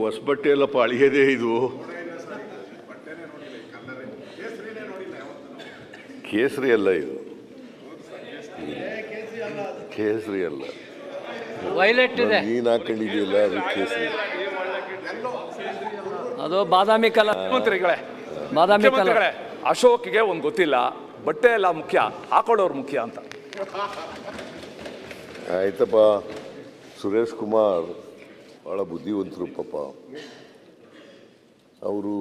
ಹೊಸಬಟ್ಟೆ ಎಲ್ಲಪ್ಪ ಅಳಿಯದೇ ಇದು. ಕೇಸರಿ ಅಲ್ಲ ಇದು, ಕೇಸರಿ ಅಲ್ಲ, ವೈಲೆಟ್ ಇದೆ. ನೀನು ಹಾಕೊಂಡಿದೆಯಲ್ಲ ಅದು ಕೇಸರಿ, ಅದು ಬಾದಾಮಿ ಕಲರ್. ಮಂತ್ರಿಗಳೇ, ಬಾದಾಮಿ ಕಲರ್. ಅಶೋಕ್ಗೆ ಒಂದು ಗೊತ್ತಿಲ್ಲ, ಬಟ್ಟೆ ಎಲ್ಲ ಮುಖ್ಯ, ಹಾಕೊಳ್ಳೋರು ಮುಖ್ಯ ಅಂತ. ಆಯ್ತಪ್ಪ. ಸುರೇಶ್ ಕುಮಾರ್ ಭಾಳ ಬುದ್ಧಿವಂತರು ಪಾಪ. ಅವರು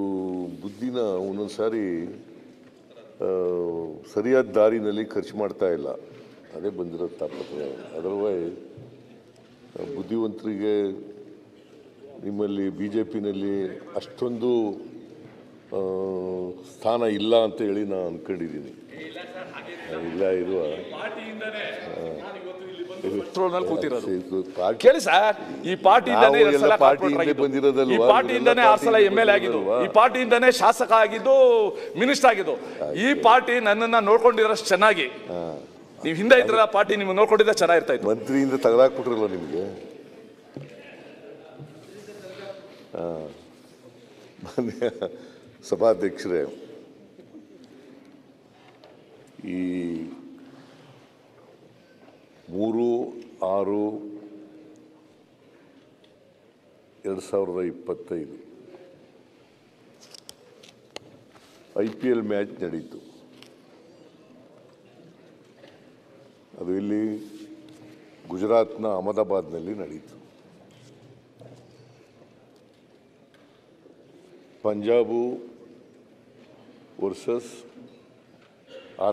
ಬುದ್ಧಿನ ಒಂದೊಂದು ಸಾರಿ ಸರಿಯಾದ ದಾರಿನಲ್ಲಿ ಖರ್ಚು ಮಾಡ್ತಾ ಇಲ್ಲ, ಅದೇ ಬಂದಿರೋ ತಾಪತ್ರೆ. ಅದರ್ವೈಸ್ ಬುದ್ಧಿವಂತರಿಗೆ ನಿಮ್ಮಲ್ಲಿ BJPನಲ್ಲಿ ಅಷ್ಟೊಂದು ಸ್ಥಾನ ಇಲ್ಲ ಅಂತ ಹೇಳಿ ನಾನು ಅಂದ್ಕೊಂಡಿದ್ದೀನಿ. ಇಲ್ಲ ಇರುವ ಕೇಳಿ ಸರ್, ಈ ಪಾರ್ಟಿಯಿಂದನೇ ಬಂದಿರೋದಲ್ಲ, ಈ ಪಾರ್ಟಿಯಿಂದನೇ 6 ಸಲ MLA ಆಗಿದ್ದು, ಈ ಪಾರ್ಟಿಯಿಂದನೇ ಶಾಸಕ ಆಗಿದ್ದು, ಮಿನಿಸ್ಟರ್ ಆಗಿದ್ದು. ಈ ಪಾರ್ಟಿ ನನ್ನನ್ನ ನೋಡ್ಕೊಂಡಿರೋಷ್ಟು ಚೆನ್ನಾಗಿ, ನೀವು ಹಿಂದೆ ಇದ್ರಲ್ಲ, ಪಾರ್ಟಿ ನಿಮ್ಗೆ ನೋಡ್ಕೊಂಡಿದ್ದ ಚೆನ್ನಾಗಿರ್ತಾ ಇತ್ತು. ಮಂತ್ರಿಯಿಂದ ತೆಗೆದಾಕ್ಬಿಟ್ರಲ್ಲ ನಿಮಗೆ. ಸಭಾಧ್ಯಕ್ಷರೇ, ಈ 3/6/2025 IPL ಮ್ಯಾಚ್ ನಡೀತು. ಅದು ಇಲ್ಲಿ ಗುಜರಾತ್ನ ಅಹಮದಾಬಾದ್ನಲ್ಲಿ ನಡೀತು. Punjab versus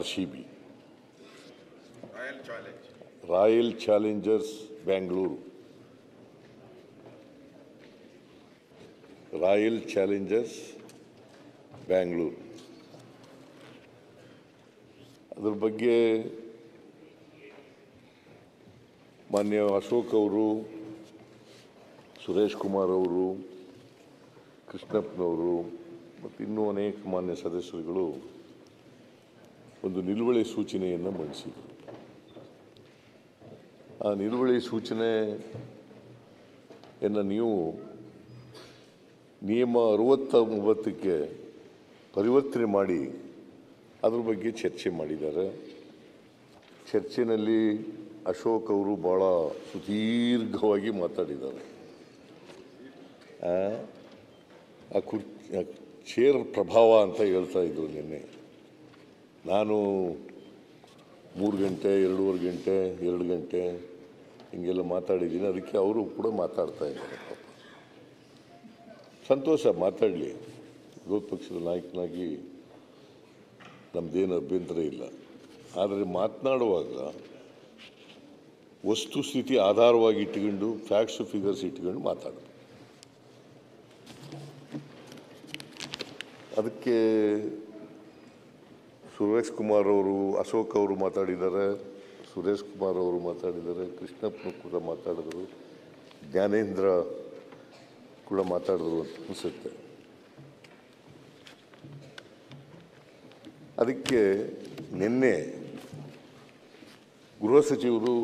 RCB, royal Challengers Bangalore, royal Challengers Bangalore. ಅದ್ರ ಬಗ್ಗೆ ಮಾನ್ಯ ಅಶೋಕ್ ಅವರು, ಸುರೇಶ್ ಕುಮಾರ್ ಅವರು, ಕೃಷ್ಣಪ್ಪನವರು ಮತ್ತು ಇನ್ನೂ ಅನೇಕ ಮಾನ್ಯ ಸದಸ್ಯರುಗಳು ಒಂದು ನಿಲುವಳಿ ಸೂಚನೆಯನ್ನು ಮಂಡಿಸಿದರು. ಆ ನಿಲುವಳಿ ಸೂಚನೆಯನ್ನು ನೀವು ನಿಯಮ 69ಕ್ಕೆ ಪರಿವರ್ತನೆ ಮಾಡಿ ಅದ್ರ ಬಗ್ಗೆ ಚರ್ಚೆ ಮಾಡಿದ್ದಾರೆ. ಚರ್ಚೆಯಲ್ಲಿ ಅಶೋಕ್ ಅವರು ಭಾಳ ಸುದೀರ್ಘವಾಗಿ ಮಾತಾಡಿದ್ದಾರೆ. ಆ ಚೇರ್ ಪ್ರಭಾವ ಅಂತ ಹೇಳ್ತಾ ಇದ್ರು ನಿನ್ನೆ. ನಾನು 3 ಗಂಟೆ 2.5 ಗಂಟೆ 2 ಗಂಟೆ ಹಿಂಗೆಲ್ಲ ಮಾತಾಡಿದ್ದೀನಿ. ಅದಕ್ಕೆ ಅವರು ಕೂಡ ಮಾತಾಡ್ತಾ ಇದ್ದಾರೆ. ಪಾಪ ಸಂತೋಷ, ಮಾತಾಡಲಿ. ವಿರೋಧ ಪಕ್ಷದ ನಾಯಕನಾಗಿ ನಮ್ಮದೇನು ಅಭ್ಯಂತರ ಇಲ್ಲ. ಆದರೆ ಮಾತನಾಡುವಾಗ ವಸ್ತುಸ್ಥಿತಿ ಆಧಾರವಾಗಿ ಇಟ್ಕೊಂಡು, ಫ್ಯಾಕ್ಟ್ಸ್ ಫಿಗರ್ಸ್ ಇಟ್ಕೊಂಡು ಮಾತಾಡೋದು. ಅದಕ್ಕೆ ಸುರೇಶ್ ಕುಮಾರ್ ಅವರು, ಅಶೋಕ್ ಅವರು ಮಾತಾಡಿದ್ದಾರೆ, ಸುರೇಶ್ ಕುಮಾರ್ ಅವರು ಮಾತಾಡಿದ್ದಾರೆ, ಕೃಷ್ಣಪ್ಪನು ಕೂಡ ಮಾತಾಡಿದರು, ಜ್ಞಾನೇಂದ್ರ ಕೂಡ ಮಾತಾಡಿದ್ರು ಅಂತ ಅನಿಸುತ್ತೆ. ಅದಕ್ಕೆ ನಿನ್ನೆ ಗೃಹ ಸಚಿವರು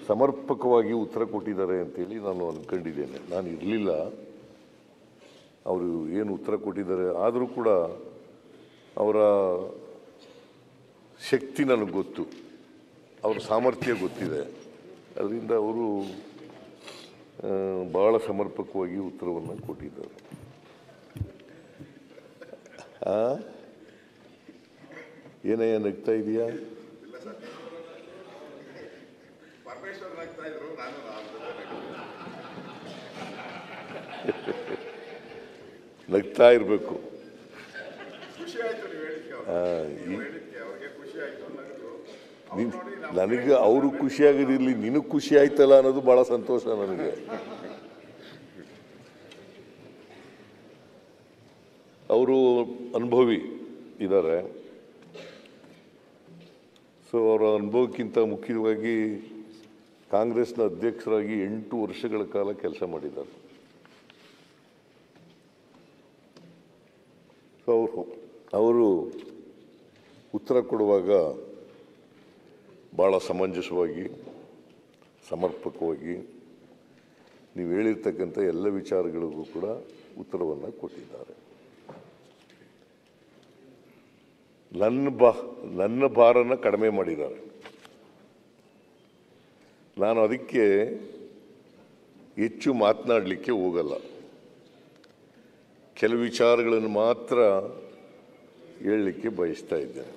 ಸಮರ್ಪಕವಾಗಿ ಉತ್ತರ ಕೊಟ್ಟಿದ್ದಾರೆ ಅಂತೇಳಿ ನಾನು ಅಂದ್ಕೊಂಡಿದ್ದೇನೆ. ನಾನು ಇರಲಿಲ್ಲ, ಅವರು ಏನು ಉತ್ತರ ಕೊಟ್ಟಿದ್ದಾರೆ. ಆದರೂ ಕೂಡ ಅವರ ಶಕ್ತಿ ನನಗೆ ಗೊತ್ತು, ಅವರ ಸಾಮರ್ಥ್ಯ ಗೊತ್ತಿದೆ. ಅದರಿಂದ ಅವರು ಭಾಳ ಸಮರ್ಪಕವಾಗಿ ಉತ್ತರವನ್ನು ಕೊಟ್ಟಿದ್ದಾರೆ. ಏನಯ್ಯ ನಗ್ತಾ ಇದೆಯಾ? ನಗ್ತಾ ಇರಬೇಕು. ನನಗೆ ಅವರು ಖುಷಿಯಾಗೋದಿರಲಿ, ನಿನಗೆ ಖುಷಿ ಆಯ್ತಲ್ಲ ಅನ್ನೋದು ಭಾಳ ಸಂತೋಷ ನನಗೆ. ಅವರು ಅನುಭವಿ ಇದ್ದಾರೆ. ಸೊ ಅವರ ಅನುಭವಕ್ಕಿಂತ ಮುಖ್ಯವಾಗಿ ಕಾಂಗ್ರೆಸ್ನ ಅಧ್ಯಕ್ಷರಾಗಿ 8 ವರ್ಷಗಳ ಕಾಲ ಕೆಲಸ ಮಾಡಿದ್ದಾರೆ. ಸೊ ಅವರು ಉತ್ತರ ಕೊಡುವಾಗ ಭಾಳ ಸಮಂಜಸವಾಗಿ, ಸಮರ್ಪಕವಾಗಿ, ನೀವು ಹೇಳಿರ್ತಕ್ಕಂಥ ಎಲ್ಲ ವಿಚಾರಗಳಿಗೂ ಕೂಡ ಉತ್ತರವನ್ನು ಕೊಟ್ಟಿದ್ದಾರೆ. ನನ್ನ ಭಾರನ ಕಡಿಮೆ ಮಾಡಿದ್ದಾರೆ. ನಾನು ಅದಕ್ಕೆ ಹೆಚ್ಚು ಮಾತನಾಡಲಿಕ್ಕೆ ಹೋಗಲ್ಲ. ಕೆಲವು ವಿಚಾರಗಳನ್ನು ಮಾತ್ರ ಹೇಳಲಿಕ್ಕೆ ಬಯಸ್ತಾ ಇದ್ದೇನೆ.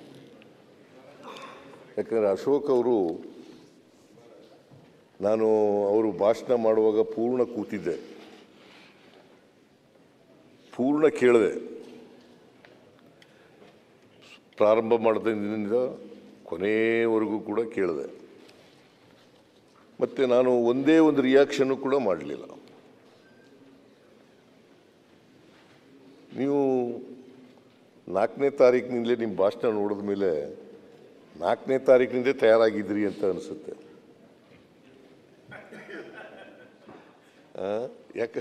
ಯಾಕಂದರೆ ಅಶೋಕ್ ಅವರು ಭಾಷಣ ಮಾಡುವಾಗ ಪೂರ್ಣ ಕೂತಿದ್ದೆ, ಪೂರ್ಣ ಕೇಳಿದೆ. ಪ್ರಾರಂಭ ಮಾಡಿದಿಂದ ಕೊನೆಯವರೆಗೂ ಕೂಡ ಕೇಳಿದೆ. ಮತ್ತು ನಾನು ಒಂದೇ ಒಂದು ರಿಯಾಕ್ಷನ್ನು ಕೂಡ ಮಾಡಲಿಲ್ಲ. ನೀವು 4ನೇ ತಾರೀಕಿನಿಂದಲೇ ನಿಮ್ಮ ಭಾಷಣ ನೋಡಿದ ಮೇಲೆ 4ನೇ ತಾರೀಕಿನಿಂದೇ ತಯಾರಾಗಿದ್ರಿ ಅಂತ ಅನಿಸುತ್ತೆ. ಯಾಕೆ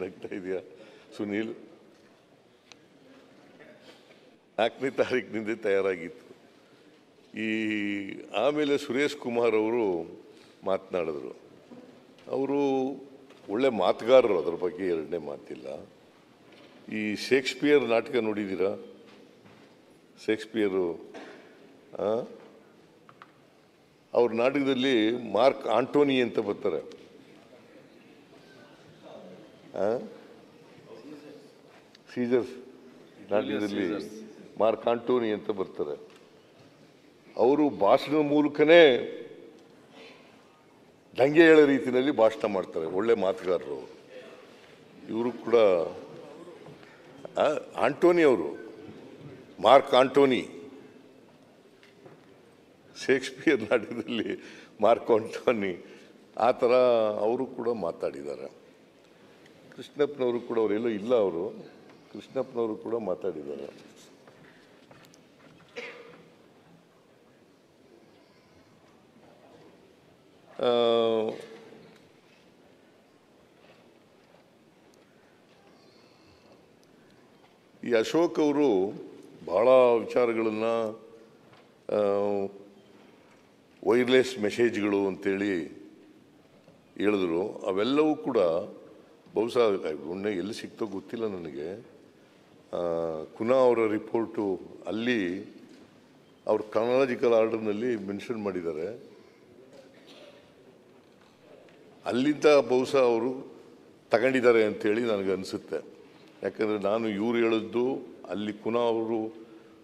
ನಗ್ತಾ ಇದೆಯಾ ಸುನೀಲ್? 4ನೇ ತಾರೀಕಿನಿಂದ ತಯಾರಾಗಿತ್ತು. ಆಮೇಲೆ ಸುರೇಶ್ ಕುಮಾರ್ ಅವರು ಮಾತನಾಡಿದ್ರು. ಅವರು ಒಳ್ಳೆ ಮಾತುಗಾರರು, ಅದರ ಬಗ್ಗೆ ಎರಡನೇ ಮಾತಿಲ್ಲ. ಈ ಶೇಕ್ಸ್ಪಿಯರ್ ನಾಟಕ ನೋಡಿದ್ದೀರಾ? ಶೇಕ್ಸ್ಪಿಯರು ಅವ್ರ ನಾಟಕದಲ್ಲಿ ಮಾರ್ಕ್ ಆಂಟೋನಿ ಅಂತ ಬರ್ತಾರೆ. ಸೀಸರ್ ನಾಟಕದಲ್ಲಿ ಮಾರ್ಕ್ ಆಂಟೋನಿ ಅಂತ ಬರ್ತಾರೆ. ಅವರು ಭಾಷಣದ ಮೂಲಕನೇ ದಂಗೆ ಹೇಳೋ ರೀತಿಯಲ್ಲಿ ಭಾಷಣ ಮಾಡ್ತಾರೆ. ಒಳ್ಳೆ ಮಾತುಗಾರರು ಇವರು ಕೂಡ. ಆಂಟೋನಿ ಅವರು, ಮಾರ್ಕ್ ಆಂಟೋನಿ, ಶೇಕ್ಸ್ಪಿಯರ್ ನಾಟಕದಲ್ಲಿ ಮಾರ್ಕ್ ಆಂಟೋನಿ, ಆ ಥರ ಅವರು ಕೂಡ ಮಾತಾಡಿದ್ದಾರೆ. ಕೃಷ್ಣಪ್ಪನವರು ಕೂಡ, ಅವರೆಲ್ಲೋ ಇಲ್ಲ, ಅವರು ಕೃಷ್ಣಪ್ಪನವರು ಕೂಡ ಮಾತಾಡಿದ್ದಾರೆ. ಈ ಅಶೋಕ್ ಅವರು ಭಾಳ ವಿಚಾರಗಳನ್ನು ವೈರ್ಲೆಸ್ ಮೆಸೇಜ್ಗಳು ಅಂತೇಳಿ ಹೇಳಿದ್ರು. ಅವೆಲ್ಲವೂ ಕೂಡ ಬಹುಶಃ ಒಳ್ಳೆ ಎಲ್ಲಿ ಸಿಕ್ತೋ ಗೊತ್ತಿಲ್ಲ ನನಗೆ. ಕುನಾ ಅವರ ರಿಪೋರ್ಟು ಅಲ್ಲಿ ಅವ್ರ ಕ್ರಾನಲಾಜಿಕಲ್ ಆರ್ಡರ್ನಲ್ಲಿ ಮೆನ್ಷನ್ ಮಾಡಿದ್ದಾರೆ. ಅಲ್ಲಿಂದ ಬಹುಶಃ ಅವರು ತಗೊಂಡಿದ್ದಾರೆ ಅಂತೇಳಿ ನನಗೆ ಅನಿಸುತ್ತೆ. ಯಾಕಂದರೆ ನಾನು ಇವ್ರು ಹೇಳಿದ್ದು ಅಲ್ಲಿ ಕುನಾ ಅವರು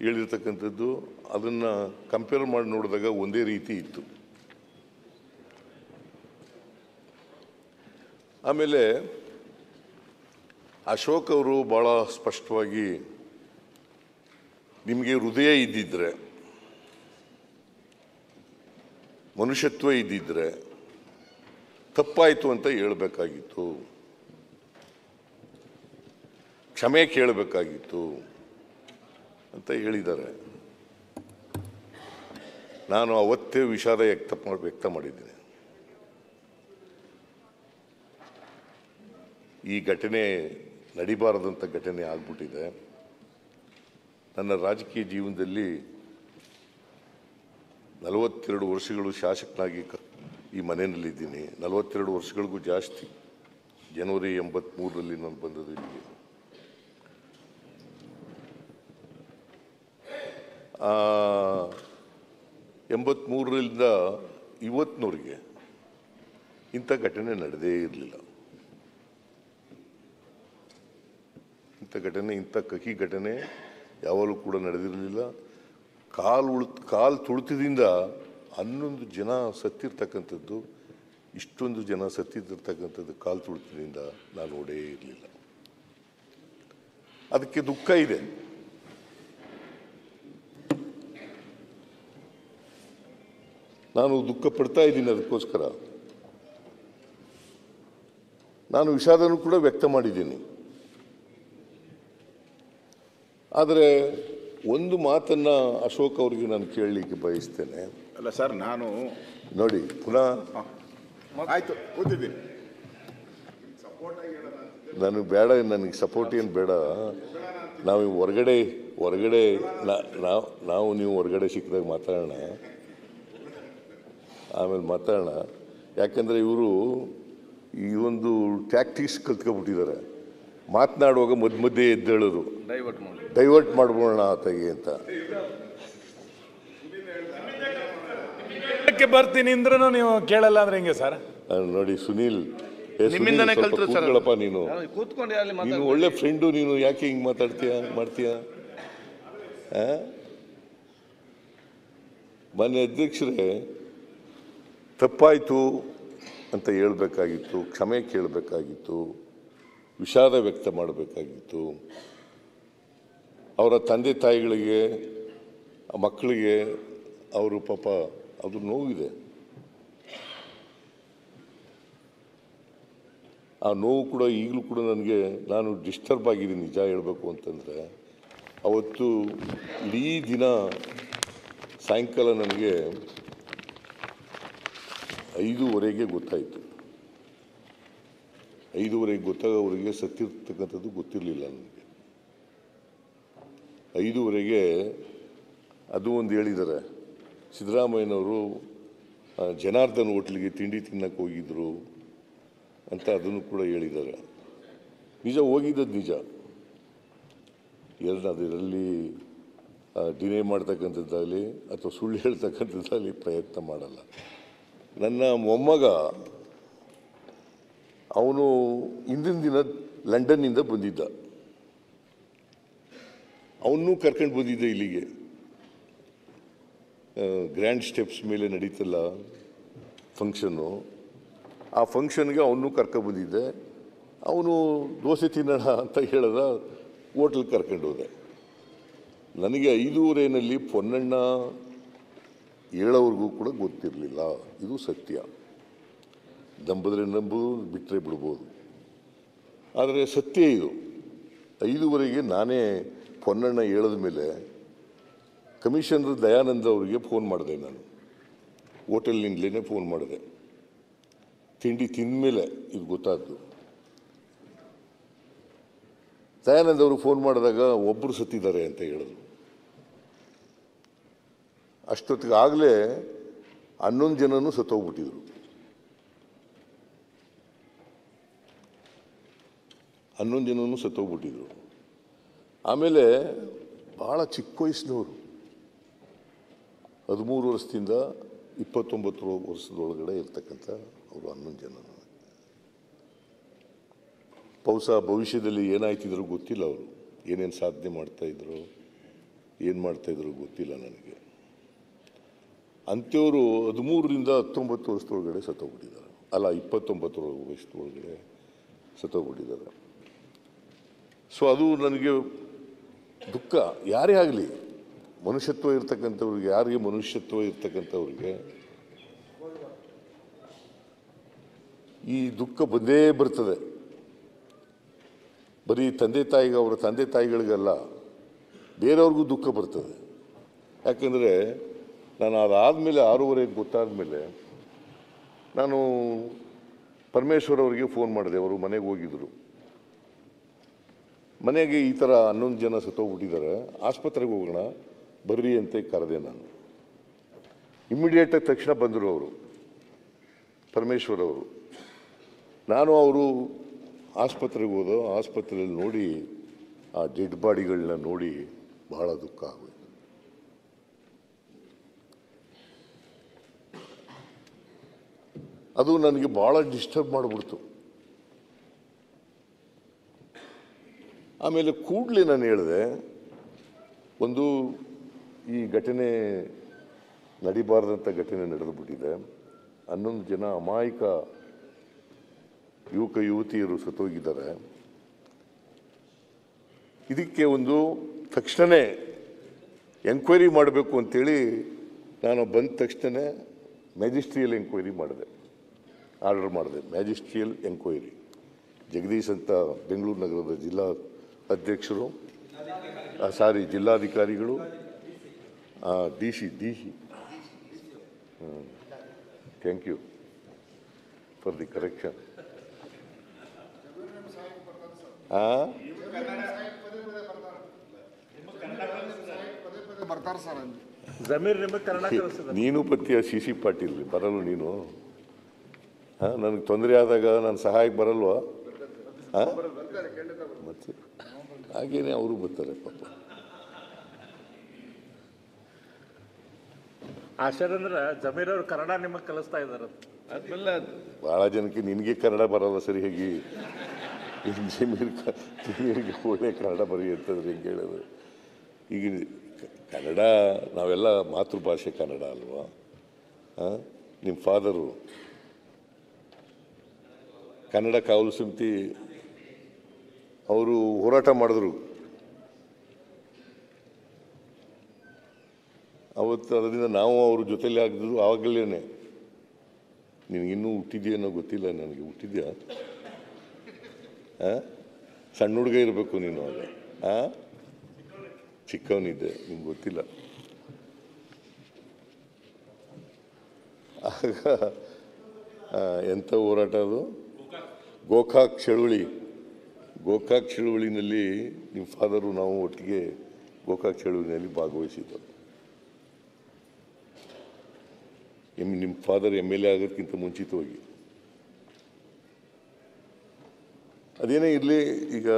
ಹೇಳಿರ್ತಕ್ಕಂಥದ್ದು ಅದನ್ನು ಕಂಪೇರ್ ಮಾಡಿ ನೋಡಿದಾಗ ಒಂದೇ ರೀತಿ ಇತ್ತು. ಆಮೇಲೆ ಅಶೋಕ್ ಅವರು ಭಾಳ ಸ್ಪಷ್ಟವಾಗಿ, ನಿಮಗೆ ಹೃದಯ ಇದ್ದಿದ್ರೆ, ಮನುಷ್ಯತ್ವ ಇದ್ದಿದ್ರೆ ತಪ್ಪಾಯಿತು ಅಂತ ಹೇಳಬೇಕಾಗಿತ್ತು, ಕ್ಷಮೆ ಕೇಳಬೇಕಾಗಿತ್ತು ಅಂತ ಹೇಳಿದ್ದಾರೆ. ನಾನು ಅವತ್ತೇ ವಿಷಾದ ವ್ಯಕ್ತ ಮಾಡಿದ್ದೇನೆ. ಈ ಘಟನೆ ನಡಿಬಾರದಂಥ ಘಟನೆ ಆಗ್ಬಿಟ್ಟಿದೆ. ನನ್ನ ರಾಜಕೀಯ ಜೀವನದಲ್ಲಿ 42 ವರ್ಷಗಳು ಶಾಸಕನಾಗಿ ಈ ಮನೆಯಲ್ಲಿದ್ದೀನಿ. 42 ವರ್ಷಗಳಿಗೂ ಜಾಸ್ತಿ. ಜನವರಿ 83ರಲ್ಲಿ ನಾನು ಬಂದದ್ದು ಇಲ್ಲಿಗೆ. 83ರಿಂದ ಇವತ್ತಿನವರೆಗೆ ಇಂಥ ಘಟನೆ ನಡೆದೇ ಇರಲಿಲ್ಲ. ಇಂಥ ಕಹಿ ಘಟನೆ ಯಾವಾಗಲೂ ಕೂಡ ನಡೆದಿರಲಿಲ್ಲ. ಕಾಲು ತುಳಿತದಿಂದ 11 ಜನ ಸತ್ತಿರ್ತಕ್ಕಂಥದ್ದು, ಇಷ್ಟೊಂದು ಜನ ಸತ್ತಿರ್ತಕ್ಕಂಥದ್ದು ಕಾಲು ತುಳಿತದಿಂದ ನಾನು ನೋಡೇ ಇರಲಿಲ್ಲ. ಅದಕ್ಕೆ ದುಃಖ ಇದೆ. ನಾನು ದುಃಖ ಪಡ್ತಾ ಇದ್ದೀನಿ. ಅದಕ್ಕೋಸ್ಕರ ನಾನು ವಿಷಾದನೂ ಕೂಡ ವ್ಯಕ್ತ ಮಾಡಿದ್ದೀನಿ. ಆದರೆ ಒಂದು ಮಾತನ್ನು ಅಶೋಕ್ ಅವರಿಗೆ ನಾನು ಕೇಳಲಿಕ್ಕೆ ಬಯಸ್ತೇನೆ. ಅಲ್ಲ ಸರ್, ನಾನು ನೋಡಿ ಪುನಃ ಆಯ್ತು ಕೂತಿದ್ದೀನಿ. ನನಗೆ ಸಪೋರ್ಟ್ ಏನು ಬೇಡ. ನಾವು ಹೊರಗಡೆ ನೀವು ಹೊರಗಡೆ ಸಿಕ್ಕಿದಾಗ ಮಾತಾಡೋಣ, ಆಮೇಲೆ ಮಾತಾಡೋಣ. ಯಾಕೆಂದರೆ ಇವರು ಈ ಒಂದು ಟ್ಯಾಕ್ಟಿಕ್ಸ್ ಕಲ್ತ್ಕೊಬಿಟ್ಟಿದ್ದಾರೆ. ಮಾತನಾಡುವಾಗ ಮಧ್ಯೆ ಎದ್ದೇಳೋದು, ಡೈವರ್ಟ್ ಮಾಡ್ಬೋಣ ಆತಗೆ ಅಂತ. ಬರ್ತೀನಿ ಅಂದ್ರೂ ನೀವು ಕೇಳಲ್ಲ ಅಂದ್ರೆ ಹೆಂಗೆ ಸರ್? ನೋಡಿ ಸುನೀಲ್, ನಿಮ್ಮಿಂದನೇ ಕಲ್ತ್ರು ಸರ್. ಕೂತ್ಕೊಳ್ಳಪ್ಪ ನೀನು. ಕೂತ್ಕೊಂಡು ನೀನು ಒಳ್ಳೆ ಫ್ರೆಂಡು, ನೀನು ಯಾಕೆ ಹಿಂಗೆ ಮಾಡ್ತೀಯ? ಮಾನ್ಯ ಅಧ್ಯಕ್ಷರೇ, ತಪ್ಪಾಯಿತು ಅಂತ ಹೇಳ್ಬೇಕಾಗಿತ್ತು, ಕ್ಷಮೆ ಕೇಳಬೇಕಾಗಿತ್ತು, ವಿಷಾದ ವ್ಯಕ್ತ ಮಾಡಬೇಕಾಗಿತ್ತು. ಅವರ ತಂದೆ ತಾಯಿಗಳಿಗೆ, ಮಕ್ಕಳಿಗೆ ಅವರು ಪಾಪ ಅದು ನೋವಿದೆ. ಆ ನೋವು ಕೂಡ ಈಗಲೂ ಕೂಡ ನಾನು ಡಿಸ್ಟರ್ಬ್ ಆಗಿದ್ದೀನಿ. ನಿಜ ಹೇಳಬೇಕು ಅಂತಂದರೆ, ಅವತ್ತು ಇಡೀ ದಿನ ಸಾಯಂಕಾಲ ನನಗೆ 5:30ಗೆ ಗೊತ್ತಾಯಿತು. 5:30ಗೆ ಗೊತ್ತಾಗ ಅವರಿಗೆ ಸತ್ತಿರ್ತಕ್ಕಂಥದ್ದು ಗೊತ್ತಿರಲಿಲ್ಲ ನನಗೆ. 5:30ಗೆ ಅದು ಒಂದು ಹೇಳಿದ್ದಾರೆ, ಸಿದ್ದರಾಮಯ್ಯನವರು ಜನಾರ್ದನ್ ಹೋಟ್ಲಿಗೆ ತಿಂಡಿ ತಿನ್ನಕ್ಕೆ ಹೋಗಿದ್ರು ಅಂತ ಅದನ್ನು ಕೂಡ ಹೇಳಿದ್ದಾರೆ. ನಿಜ, ಹೋಗಿದ್ದದ್ದು ನಿಜ. ಅದರಲ್ಲಿ ಡಿನೇ ಮಾಡ್ತಕ್ಕಂಥದ್ದಾಗಲಿ ಅಥವಾ ಸುಳ್ಳು ಹೇಳ್ತಕ್ಕಂಥದ್ದಾಗಲಿ ಪ್ರಯತ್ನ ಮಾಡಲ್ಲ. ನನ್ನ ಮೊಮ್ಮಗ ಅವನು ಹಿಂದಿನ ದಿನ ಲಂಡನ್ನಿಂದ ಬಂದಿದ್ದ. ಅವನ್ನೂ ಕರ್ಕೊಂಡು ಬಂದಿದ್ದೆ ಇಲ್ಲಿಗೆ. ಗ್ರ್ಯಾಂಡ್ ಸ್ಟೆಪ್ಸ್ ಮೇಲೆ ನಡೀತಲ್ಲ ಫಂಕ್ಷನ್ನು, ಆ ಫಂಕ್ಷನ್ಗೆ ಅವನ್ನೂ ಕರ್ಕೊಂಡ್ಬಂದಿದ್ದೆ. ಅವನು ದೋಸೆ ತಿನ್ನೋಣ ಅಂತ ಹೇಳಿದ, ಹೋಟ್ಲಿಗೆ ಕರ್ಕೊಂಡು ಹೋದೆ. ನನಗೆ 5:30ನಲ್ಲಿ ಪೊನ್ನಣ್ಣ ಹೇಳೋವ್ರಿಗೂ ಕೂಡ ಗೊತ್ತಿರಲಿಲ್ಲ. ಇದು ಸತ್ಯ. ನಂಬಿದ್ರೆ ನಂಬೋದು, ಬಿಟ್ಟರೆ ಬಿಡ್ಬೋದು. ಆದರೆ ಸತ್ಯ ಇದು. 5:30ಗೆ ನಾನೇ ಪೊನ್ನಣ್ಣ ಹೇಳಿದ ಮೇಲೆ ಕಮಿಷನರ್ ದಯಾನಂದ ಅವರಿಗೆ ಫೋನ್ ಮಾಡಿದೆ. ನಾನು ಹೋಟೆಲ್ನಿಂದಲೇ ಫೋನ್ ಮಾಡಿದೆ. ತಿಂಡಿ ತಿಂದ ಮೇಲೆ ಇದು ಗೊತ್ತಾದ್ದು. ದಯಾನಂದ ಅವರು ಫೋನ್ ಮಾಡಿದಾಗ ಒಬ್ಬರು ಸತ್ತಿದ್ದಾರೆ ಅಂತ ಹೇಳಿದ್ರು. ಅಷ್ಟೊತ್ತಿಗೆ ಆಗಲೇ 11 ಜನನೂ ಸತ್ತೋಗ್ಬಿಟ್ಟಿದ್ರು. 11 ಜನನೂ ಸತ್ತೋಗ್ಬಿಟ್ಟಿದ್ರು. ಆಮೇಲೆ ಭಾಳ ಚಿಕ್ಕ ವಯಸ್ಸಿನವರು, 13 ವರ್ಷದಿಂದ 29 ವರ್ಷದೊಳಗಡೆ ಇರ್ತಕ್ಕಂಥ ಅವರು 11 ಜನ. ಬಹುಶಃ ಭವಿಷ್ಯದಲ್ಲಿ ಏನಾಯ್ತಿದ್ರು ಗೊತ್ತಿಲ್ಲ. ಅವರು ಏನೇನು ಸಾಧನೆ ಮಾಡ್ತಾಯಿದ್ರು, ಏನು ಮಾಡ್ತಾಯಿದ್ರು ಗೊತ್ತಿಲ್ಲ ನನಗೆ. ಅಂಥವರು 13ರಿಂದ 19 ವರ್ಷದೊಳಗಡೆ ಸತ್ತೋಗ್ಬಿಟ್ಟಿದ್ದಾರೆ. ಅಲ್ಲ, 29 ವರ್ಷದೊಳಗಡೆ ಸತ್ತೋಗ್ಬಿಟ್ಟಿದ್ದಾರೆ. ಸೊ ಅದು ನನಗೆ ದುಃಖ. ಯಾರೇ ಆಗಲಿ, ಮನುಷ್ಯತ್ವ ಇರ್ತಕ್ಕಂಥವ್ರಿಗೆ, ಯಾರಿಗೆ ಮನುಷ್ಯತ್ವ ಇರ್ತಕ್ಕಂಥವ್ರಿಗೆ ಈ ದುಃಖ ಬಂದೇ ಬರ್ತದೆ. ಬರೀ ತಂದೆ ತಾಯಿಗೆ, ಅವರ ತಂದೆ ತಾಯಿಗಳಿಗಲ್ಲ, ಬೇರೆಯವ್ರಿಗೂ ದುಃಖ ಬರ್ತದೆ. ಯಾಕಂದರೆ ನಾನು ಅದಾದಮೇಲೆ 6:30ಗೆ ಗೊತ್ತಾದ ಮೇಲೆ ನಾನು ಪರಮೇಶ್ವರ್ ಅವರಿಗೆ ಫೋನ್ ಮಾಡಿದೆ. ಅವರು ಮನೆಗೆ ಹೋಗಿದ್ದರು. ಮನೆಗೆ ಈ ಥರ 11 ಜನ ಸತ್ತೋಗ್ಬಿಟ್ಟಿದ್ದಾರೆ, ಆಸ್ಪತ್ರೆಗೆ ಹೋಗೋಣ ಬರ್ರಿ ಅಂತ ಕರೆದೆ ನಾನು. ಇಮ್ಮಿಡಿಯೇಟಾಗಿ ತಕ್ಷಣ ಬಂದರು ಅವರು, ಪರಮೇಶ್ವರ್ ಅವರು. ನಾನು ಅವರು ಆಸ್ಪತ್ರೆಗೆ ಹೋದೋ. ಆಸ್ಪತ್ರೆಯಲ್ಲಿ ನೋಡಿ ಆ ಡೆಡ್ ಬಾಡಿಗಳನ್ನ ನೋಡಿ ಬಹಳ ದುಃಖ ಆಗೋಯ್ತು. ಅದು ನನಗೆ ಭಾಳ ಡಿಸ್ಟರ್ಬ್ ಮಾಡಿಬಿಡ್ತು. ಆಮೇಲೆ ಕೂಡಲೇ ನಾನು ಹೇಳಿದೆ, ಒಂದು ಈ ಘಟನೆ ನಡಿಬಾರ್ದಂಥ ಘಟನೆ ನಡೆದುಬಿಟ್ಟಿದೆ. 11 ಜನ ಅಮಾಯಕ ಯುವಕ ಯುವತಿಯರು ಸತ್ತೋಗಿದ್ದಾರೆ. ಇದಕ್ಕೆ ಒಂದು ತಕ್ಷಣವೇ ಎಂಕ್ವೈರಿ ಮಾಡಬೇಕು ಅಂತೇಳಿ ನಾನು ಬಂದ ತಕ್ಷಣ ಮ್ಯಾಜಿಸ್ಟ್ರಿಯಲ್ ಎಂಕ್ವೈರಿ ಮಾಡಿದೆ, ಆರ್ಡರ್ ಮಾಡಿದೆ. Magisterial enquiry. ಜಗದೀಶ್ ಅಂತ ಬೆಂಗಳೂರು ನಗರದ ಜಿಲ್ಲಾ ಅಧ್ಯಕ್ಷರು, ಜಿಲ್ಲಾಧಿಕಾರಿಗಳು, D C thank you for the correction. ನೀನು ಪತ್ಯ CC ಪಾಟೀಲ್ ಬರಲು ನೀನು ನನಗೆ ತೊಂದರೆ ಆದಾಗ ನಾನು ಸಹಾಯಕ್ಕೆ ಬರಲ್ವಾ? ಹಾಂ, ಮತ್ತೆ ಹಾಗೇನೆ ಅವರು ಬರ್ತಾರೆ ಪಾಪ. ಆಶ್ಚರ್ಯ ಜಮೀರ್ ಅವರು ಕನ್ನಡ ನಿಮಗೆ ಕಲಿಸ್ತಾ ಇದ್ದಾರೆ. ಆದ್ಮೇಲೆ ಭಾಳ ಜನಕ್ಕೆ ನಿನಗೆ ಕನ್ನಡ ಬರಲ್ಲ ಸರಿ ಹೇಗೆ ಜಮೀರಿಗೆ ಒಳ್ಳೆ ಕನ್ನಡ ಬರೀ ಅಂತಂದ್ರೆ ಹೆಂಗೆ ಹೇಳೋದು? ಈಗ ಕನ್ನಡ ನಾವೆಲ್ಲ ಮಾತೃಭಾಷೆ ಕನ್ನಡ ಅಲ್ವಾ? ನಿಮ್ಮ ಫಾದರು ಕನ್ನಡ ಕಾವಲು ಸಮಿತಿ ಅವರು ಹೋರಾಟ ಮಾಡಿದ್ರು. ಅವತ್ತು ಅದರಿಂದ ನಾವು ಅವ್ರ ಜೊತೆಲಿ ಆಗಿದ್ರು. ಆವಾಗಲೇ ನಿನಗಿನ್ನೂ ಹುಟ್ಟಿದೆಯನ್ನೋ ಗೊತ್ತಿಲ್ಲ ನನಗೆ. ಹುಟ್ಟಿದ್ಯಾ? ಸಣ್ಣ ಹುಡುಗ ಇರಬೇಕು ನೀನು ಆಗ. ಚಿಕ್ಕವನಿದ್ದೆ, ನಿಮ್ಗೆ ಗೊತ್ತಿಲ್ಲ. ಆಗ ಎಂಥ ಹೋರಾಟ ಅದು? ಗೋಕಾಕ್ ಚಳುವಳಿ. ಗೋಕಾಕ್ ಚಳುವಳಿನಲ್ಲಿ ನಿಮ್ಮ ಫಾದರು ನಾವು ಒಟ್ಟಿಗೆ ಗೋಕಾಕ್ ಚಳುವಳಿನಲ್ಲಿ ಭಾಗವಹಿಸಿದ್ದು. ನಿಮ್ಮ ಫಾದರ್ MLA ಆಗೋದಕ್ಕಿಂತ ಮುಂಚಿತವಾಗಿ. ಅದೇನೇ ಇರಲಿ, ಈಗ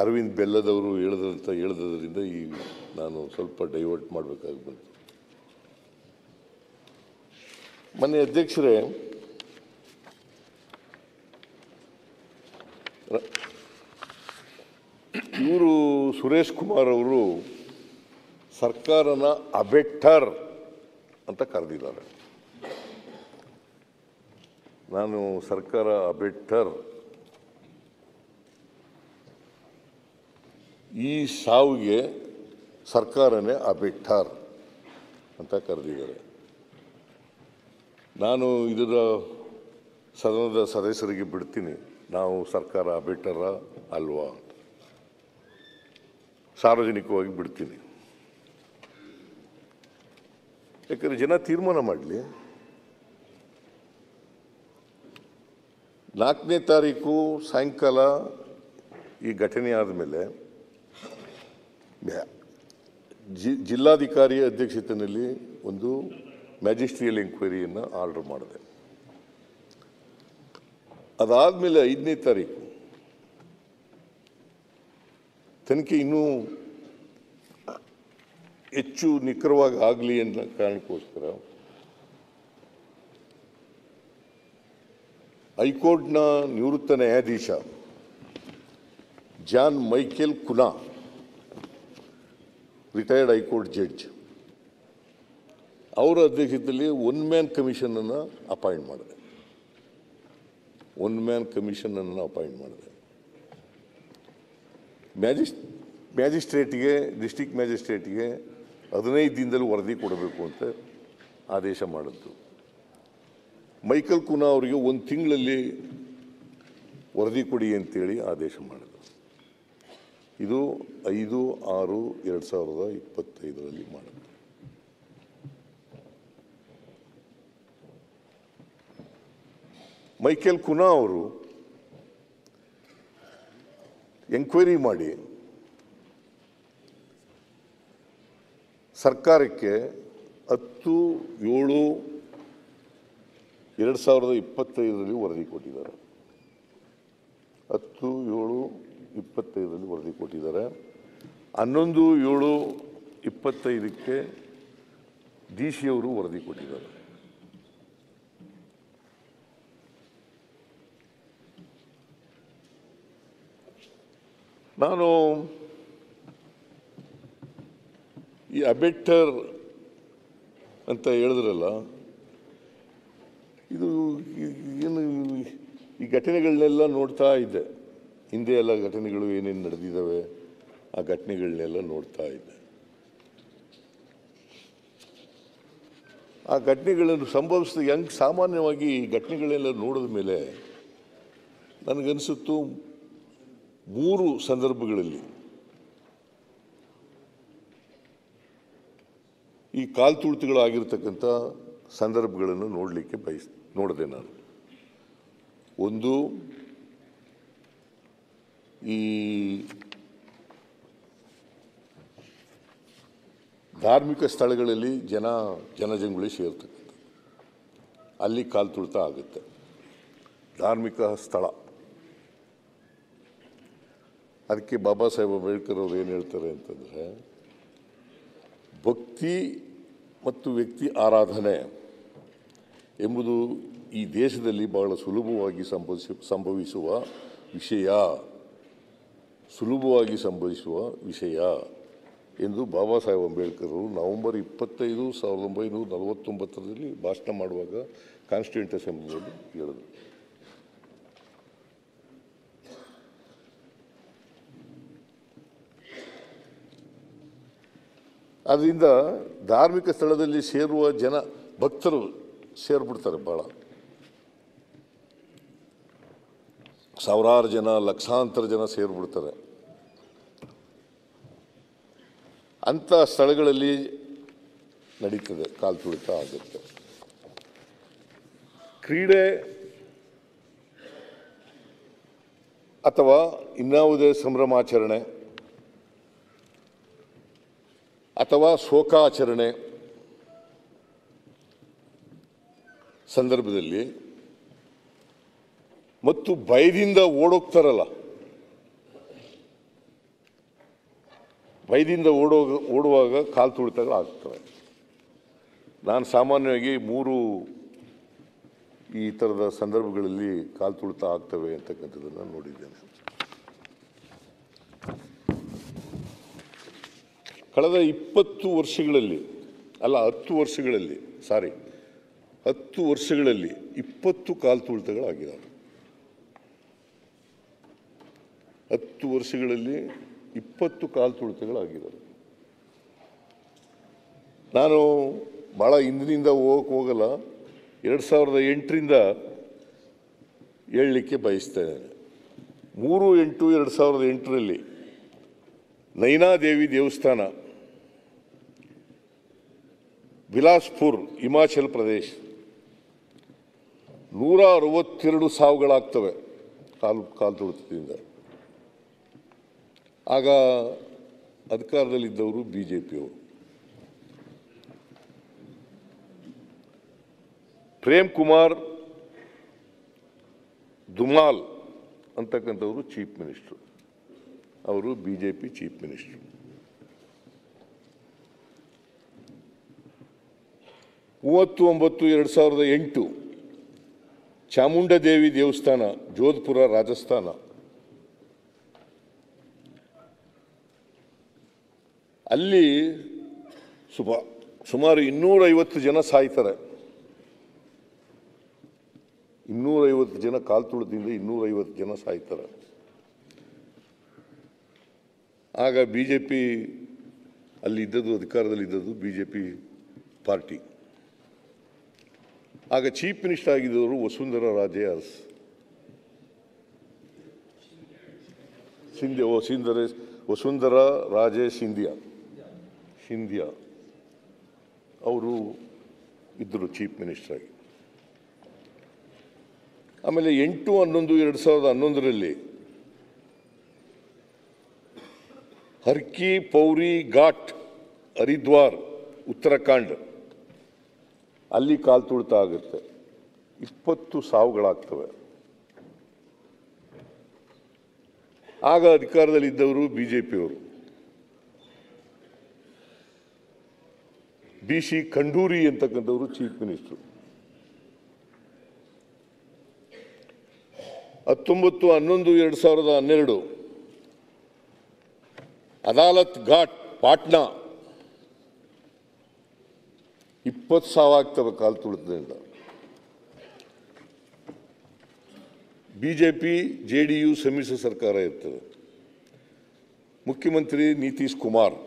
ಅರವಿಂದ್ ಬೆಲ್ಲದವರು ಹೇಳಿದ್ರಿಂದ ಈ ನಾನು ಸ್ವಲ್ಪ ಡೈವರ್ಟ್ ಮಾಡಬೇಕಾಗಿ ಬಂತು. ಮೊನ್ನೆ ಅಧ್ಯಕ್ಷರೇ, ಇವರು ಸುರೇಶ್ ಕುಮಾರ್ ಅವರು ಸರ್ಕಾರನ ಅಬೆಟ್ಟರ್ ಅಂತ ಕರೆದಿದ್ದಾರೆ. ನಾನು ಸರ್ಕಾರ ಅಬೆಟ್ಟರ್, ಈ ಸಾವಿಗೆ ಸರ್ಕಾರನೇ ಅಬೆಟ್ಟರ್ ಅಂತ ಕರೆದಿದ್ದಾರೆ. ನಾನು ಇದರ ಸದನದ ಸದಸ್ಯರಿಗೆ ಬಿಡ್ತೀನಿ, ನಾವು ಸರ್ಕಾರ ಅಬೆಟ್ಟರ ಅಲ್ವಾ ಅಂತ ಸಾರ್ವಜನಿಕವಾಗಿ ಬಿಡ್ತೀನಿ. ಯಾಕಂದರೆ ಜನ ತೀರ್ಮಾನ ಮಾಡಲಿ. 4ನೇ ತಾರೀಕು ಸಾಯಂಕಾಲ ಈ ಘಟನೆ ಆದಮೇಲೆ ಜಿಲ್ಲಾಧಿಕಾರಿ ಅಧ್ಯಕ್ಷತೆಯಲ್ಲಿ ಒಂದು ಮ್ಯಾಜಿಸ್ಟ್ರಿಯಲ್ ಎಂಕ್ವೈರಿಯನ್ನು ಆರ್ಡರ್ ಮಾಡಿದೆ. ಅದಾದಮೇಲೆ 5ನೇ ತಾರೀಕು ತನಿಖೆ ಇನ್ನೂ ಹೆಚ್ಚು ನಿಖರವಾಗಿ ಆಗಲಿ ಅನ್ನೋ ಕಾರಣಕ್ಕೋಸ್ಕರ ಹೈಕೋರ್ಟ್ನ ನಿವೃತ್ತ ನ್ಯಾಯಾಧೀಶ John Michael Cunha, retired high court judge, ಅವರ ಅಧ್ಯಕ್ಷತೆಯಲ್ಲಿ 1 ಮ್ಯಾನ್ ಕಮಿಷನನ್ನು ಅಪಾಯಿಂಟ್ ಮಾಡಿದೆ. 1 ಮ್ಯಾನ್ ಕಮಿಷನನ್ನು ಅಪಾಯಿಂಟ್ ಮಾಡಿದೆ. ಮ್ಯಾಜಿಸ್ಟ್ರೇಟ್ಗೆ, ಡಿಸ್ಟ್ರಿಕ್ಟ್ ಮ್ಯಾಜಿಸ್ಟ್ರೇಟ್ಗೆ 15 ದಿನದಲ್ಲಿ ವರದಿ ಕೊಡಬೇಕು ಅಂತ ಆದೇಶ ಮಾಡಿದ್ದು. ಮೈಕಲ್ ಕುನಾ ಅವರಿಗೆ 1 ತಿಂಗಳಲ್ಲಿ ವರದಿ ಕೊಡಿ ಅಂತೇಳಿ ಆದೇಶ ಮಾಡಿದ್ರು. ಇದು 5/6/2025 ಮಾಡಿದ್ರು. ಮೈಕೆಲ್ ಕುನಾ ಅವರು ಎಂಕ್ವೈರಿ ಮಾಡಿ ಸರ್ಕಾರಕ್ಕೆ 10/7/2025 ವರದಿ ಕೊಟ್ಟಿದ್ದಾರೆ. 10/7/25 ವರದಿ ಕೊಟ್ಟಿದ್ದಾರೆ. 11/7/25 DC ಅವರು ವರದಿ ಕೊಟ್ಟಿದ್ದಾರೆ. ನಾನು ಈ ಅಬೆಟ್ಟರ್ ಅಂತ ಹೇಳಿದ್ರಲ್ಲ, ಇದು ಏನು ಈ ಘಟನೆಗಳನ್ನೆಲ್ಲ ನೋಡ್ತಾ ಇದ್ದೆ. ಹಿಂದೆ ಎಲ್ಲ ಘಟನೆಗಳು ಏನೇನು ನಡೆದಿದ್ದಾವೆ ಆ ಘಟನೆಗಳನ್ನೆಲ್ಲ ನೋಡ್ತಾ ಇದ್ದೆ. ಆ ಘಟನೆಗಳನ್ನು ಸಂಭವಿಸಿದ ಸಾಮಾನ್ಯವಾಗಿ ಈ ಘಟನೆಗಳೆಲ್ಲ ನೋಡಿದ ಮೇಲೆ ನನಗನ್ನಿಸುತ್ತು 3 ಸಂದರ್ಭಗಳಲ್ಲಿ ಈ ಕಾಲ್ತುಳಿತಗಳಾಗಿರ್ತಕ್ಕಂಥ ಸಂದರ್ಭಗಳನ್ನು ನೋಡಿದೆ ನಾನು. ಒಂದು, ಈ ಧಾರ್ಮಿಕ ಸ್ಥಳಗಳಲ್ಲಿ ಜನಜಂಗುಳಿ ಸೇರ್ತಕ್ಕಂಥದ್ದು. ಅಲ್ಲಿ ಕಾಲು ತುಳಿತ ಆಗುತ್ತೆ. ಧಾರ್ಮಿಕ ಸ್ಥಳ. ಅದಕ್ಕೆ ಬಾಬಾ ಸಾಹೇಬ್ ಅಂಬೇಡ್ಕರ್ ಅವರು ಏನು ಹೇಳ್ತಾರೆ ಅಂತಂದರೆ, ಭಕ್ತಿ ಮತ್ತು ವ್ಯಕ್ತಿ ಆರಾಧನೆ ಎಂಬುದು ಈ ದೇಶದಲ್ಲಿ ಬಹಳ ಸುಲಭವಾಗಿ ಸಂಭವಿಸುವ ವಿಷಯ ಎಂದು ಬಾಬಾ ಸಾಹೇಬ್ ಅಂಬೇಡ್ಕರ್ ಅವರು ನವೆಂಬರ್ 25, 1949 ಭಾಷಣ ಮಾಡುವಾಗ ಕಾನ್ಸ್ಟಿಟ್ಯೂಂಟ್ ಅಸೆಂಬ್ಲಿಯಲ್ಲಿ ಹೇಳಿದರು. ಅದರಿಂದ ಧಾರ್ಮಿಕ ಸ್ಥಳದಲ್ಲಿ ಸೇರುವ ಜನ, ಭಕ್ತರು ಸೇರಿಬಿಡ್ತಾರೆ. ಭಾಳ ಸಾವಿರಾರು ಜನ, ಲಕ್ಷಾಂತರ ಜನ ಸೇರಿಬಿಡ್ತಾರೆ. ಅಂಥ ಸ್ಥಳಗಳಲ್ಲಿ ನಡೀತದೆ, ಕಾಲು ತುಳಿತ ಆಗುತ್ತೆ. ಕ್ರೀಡೆ ಅಥವಾ ಇನ್ಯಾವುದೇ ಸಂಭ್ರಮಾಚರಣೆ ಅಥವಾ ಶೋಕಾಚರಣೆ ಸಂದರ್ಭದಲ್ಲಿ ಮತ್ತು ಭಯದಿಂದ ಓಡೋಗ್ತಾರಲ್ಲ, ಭಯದಿಂದ ಓಡುವಾಗ ಕಾಲು ತುಳಿತಗಳಾಗ್ತವೆ. ನಾನು ಸಾಮಾನ್ಯವಾಗಿ 3 ಈ ಥರದ ಸಂದರ್ಭಗಳಲ್ಲಿ ಕಾಲು ತುಳಿತ ಆಗ್ತವೆ ಅಂತಕ್ಕಂಥದ್ದನ್ನು ನೋಡಿದ್ದೇನೆ. ಕಳೆದ 20 ವರ್ಷಗಳಲ್ಲಿ 10 ವರ್ಷಗಳಲ್ಲಿ 20 ಕಾಲು ತುಳಿತಗಳಾಗಿದ್ದಾವೆ. 10 ವರ್ಷಗಳಲ್ಲಿ 20 ಕಾಲು ತುಳಿತಗಳಾಗಿದ್ದಾವೆ. ನಾನು ಭಾಳ ಹಿಂದಿನಿಂದ ಹೋಗಲ್ಲ, 2008ರಿಂದ ಹೇಳಲಿಕ್ಕೆ ಬಯಸ್ತೇನೆ. 3/8/2008ರಲ್ಲಿ ನೈನಾದೇವಿ ದೇವಸ್ಥಾನ, ಬಿಲಾಸ್ಪುರ್, ಹಿಮಾಚಲ್ ಪ್ರದೇಶ್, 162 ಸಾವುಗಳಾಗ್ತವೆ ಕಾಲು ತುಳಿತದಿಂದ. ಆಗ ಅಧಿಕಾರದಲ್ಲಿದ್ದವರು BJPಯವರು. ಪ್ರೇಮ್ ಕುಮಾರ್ ಧುಮಾಲ್ ಅಂತಕ್ಕಂಥವರು ಚೀಫ್ ಮಿನಿಸ್ಟರ್, ಅವರು BJP ಚೀಫ್ ಮಿನಿಸ್ಟರ್. 30/9/2008 ಚಾಮುಂಡದೇವಿ ದೇವಸ್ಥಾನ, ಜೋಧ್ಪುರ, ರಾಜಸ್ಥಾನ. ಅಲ್ಲಿ ಸುಮಾರು 250 ಜನ ಸಾಯ್ತಾರೆ. 250 ಜನ ಕಾಲು ತುಳಿತದಿಂದ 250 ಜನ ಸಾಯ್ತಾರೆ. ಆಗ BJP ಅಲ್ಲಿದ್ದದ್ದು, ಅಧಿಕಾರದಲ್ಲಿದ್ದದ್ದು BJP ಪಾರ್ಟಿ. ಆಗ ಚೀಫ್ ಮಿನಿಸ್ಟರ್ ಆಗಿದ್ದವರು ವಸುಂಧರಾ ರಾಜೇ ಸಿಂಧಿಯಾ ಅವರು ಇದ್ದರು ಚೀಫ್ ಮಿನಿಸ್ಟರ್ ಆಗಿ. ಆಮೇಲೆ 8/11/2011ರಲ್ಲಿ ಹರ್ಕಿ ಪೌರಿ ಘಾಟ್, ಹರಿದ್ವಾರ್, ಉತ್ತರಾಖಂಡ್, ಅಲ್ಲಿ ಕಾಲು ತುಳಿತ ಆಗುತ್ತೆ. 20 ಸಾವುಗಳಾಗ್ತವೆ. ಆಗ ಅಧಿಕಾರದಲ್ಲಿದ್ದವರು BJPಯವರು. BC ಖಂಡೂರಿ ಅಂತಕ್ಕಂಥವರು ಚೀಫ್ ಮಿನಿಸ್ಟರ್. 19/11/2012 ಅದಾಲತ್ ಘಾಟ್, ಪಾಟ್ನಾ, 20 ಸಾವಾಗ್ತವೆ ಕಾಲು ತುಳಿತದಿಂದ. BJP JDU ಸಮ್ಮಿಶ್ರ ಸರ್ಕಾರ ಇರ್ತದೆ. ಮುಖ್ಯಮಂತ್ರಿ ನಿತೀಶ್ ಕುಮಾರ್.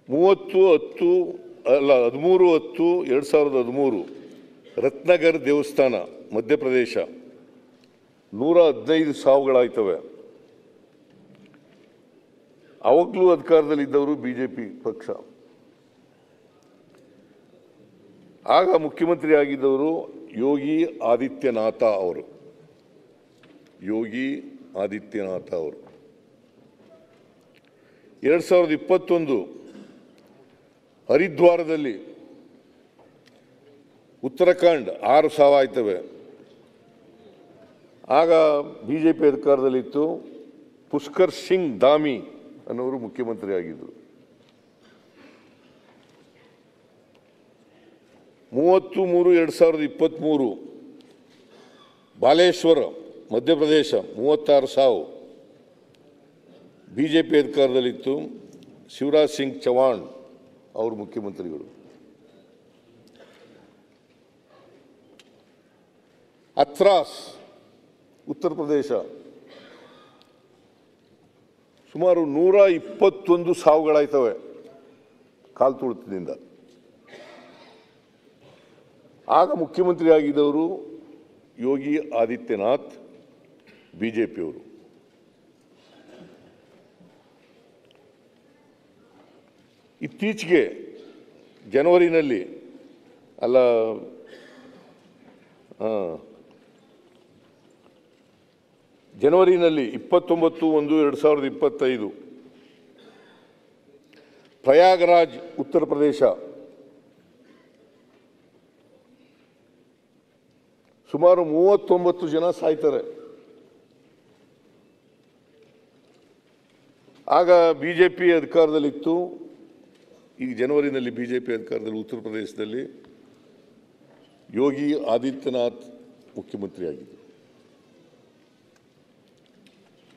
ಹದಿಮೂರು 10/10/2013 ರತ್ನಗರ್ ದೇವಸ್ಥಾನ, ಮಧ್ಯಪ್ರದೇಶ, 115 ಸಾವುಗಳಾಯ್ತವೆ. ಅವಾಗಲೂ ಅಧಿಕಾರದಲ್ಲಿದ್ದವರು BJP ಪಕ್ಷ. ಆಗ ಮುಖ್ಯಮಂತ್ರಿ ಆಗಿದ್ದವರು ಯೋಗಿ ಆದಿತ್ಯನಾಥ ಅವರು. 2021 ಹರಿದ್ವಾರದಲ್ಲಿ ಉತ್ತರಾಖಂಡ್ 6 ಸಾವು ಆಯ್ತವೆ. ಆಗ ಬಿಜೆಪಿ ಅಧಿಕಾರದಲ್ಲಿತ್ತು. ಪುಷ್ಕರ್ ಸಿಂಗ್ ಧಾಮಿ ಅನ್ನೋರು ಮುಖ್ಯಮಂತ್ರಿ ಆಗಿದ್ದರು. 30/3/2023 ಬಾಲೇಶ್ವರ ಮಧ್ಯಪ್ರದೇಶ 36 ಸಾವು. ಬಿಜೆಪಿ ಅಧಿಕಾರದಲ್ಲಿತ್ತು. ಶಿವರಾಜ್ ಸಿಂಗ್ ಚೌಹಾಣ್ ಅವರು ಮುಖ್ಯಮಂತ್ರಿಗಳು. ಹತ್ರಾಸ್ ಉತ್ತರ ಪ್ರದೇಶ ಸುಮಾರು 121 ಸಾವುಗಳಾಯ್ತವೆ ಕಾಲು ತುಳಿತದಿಂದ. ಆಗ ಮುಖ್ಯಮಂತ್ರಿ ಆಗಿದ್ದವರು ಯೋಗಿ ಆದಿತ್ಯನಾಥ್ ಬಿಜೆಪಿಯವರು. ಇತ್ತೀಚೆಗೆ ಜನವರಿನಲ್ಲಿ ಜನವರಿನಲ್ಲಿ 29/1/2025 ಪ್ರಯಾಗರಾಜ್ ಉತ್ತರ ಪ್ರದೇಶ ಸುಮಾರು 39 ಜನ ಸಾಯ್ತಾರೆ. ಆಗ ಬಿಜೆಪಿ ಅಧಿಕಾರದಲ್ಲಿತ್ತು. ಈಗ ಜನವರಿನಲ್ಲಿ ಬಿಜೆಪಿ ಅಧಿಕಾರದಲ್ಲಿ ಉತ್ತರ ಪ್ರದೇಶದಲ್ಲಿ ಯೋಗಿ ಆದಿತ್ಯನಾಥ್ ಮುಖ್ಯಮಂತ್ರಿಯಾಗಿದ್ದರು.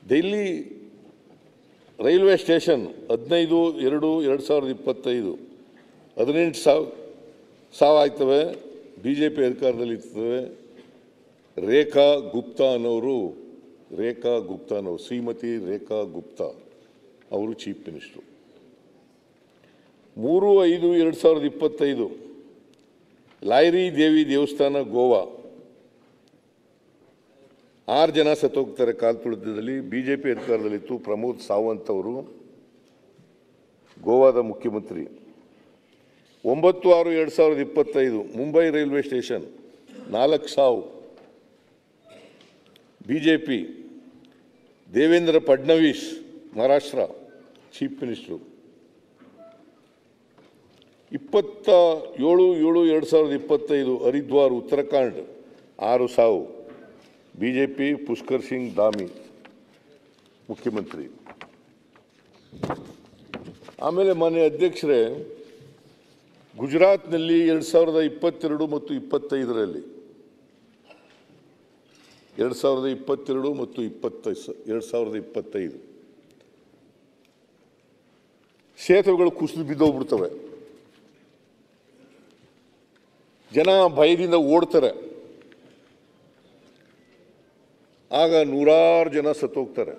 ಡೆಲ್ಲಿ ರೈಲ್ವೆ ಸ್ಟೇಷನ್ 15/2/2025 18 ಸಾವಾಯ್ತವೆ. ಬಿಜೆಪಿ ಅಧಿಕಾರದಲ್ಲಿ ಇರ್ತವೆ. ರೇಖಾ ಗುಪ್ತಾ ಅನ್ನೋರು ಶ್ರೀಮತಿ ರೇಖಾ ಗುಪ್ತಾ ಅವರು ಚೀಫ್ ಮಿನಿಸ್ಟರು. 3/5/2025 ಲಾಯ್ರಿ ದೇವಿ ದೇವಸ್ಥಾನ ಗೋವಾ 6 ಜನ ಸತ್ತೋಗ್ತಾರೆ ಕಾಲು ತುಳಿತದಲ್ಲಿ. ಬಿಜೆಪಿ ಅಧಿಕಾರದಲ್ಲಿತ್ತು. ಪ್ರಮೋದ್ ಸಾವಂತ್ ಅವರು ಗೋವಾದ ಮುಖ್ಯಮಂತ್ರಿ. 9/6/2025 ಮುಂಬೈ ರೈಲ್ವೆ ಸ್ಟೇಷನ್ 4 ಸಾವು. BJP Devendra Fadnavis Maharashtra chief minister. 27/7/2025 Haridwar Uttarakhand 6 ಸಾವು. ಬಿಜೆಪಿ ಪುಷ್ಕರ್ ಸಿಂಗ್ ಧಾಮಿ ಮುಖ್ಯಮಂತ್ರಿ. ಆಮೇಲೆ ಮಾನ್ಯ ಅಧ್ಯಕ್ಷರೇ, ಗುಜರಾತ್ನಲ್ಲಿ 2022 ಮತ್ತು 25ರಲ್ಲಿ 2022 ಮತ್ತು 2025 ಸೇತುವೆಗಳು ಕುಸಿದು ಬಿದ್ದೋಗ್ಬಿಡ್ತವೆ. ಜನ ಭಯದಿಂದ ಓಡ್ತಾರೆ. ಆಗ 100 ಜನ ಸತ್ತೋಗ್ತಾರೆ.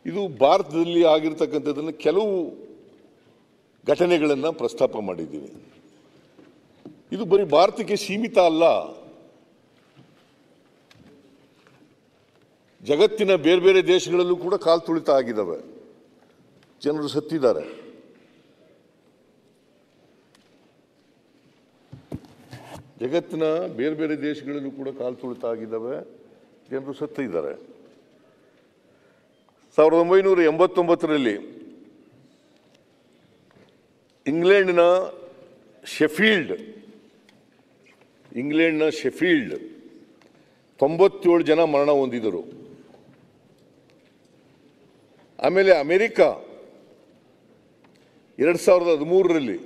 ಇದು ಭಾರತದಲ್ಲಿ ಆಗಿರ್ತಕ್ಕಂಥದ್ದನ್ನು ಕೆಲವು ಘಟನೆಗಳನ್ನು ಪ್ರಸ್ತಾಪ ಮಾಡಿದ್ದೀನಿ. ಇದು ಬರೀ ಭಾರತಕ್ಕೆ ಸೀಮಿತ ಅಲ್ಲ, ಜಗತ್ತಿನ ಬೇರೆ ಬೇರೆ ದೇಶಗಳಲ್ಲೂ ಕೂಡ ಕಾಲು ತುಳಿತ ಆಗಿದ್ದಾವೆ. ಜನರು ಸತ್ತಿದ್ದಾರೆ. ಜಗತ್ತಿನ ಬೇರೆ ಬೇರೆ ದೇಶಗಳಲ್ಲೂ ಕೂಡ ಕಾಲು ತುಳಿತ ಆಗಿದ್ದಾವೆ. ಜನರು ಸತ್ತಿದ್ದಾರೆ. 1989ರಲ್ಲಿ ಇಂಗ್ಲೆಂಡ್ನ ಶೆಫೀಲ್ಡ್ 97 ಜನ ಮರಣ ಹೊಂದಿದರು. ಆಮೇಲೆ ಅಮೆರಿಕ 2013ರಲ್ಲಿ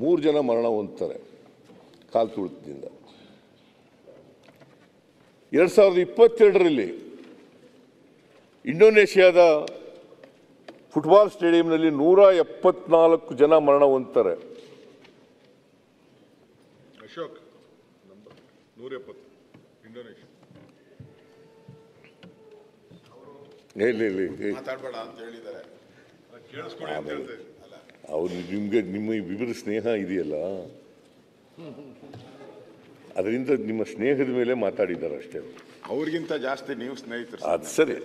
3 ಜನ ಮರಣ ಹೊಂದ್ತಾರೆ ಕಾಲು ತುಳಿತದಿಂದ. 2022ರಲ್ಲಿ ಇಂಡೋನೇಷ್ಯಾದ ಫುಟ್ಬಾಲ್ ಸ್ಟೇಡಿಯಂನಲ್ಲಿ 174 ಜನ ಮರಣ ಹೊಂದ್ತಾರೆ. ಅಶೋಕ್ 170 ಇಂಡೋನೇಷ್ಯಾ ಮಾತಾಡಬೇಡ ಅಂತ ಹೇಳಿದ್ದಾರೆ. ಅವ್ರು ನಿಮ್ಮ ವಿವಿಧ ಸ್ನೇಹ ಇದೆಯಲ್ಲ, ಅದರಿಂದ ನಿಮ್ಮ ಸ್ನೇಹದ ಮೇಲೆ ಮಾತಾಡಿದ್ದಾರೆ ಅಷ್ಟೇ. ಅವ್ರಿಗಿಂತ ಜಾಸ್ತಿ ನೀವು ಸ್ನೇಹಿತರು. ಅದು ಸರಿ,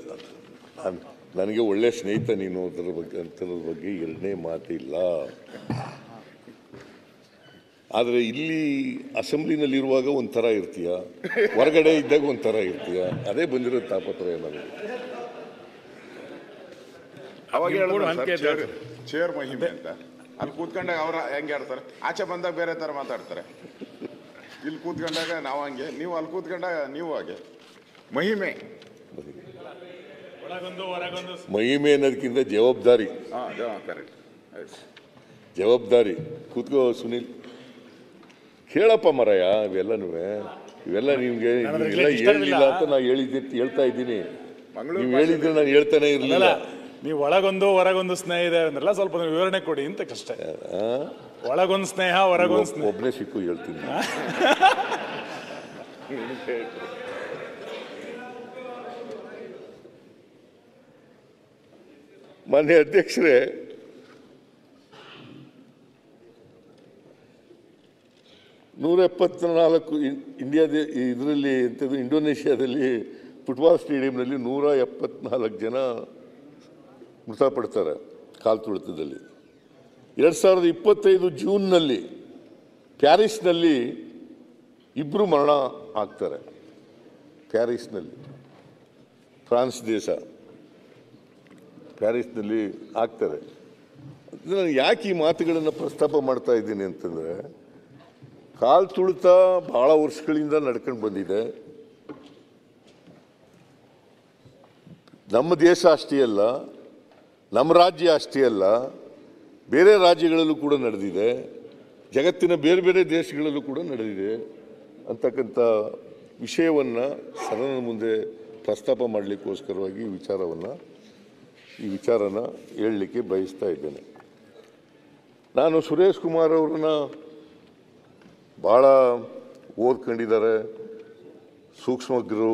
ನನಗೆ ಒಳ್ಳೆ ಸ್ನೇಹಿತ ನೀನು ಅಂತರದ ಬಗ್ಗೆ ಎರಡನೇ ಮಾತಿಲ್ಲ. ಆದರೆ ಇಲ್ಲಿ ಅಸೆಂಬ್ಲಿನಲ್ಲಿರುವಾಗ ಒಂಥರ ಇರ್ತೀಯ, ಹೊರಗಡೆ ಇದ್ದಾಗ ಒಂಥರ ಇರ್ತೀಯ. ಅದೇ ಬಂದಿರೋ ತಾಪತ್ರಯ ನನಗೆ. ಅವಾಗ ನಿಮ್ಗೂ ಹೇಳಿದ್ರು ಹಂಗೆ ಸರ್, ಚೇರ್ ಮಹಿಮೆ ಅಂತ. ಅಲ್ಲಿ ಕೂತ್ಕೊಂಡಾಗ ಅವ್ರ ಹೆಂಗೆ ಆಡ್ತಾರೆ, ಆಚೆ ಬಂದಾಗ ಬೇರೆ ತರ ಮಾತಾಡ್ತಾರೆ. ಇಲ್ಲಿ ಕೂತ್ಕೊಂಡಾಗ ನಾವು ಹಂಗೆ, ನೀವು ಅಲ್ಲಿ ಕೂತ್ಕೊಂಡಾಗ ನೀವು ಹಾಗೆ. ಮಹಿಮೆ ಒಳಗೊಂದು ಹೊರಗೊಂದು. ಮಹಿಮೆ ಅನ್ನೋದಕ್ಕಿಂತ ಜವಾಬ್ದಾರಿ. ಕರೆಕ್ಟ್. ಜವಾಬ್ದಾರಿ. ಕೂತ್ಕೋ ಸುನಿಲ್, ಕೇಳಪ್ಪ ಮರಯ್ಯ. ಇವೆಲ್ಲ ನಿಮ್ಗೆ ಹೇಳಿಲ್ಲ ಅಂತ ನಾನು ಹೇಳ್ತಾ ಇದ್ದೀನಿ. ನೀವು ಹೇಳಿದ್ರೆ ನಾನು ಹೇಳ್ತಾನೆ ಇರಲಿಲ್ಲ. ನೀವು ಒಳಗೊಂದು ಹೊರಗೊಂದು ಸ್ನೇಹ ಇದೆ ಅಂದ್ರಲ್ಲ, ಸ್ವಲ್ಪ ವಿವರಣೆ ಕೊಡಿ ಅಂತ ಕಷ್ಟ. ಒಳಗೊಂದು ಸ್ನೇಹ ಹೊರಗೊಂದು ಸ್ನೇಹ ಒಬ್ಬನೇ ಸಿಕ್ಕು ಹೇಳ್ತೀನಿ. ಮಾನ್ಯ ಅಧ್ಯಕ್ಷರೇ, ಇದರಲ್ಲಿ ಇಂಡೋನೇಷ್ಯಾದಲ್ಲಿ ಫುಟ್ಬಾಲ್ ಸ್ಟೇಡಿಯಂನಲ್ಲಿ 174 ಜನ ಮೃತಪಡ್ತಾರೆ ಕಾಲು ತುಳಿತದಲ್ಲಿ. 2025 ಜೂನ್ನಲ್ಲಿ ಪ್ಯಾರಿಸ್ನಲ್ಲಿ 2 ಮರಣ ಆಗ್ತಾರೆ. ಪ್ಯಾರಿಸ್ನಲ್ಲಿ, ಫ್ರಾನ್ಸ್ ದೇಶ, ಪ್ಯಾರಿಸ್ನಲ್ಲಿ ಆಗ್ತಾರೆ. ನಾನು ಯಾಕೆ ಈ ಮಾತುಗಳನ್ನು ಪ್ರಸ್ತಾಪ ಮಾಡ್ತಾ ಇದ್ದೀನಿ ಅಂತಂದರೆ, ಕಾಲು ತುಳಿತ ಬಹಳ ವರ್ಷಗಳಿಂದ ನಡ್ಕೊಂಡು ಬಂದಿದೆ. ನಮ್ಮ ದೇಶ ಅಷ್ಟೇ ಅಲ್ಲ, ನಮ್ಮ ರಾಜ್ಯ ಅಷ್ಟೇ ಅಲ್ಲ, ಬೇರೆ ರಾಜ್ಯಗಳಲ್ಲೂ ಕೂಡ ನಡೆದಿದೆ, ಜಗತ್ತಿನ ಬೇರೆ ಬೇರೆ ದೇಶಗಳಲ್ಲೂ ಕೂಡ ನಡೆದಿದೆ ಅಂತಕ್ಕಂಥ ವಿಷಯವನ್ನು ಸದನದ ಮುಂದೆ ಪ್ರಸ್ತಾಪ ಮಾಡಲಿಕ್ಕೋಸ್ಕರವಾಗಿ ಈ ವಿಚಾರನ ಹೇಳಲಿಕ್ಕೆ ಬಯಸ್ತಾ ಇದ್ದೇನೆ. ನಾನು ಸುರೇಶ್ ಕುಮಾರ್ ಅವ್ರನ್ನ ಭಾಳ ಓದ್ಕೊಂಡಿದ್ದಾರೆ, ಸೂಕ್ಷ್ಮಜ್ಞರು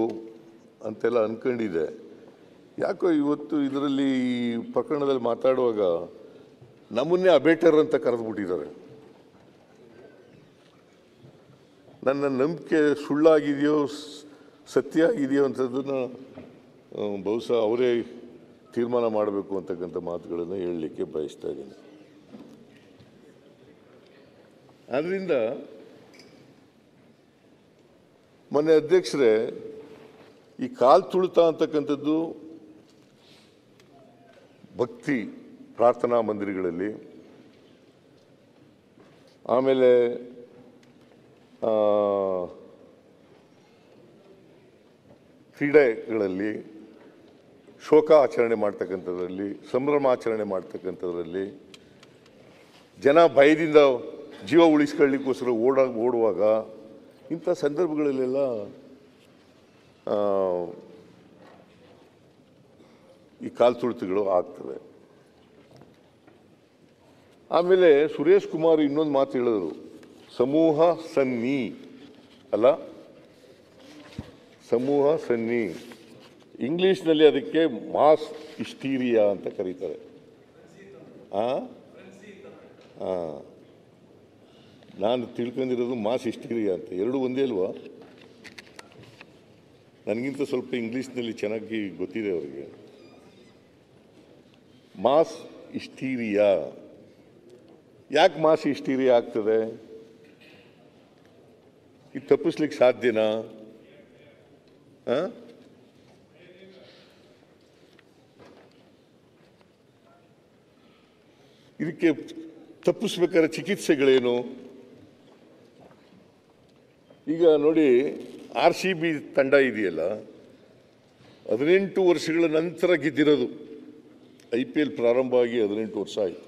ಅಂತೆಲ್ಲ ಅಂದ್ಕೊಂಡಿದ್ದೆ. ಯಾಕೋ ಇವತ್ತು ಇದರಲ್ಲಿ ಈ ಪ್ರಕರಣದಲ್ಲಿ ಮಾತಾಡುವಾಗ ನಮ್ಮನ್ನೇ ಅಬೇಟರ್ ಅಂತ ಕರೆದುಬಿಟ್ಟಿದ್ದಾರೆ. ನನ್ನ ನಂಬಿಕೆ ಸುಳ್ಳಾಗಿದೆಯೋ ಸತ್ಯ ಆಗಿದೆಯೋ ಅಂಥದ್ದನ್ನು ಬಹುಶಃ ಅವರೇ ತೀರ್ಮಾನ ಮಾಡಬೇಕು ಅಂತಕ್ಕಂಥ ಮಾತುಗಳನ್ನು ಹೇಳಲಿಕ್ಕೆ ಬಯಸ್ತಾ ಇದ್ದೀನಿ. ಆದ್ದರಿಂದ ಮೊನ್ನೆ ಅಧ್ಯಕ್ಷರೇ, ಈ ಕಾಲು ತುಳಿತ ಅಂತಕ್ಕಂಥದ್ದು ಭಕ್ತಿ ಪ್ರಾರ್ಥನಾ ಮಂದಿರಗಳಲ್ಲಿ, ಆಮೇಲೆ ಕ್ರೀಡೆಗಳಲ್ಲಿ, ಶೋಕ ಆಚರಣೆ ಮಾಡ್ತಕ್ಕಂಥದ್ರಲ್ಲಿ, ಸಂಭ್ರಮಾಚರಣೆ ಮಾಡ್ತಕ್ಕಂಥದ್ರಲ್ಲಿ, ಜನ ಭಯದಿಂದ ಜೀವ ಉಳಿಸ್ಕೊಳ್ಳಿಕ್ಕೋಸ್ಕರ ಓಡುವಾಗ ಇಂಥ ಸಂದರ್ಭಗಳಲ್ಲೆಲ್ಲ ಈ ಕಾಲು ತುಳಿತಗಳು ಆಗ್ತವೆ. ಆಮೇಲೆ ಸುರೇಶ್ ಕುಮಾರ್ ಇನ್ನೊಂದು ಮಾತು ಹೇಳಿದ್ರು, ಸಮೂಹ ಸನ್ನಿ ಅಲ್ಲ, ಸಮೂಹ ಸನ್ನಿ, ಇಂಗ್ಲೀಷ್ನಲ್ಲಿ ಅದಕ್ಕೆ ಮಾಸ್ ಹಿಸ್ಟೀರಿಯಾ ಅಂತ ಕರೀತಾರೆ. ನಾನು ತಿಳ್ಕೊಂಡಿರೋದು ಮಾಸ್ ಹಿಸ್ಟೀರಿಯಾ ಅಂತ. ಎರಡು ಒಂದೇ ಅಲ್ವಾ? ನನಗಿಂತ ಸ್ವಲ್ಪ ಇಂಗ್ಲೀಷ್ನಲ್ಲಿ ಚೆನ್ನಾಗಿ ಗೊತ್ತಿದೆ ಅವರಿಗೆ. Mass hysteria. ಯಾಕೆ ಮಾಸ್ ಹಿಸ್ಟೀರಿಯಾ ಆಗ್ತದೆ? ಇದು ತಪ್ಪಿಸ್ಲಿಕ್ಕೆ ಸಾಧ್ಯನಾ? ಇದಕ್ಕೆ ತಪ್ಪಿಸ್ಬೇಕಾದ್ರೆ ಚಿಕಿತ್ಸೆಗಳೇನು? ಈಗ ನೋಡಿ, RCB ತಂಡ ಇದೆಯಲ್ಲ, 18 ವರ್ಷಗಳ ನಂತರ ಗೆದ್ದಿರೋದು. IPL ಪ್ರಾರಂಭ ಆಗಿ 18 ವರ್ಷ ಆಯಿತು.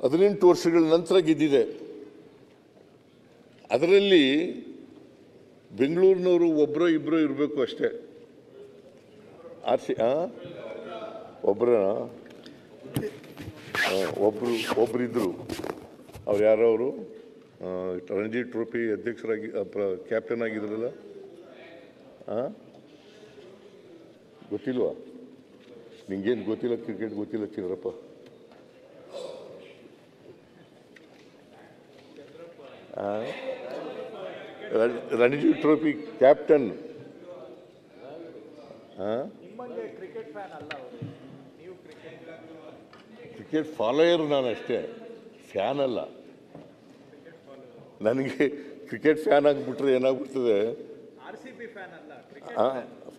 18 ವರ್ಷಗಳ ನಂತರ ಗೆದ್ದಿದೆ. ಅದರಲ್ಲಿ ಬೆಂಗಳೂರಿನವರು ಒಬ್ಬರೋ ಇಬ್ಬರೋ ಇರಬೇಕು ಅಷ್ಟೇ. ಒಬ್ಬರಿದ್ದರು. ಅವ್ರು ಯಾರವರು? ರಣಜಿ ಟ್ರೋಫಿ ಅಧ್ಯಕ್ಷರಾಗಿ ಕ್ಯಾಪ್ಟನ್ ಆಗಿದ್ರಲ್ಲ, ಗೊತ್ತಿಲ್ವಾ? ನಿಂಗೇನು ಗೊತ್ತಿಲ್ಲ, ಕ್ರಿಕೆಟ್ ಗೊತ್ತಿಲ್ಲ ಚಿನ್ನರಪ್ಪ. Ranji Trophy captain. Cricket follower ನಾನು ಅಷ್ಟೇ, ಫ್ಯಾನ್ ಅಲ್ಲ. ನನಗೆ ಕ್ರಿಕೆಟ್ ಫ್ಯಾನ್ ಆಗಿಬಿಟ್ರೆ ಏನಾಗ್ಬಿಡ್ತದೆ,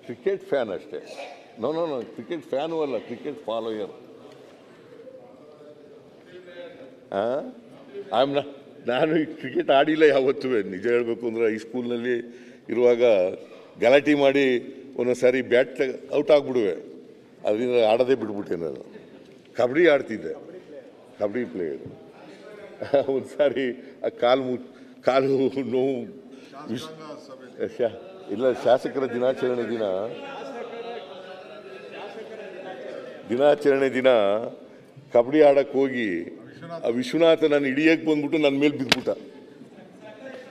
ಕ್ರಿಕೆಟ್ ಫ್ಯಾನ್ ಅಷ್ಟೇ. No no no cricket fan ಅಲ್ಲ, ಕ್ರಿಕೆಟ್ ಫಾಲೋಯರ್. ನಾನು ಕ್ರಿಕೆಟ್ ಆಡಿಲ್ಲ ಯಾವತ್ತೂ. ನಿಜ ಹೇಳಬೇಕು ಅಂದರೆ ಹೈಸ್ಕೂಲ್ನಲ್ಲಿ ಇರುವಾಗ ಗಲಾಟೆ ಮಾಡಿ ಒಂದೊಂದು ಸಾರಿ ಬ್ಯಾಟ್ ಔಟ್ ಆಗಿಬಿಡುವೆ, ಅದರಿಂದ ಆಡೋದೇ ಬಿಟ್ಬಿಟ್ಟೆ. ನಾನು ಕಬಡ್ಡಿ ಆಡ್ತಿದ್ದೆ, ಕಬಡ್ಡಿ ಪ್ಲೇಯರ್. ಒಂದು ಸಾರಿ ಆ ಕಾಲು ನೋವು ಇಲ್ಲ, ಶಾಸಕರ ದಿನಾಚರಣೆ ದಿನ ಕಬಡ್ಡಿ ಆಡಕ್ಕೆ ಹೋಗಿ ಆ ವಿಶ್ವನಾಥ ನಾನು ಹಿಡಿಯಕ್ಕೆ ಬಂದ್ಬಿಟ್ಟು ನನ್ನ ಮೇಲೆ ಬಿದ್ದುಬಿಟ್ಟ.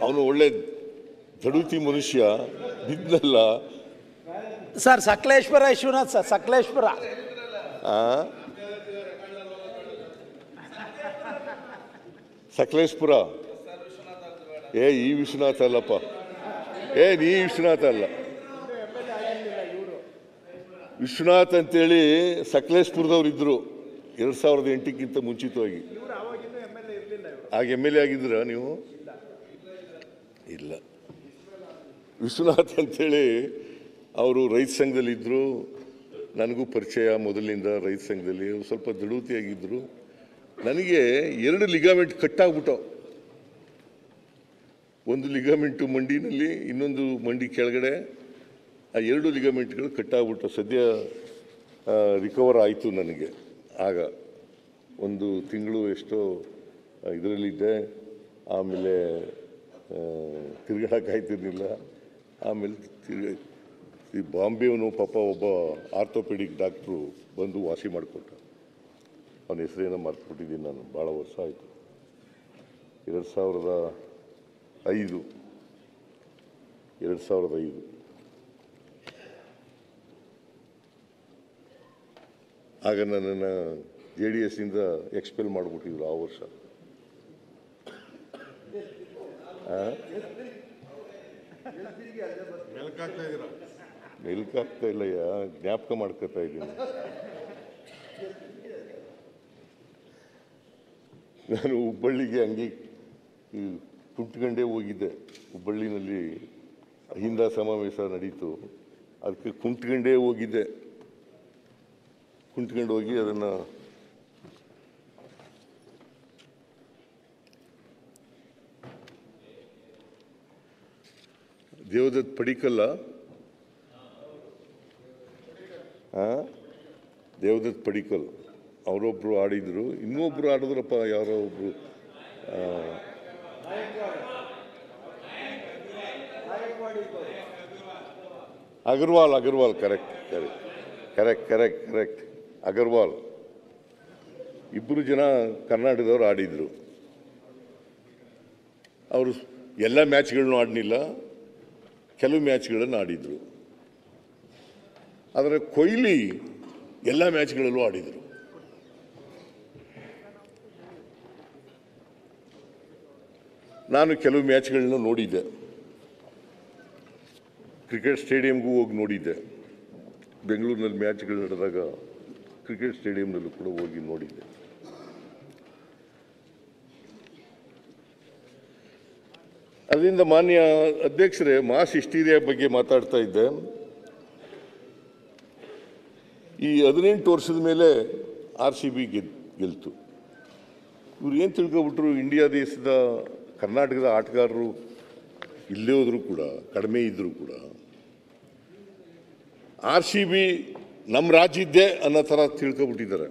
ಅವನು ಒಳ್ಳೆ ದಡುತಿ ಮನುಷ್ಯ, ಬಿದ್ದಲ್ಲ ಸರ್. ಸಕಲೇಶ್ವರ ವಿಶ್ವನಾಥ್ ಸರ್, ಸಕಲೇಶ್ವರ. ಸಕಲೇಶ್ಪುರ. ಈ ವಿಶ್ವನಾಥ ಅಲ್ಲಪ್ಪ, ನೀ ವಿಶ್ವನಾಥ ಅಲ್ಲ. ವಿಶ್ವನಾಥ್ ಅಂತೇಳಿ ಸಕಲೇಶ್ಪುರದವ್ರು ಇದ್ರು 2008ಕ್ಕಿಂತ ಮುಂಚಿತವಾಗಿ. ಆಗ MLA ಆಗಿದ್ರ ನೀವು? ಇಲ್ಲ. ವಿಶ್ವನಾಥ್ ಅಂತೇಳಿ ಅವರು ರೈತ ಸಂಘದಲ್ಲಿದ್ದರು, ನನಗೂ ಪರಿಚಯ ಮೊದಲಿನಿಂದ ರೈತ ಸಂಘದಲ್ಲಿ. ಅವರು ಸ್ವಲ್ಪ ದಡುತಿಯಾಗಿದ್ದರು. ನನಗೆ 2 ಲಿಗಾಮೆಂಟ್ ಕಟ್ಟಾಗ್ಬಿಟ್ಟವು. ಒಂದು ಲಿಗಾಮೆಂಟು ಮಂಡಿನಲ್ಲಿ, ಇನ್ನೊಂದು ಮಂಡಿ ಕೆಳಗಡೆ. ಆ 2 ಲಿಗಾಮೆಂಟ್ಗಳು ಕಟ್ಟಾಗ್ಬಿಟ್ಟು ಸದ್ಯ ರಿಕವರ್ ಆಯಿತು ನನಗೆ. ಆಗ ಒಂದು ತಿಂಗಳು ಎಷ್ಟೋ ಇದರಲ್ಲಿದ್ದೆ. ಆಮೇಲೆ ತಿರುಗಾಡಕ್ಕಾಯ್ತಿರ್ಲಿಲ್ಲ. ಆಮೇಲೆ ಈ ಬಾಂಬೆಯವನು ಪಾಪ ಒಬ್ಬ ಆರ್ಥೋಪೆಡಿಕ್ ಡಾಕ್ಟ್ರು ಬಂದು ವಾಸಿ ಮಾಡಿಕೊಟ್ಟ. ಅವನ ಹೆಸರೇನೋ ಮರ್ತ್ಬಿಟ್ಟಿದ್ದೀನಿ ನಾನು, ಭಾಳ ವರ್ಷ ಆಯಿತು. 2005 ಆಗ ನನ್ನನ್ನು JDSನಿಂದ ಎಕ್ಸ್ಪೆಲ್ ಮಾಡಿಬಿಟ್ಟಿದ್ರು ಆ ವರ್ಷ. ಮೆಲ್ಕಾಗ್ತಾ ಇಲ್ಲಯ್ಯ, ಜ್ಞಾಪಕ ಮಾಡ್ಕೊತಾ ಇದ್ದೀನಿ. ನಾನು ಹುಬ್ಬಳ್ಳಿಗೆ ಹಂಗೆ ಕುಂತ್ಕೊಂಡೇ ಹೋಗಿದ್ದೆ. ಹುಬ್ಬಳ್ಳಿನಲ್ಲಿ ಅಹಿಂದ ಸಮಾವೇಶ ನಡೀತು, ಅದಕ್ಕೆ ಕುಂತ್ಕೊಂಡೇ ಹೋಗಿದ್ದೆ. ಕುಂತ್ಕೊಂಡು ಹೋಗಿ ಅದನ್ನು ದೇವದತ್ ಪಡಿಕಲ್ಲ, ದೇವದತ್ ಪಡಿಕಲ್ ಅವರೊಬ್ಬರು ಆಡಿದರು. ಇನ್ನೊಬ್ಬರು ಆಡಿದ್ರಪ್ಪ, ಯಾರೋ ಒಬ್ಬರು ಅಗರ್ವಾಲ್. ಕರೆಕ್ಟ್ ಅಗರ್ವಾಲ್. 2 ಜನ ಕರ್ನಾಟಕದವರು ಆಡಿದರು. ಅವರು ಎಲ್ಲ ಮ್ಯಾಚ್ಗಳನ್ನು ಆಡಲಿಲ್ಲ, ಕೆಲವು ಮ್ಯಾಚ್ಗಳನ್ನು ಆಡಿದರು. ಆದರೆ ಕೊಹ್ಲಿ ಎಲ್ಲ ಮ್ಯಾಚ್ಗಳಲ್ಲೂ ಆಡಿದರು. ನಾನು ಕೆಲವು ಮ್ಯಾಚ್ಗಳನ್ನ ನೋಡಿದ್ದೆ, ಕ್ರಿಕೆಟ್ ಸ್ಟೇಡಿಯಂಗೂ ಹೋಗಿ ನೋಡಿದ್ದೆ. ಬೆಂಗಳೂರಿನಲ್ಲಿ ಮ್ಯಾಚ್ಗಳು ನಡೆದಾಗ ಕ್ರಿಕೆಟ್ ಸ್ಟೇಡಿಯಂನಲ್ಲೂ ಕೂಡ ಹೋಗಿ ನೋಡಿದ್ದೆ. ಅದರಿಂದ ಮಾನ್ಯ ಅಧ್ಯಕ್ಷರೇ, ಮಾಸ್ ಹಿಸ್ಟೀರಿಯಾ ಬಗ್ಗೆ ಮಾತಾಡ್ತಾ ಇದ್ದೆ. ಈ 18 ವರ್ಷದ ಮೇಲೆ RCB ಗೆಲ್ತು. ಇವ್ರು ಏನು ತಿಳ್ಕೊಬಿಟ್ರು, ಇಂಡಿಯಾ ದೇಶದ ಕರ್ನಾಟಕದ ಆಟಗಾರರು ಇಲ್ಲೇ ಹೋದರೂ ಕೂಡ, ಕಡಿಮೆ ಇದ್ದರೂ ಕೂಡ RCB ನಮ್ಮ ರಾಜ್ಯದ್ದೇ ಅನ್ನೋ ಥರ ತಿಳ್ಕೊಬಿಟ್ಟಿದ್ದಾರೆ.